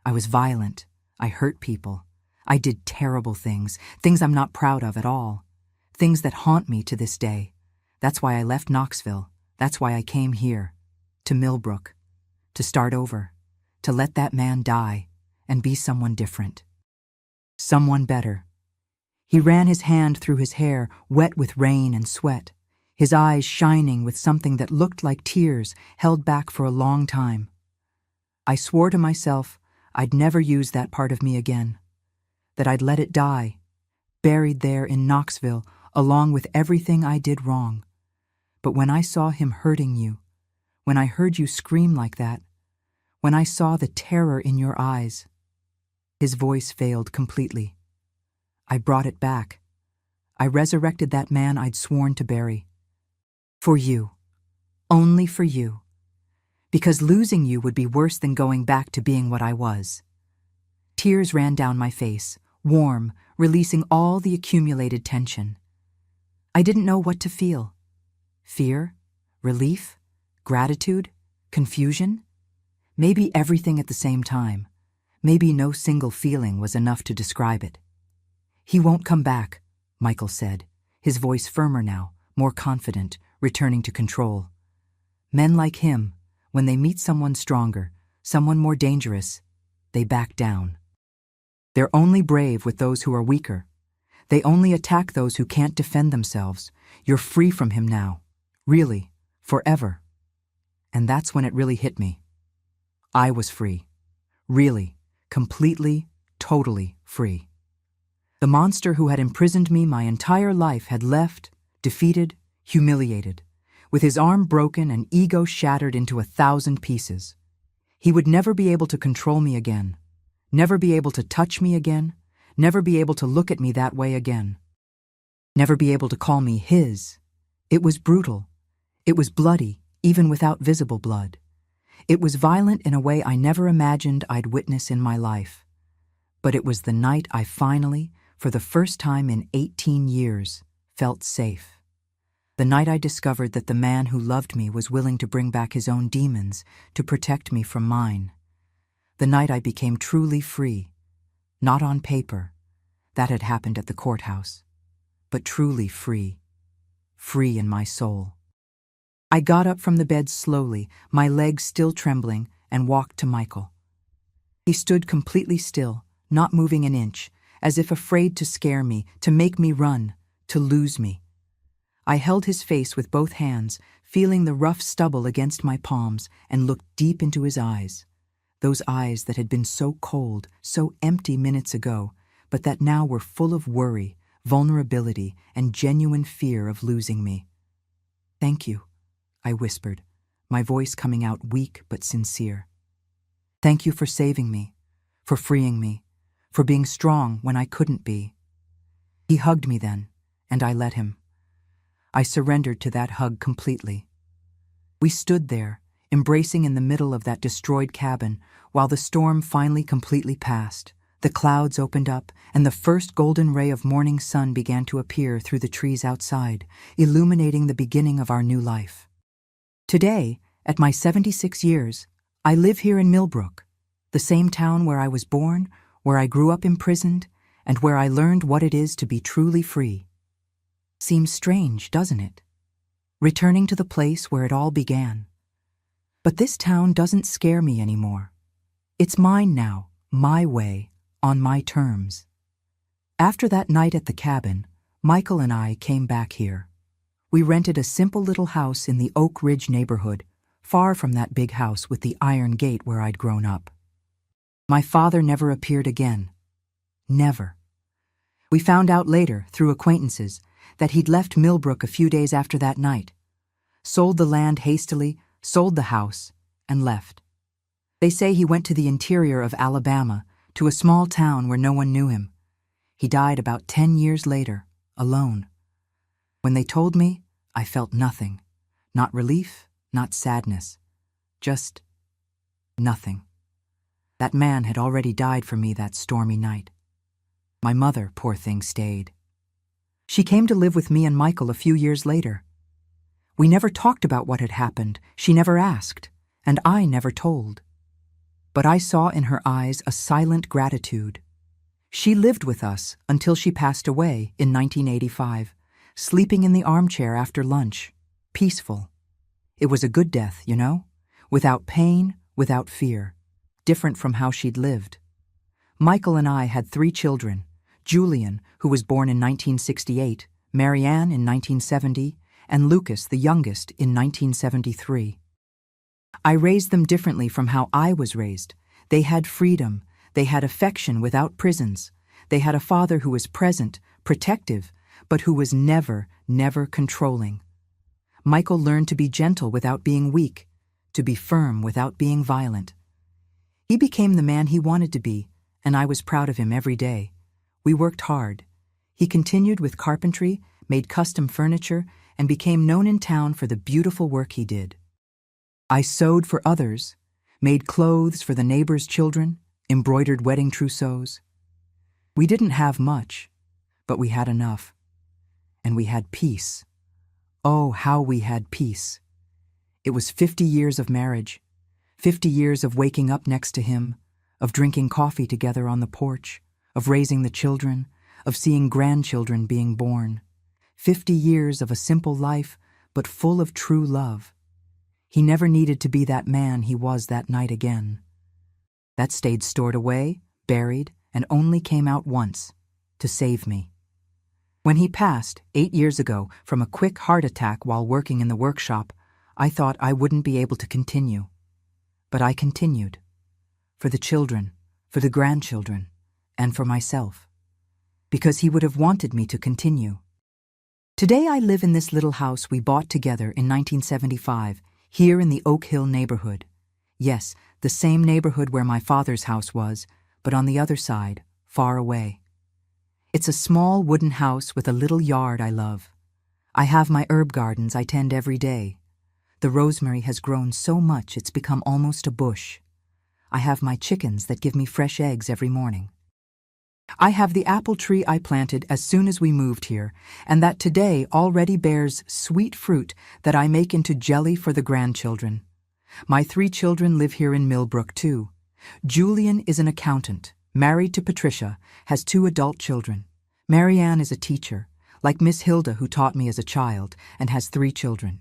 [SPEAKER 1] I was violent. I hurt people. I did terrible things, things I'm not proud of at all, things that haunt me to this day. That's why I left Knoxville. That's why I came here, to Millbrook, to start over, to let that man die and be someone different. Someone better." He ran his hand through his hair, wet with rain and sweat, his eyes shining with something that looked like tears held back for a long time. I swore to myself I'd never use that part of me again, that I'd let it die, buried there in Knoxville along with everything I did wrong. But when I saw him hurting you, when I heard you scream like that, when I saw the terror in your eyes, his voice failed completely. I brought it back. I resurrected that man I'd sworn to bury. For you. Only for you. Because losing you would be worse than going back to being what I was. Tears ran down my face, warm, releasing all the accumulated tension. I didn't know what to feel. Fear? Relief? Gratitude? Confusion? Maybe everything at the same time. Maybe no single feeling was enough to describe it. He won't come back, Michael said, his voice firmer now, more confident, returning to control. Men like him, when they meet someone stronger, someone more dangerous, they back down. They're only brave with those who are weaker. They only attack those who can't defend themselves. You're free from him now. Really, forever. And that's when it really hit me. I was free. Really, completely, totally free. The monster who had imprisoned me my entire life had left, defeated, humiliated, with his arm broken and ego shattered into 1,000 pieces. He would never be able to control me again, never be able to touch me again, never be able to look at me that way again, never be able to call me his. It was brutal. It was bloody, even without visible blood. It was violent in a way I never imagined I'd witness in my life. But it was the night I finally, for the first time in 18 years, felt safe. The night I discovered that the man who loved me was willing to bring back his own demons to protect me from mine. The night I became truly free, not on paper, that had happened at the courthouse, but truly free, free in my soul. I got up from the bed slowly, my legs still trembling, and walked to Michael. He stood completely still, not moving an inch, as if afraid to scare me, to make me run, to lose me. I held his face with both hands, feeling the rough stubble against my palms, and looked deep into his eyes. Those eyes that had been so cold, so empty minutes ago, but that now were full of worry, vulnerability, and genuine fear of losing me. "Thank you," I whispered, my voice coming out weak but sincere. "Thank you for saving me, for freeing me, for being strong when I couldn't be." He hugged me then, and I let him. I surrendered to that hug completely. We stood there, embracing in the middle of that destroyed cabin, while the storm finally completely passed. The clouds opened up, and the first golden ray of morning sun began to appear through the trees outside, illuminating the beginning of our new life. Today, at my 76 years, I live here in Millbrook, the same town where I was born, where I grew up imprisoned, and where I learned what it is to be truly free. Seems strange, doesn't it? Returning to the place where it all began. But this town doesn't scare me anymore. It's mine now, my way, on my terms. After that night at the cabin, Michael and I came back here. We rented a simple little house in the Oak Ridge neighborhood, far from that big house with the iron gate where I'd grown up. My father never appeared again. Never. We found out later, through acquaintances, that he'd left Millbrook a few days after that night, sold the land hastily, sold the house, and left. They say he went to the interior of Alabama, to a small town where no one knew him. He died about 10 years later, alone. When they told me, I felt nothing. Not relief, not sadness. Just nothing. That man had already died for me that stormy night. My mother, poor thing, stayed. She came to live with me and Michael a few years later. We never talked about what had happened. She never asked, and I never told. But I saw in her eyes a silent gratitude. She lived with us until she passed away in 1985, sleeping in the armchair after lunch, peaceful. It was a good death, you know, without pain, without fear, different from how she'd lived. Michael and I had 3 children, Julian, who was born in 1968, Marianne in 1970, and Lucas, the youngest, in 1973. I raised them differently from how I was raised. They had freedom. They had affection without prisons. They had a father who was present, protective, but who was never, never controlling. Michael learned to be gentle without being weak, to be firm without being violent. He became the man he wanted to be, and I was proud of him every day. We worked hard. He continued with carpentry, made custom furniture, and became known in town for the beautiful work he did. I sewed for others, made clothes for the neighbors' children, embroidered wedding trousseaux. We didn't have much, but we had enough. And we had peace. Oh, how we had peace. It was 50 years of marriage, 50 years of waking up next to him, of drinking coffee together on the porch, of raising the children, of seeing grandchildren being born. 50 years of a simple life, but full of true love. He never needed to be that man he was that night again. That stayed stored away, buried, and only came out once, to save me. When he passed, 8 years ago, from a quick heart attack while working in the workshop, I thought I wouldn't be able to continue. But I continued. For the children, for the grandchildren, and for myself. Because he would have wanted me to continue. Today I live in this little house we bought together in 1975, here in the Oak Hill neighborhood. Yes, the same neighborhood where my father's house was, but on the other side, far away. It's a small wooden house with a little yard I love. I have my herb gardens I tend every day. The rosemary has grown so much it's become almost a bush. I have my chickens that give me fresh eggs every morning. I have the apple tree I planted as soon as we moved here, and that today already bears sweet fruit that I make into jelly for the grandchildren. My 3 children live here in Millbrook, too. Julian is an accountant, married to Patricia, has 2 adult children. Marianne is a teacher, like Miss Hilda who taught me as a child, and has 3 children.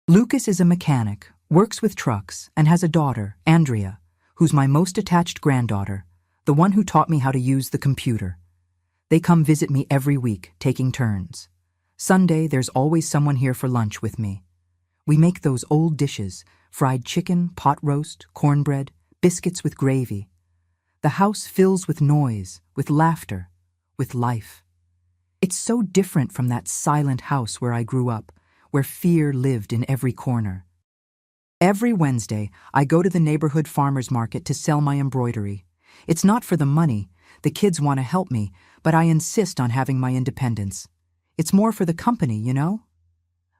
[SPEAKER 1] Lucas is a mechanic, works with trucks, and has a daughter, Andrea, who's my most attached granddaughter, the one who taught me how to use the computer. They come visit me every week, taking turns. Sunday, there's always someone here for lunch with me. We make those old dishes, fried chicken, pot roast, cornbread, biscuits with gravy. The house fills with noise, with laughter, with life. It's so different from that silent house where I grew up, where fear lived in every corner. Every Wednesday, I go to the neighborhood farmers market to sell my embroidery. It's not for the money. The kids want to help me, but I insist on having my independence. It's more for the company, you know?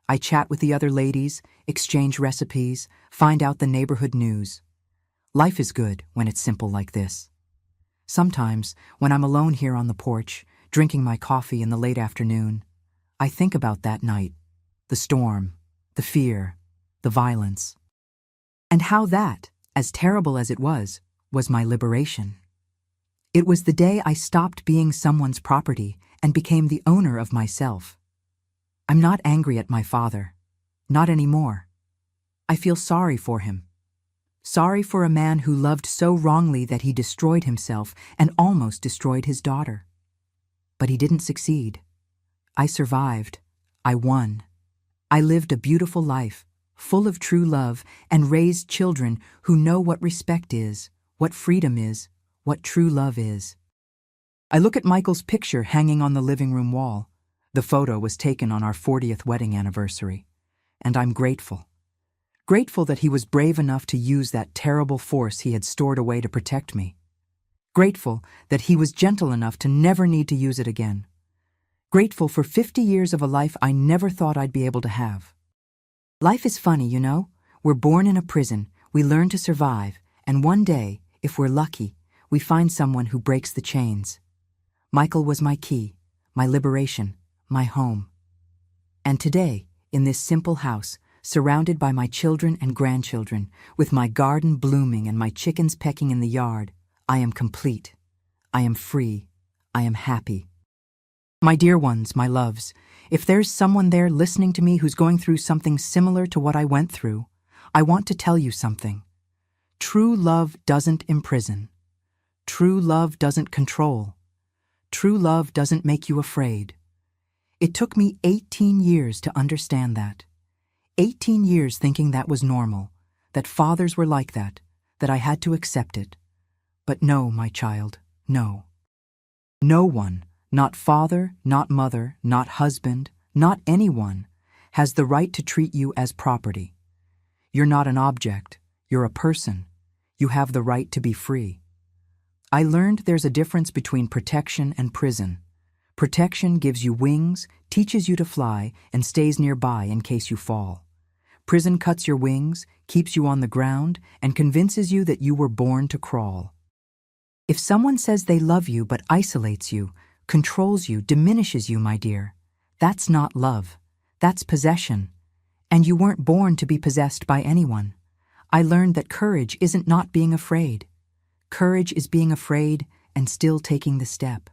[SPEAKER 1] I chat with the other ladies, exchange recipes, find out the neighborhood news. Life is good when it's simple like this. Sometimes, when I'm alone here on the porch, drinking my coffee in the late afternoon, I think about that night, the storm, the fear, the violence, and how that, as terrible as it was my liberation. It was the day I stopped being someone's property and became the owner of myself. I'm not angry at my father. Not anymore. I feel sorry for him. Sorry for a man who loved so wrongly that he destroyed himself and almost destroyed his daughter. But he didn't succeed. I survived. I won. I lived a beautiful life, full of true love, and raised children who know what respect is, what freedom is, what true love is. I look at Michael's picture hanging on the living room wall. The photo was taken on our 40th wedding anniversary, and I'm grateful. Grateful that he was brave enough to use that terrible force he had stored away to protect me. Grateful that he was gentle enough to never need to use it again. Grateful for 50 years of a life I never thought I'd be able to have. Life is funny, you know? We're born in a prison, we learn to survive, and one day, if we're lucky, we find someone who breaks the chains. Michael was my key, my liberation, my home. And today, in this simple house, surrounded by my children and grandchildren, with my garden blooming and my chickens pecking in the yard, I am complete. I am free. I am happy. My dear ones, my loves, if there's someone there listening to me who's going through something similar to what I went through, I want to tell you something. True love doesn't imprison. True love doesn't control. True love doesn't make you afraid. It took me 18 years to understand that. 18 years thinking that was normal, that fathers were like that I had to accept it. But no, my child, no. No one, not father, not mother, not husband, not anyone, has the right to treat you as property. You're not an object, you're a person. You have the right to be free. I learned there's a difference between protection and prison. Protection gives you wings, teaches you to fly, and stays nearby in case you fall. Prison cuts your wings, keeps you on the ground, and convinces you that you were born to crawl. If someone says they love you but isolates you, controls you, diminishes you, my dear, that's not love. That's possession. And you weren't born to be possessed by anyone. I learned that courage isn't not being afraid. Courage is being afraid and still taking the step.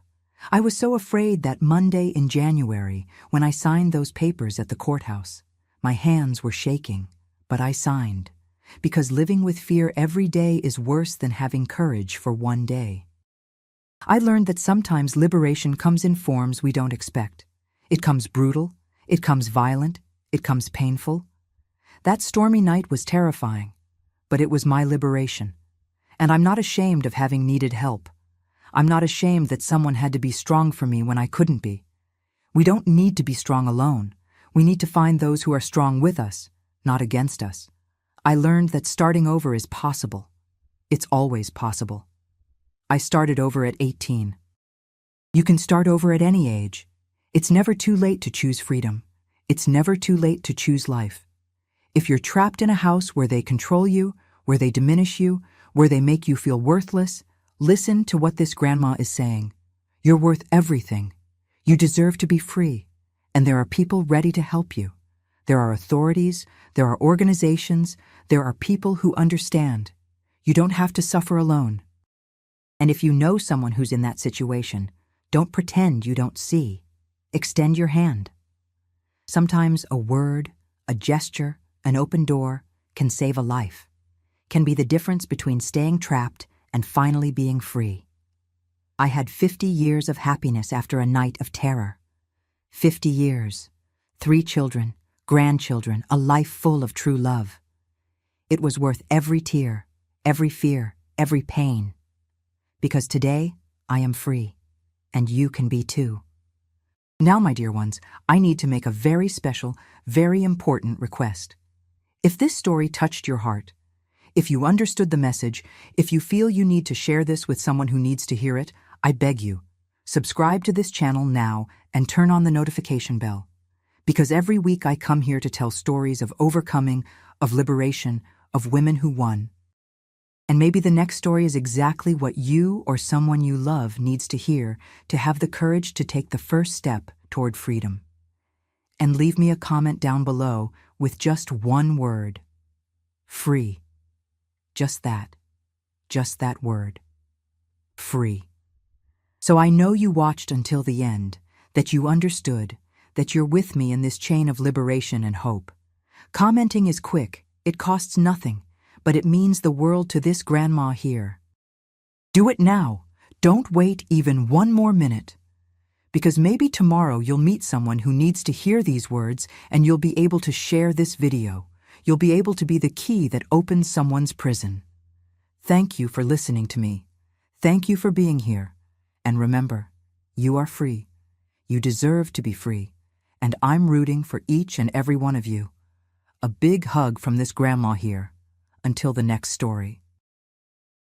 [SPEAKER 1] I was so afraid that Monday in January, when I signed those papers at the courthouse. My hands were shaking, but I signed. Because living with fear every day is worse than having courage for one day. I learned that sometimes liberation comes in forms we don't expect. It comes brutal, it comes violent, it comes painful. That stormy night was terrifying, but it was my liberation. And I'm not ashamed of having needed help. I'm not ashamed that someone had to be strong for me when I couldn't be. We don't need to be strong alone. We need to find those who are strong with us, not against us. I learned that starting over is possible. It's always possible. I started over at 18. You can start over at any age. It's never too late to choose freedom. It's never too late to choose life. If you're trapped in a house where they control you, where they diminish you, where they make you feel worthless, listen to what this grandma is saying. You're worth everything. You deserve to be free. And there are people ready to help you. There are authorities, there are organizations, there are people who understand. You don't have to suffer alone. And if you know someone who's in that situation, don't pretend you don't see. Extend your hand. Sometimes a word, a gesture, an open door can save a life, can be the difference between staying trapped and finally being free. I had 50 years of happiness after a night of terror. 50 years, 3 children, grandchildren, a life full of true love. It was worth every tear, every fear, every pain. Because today, I am free, and you can be too. Now, my dear ones, I need to make a very special, very important request. If this story touched your heart, if you understood the message, if you feel you need to share this with someone who needs to hear it, I beg you, subscribe to this channel now and turn on the notification bell. Because every week I come here to tell stories of overcoming, of liberation, of women who won. And maybe the next story is exactly what you or someone you love needs to hear to have the courage to take the first step toward freedom. And leave me a comment down below with just one word. Free. Just that word. Free. So I know you watched until the end, that you understood, that you're with me in this chain of liberation and hope. Commenting is quick, it costs nothing, but it means the world to this grandma here. Do it now. Don't wait even one more minute. Because maybe tomorrow you'll meet someone who needs to hear these words and you'll be able to share this video. You'll be able to be the key that opens someone's prison. Thank you for listening to me. Thank you for being here. And remember, you are free. You deserve to be free. And I'm rooting for each and every one of you. A big hug from this grandma here. Until the next story.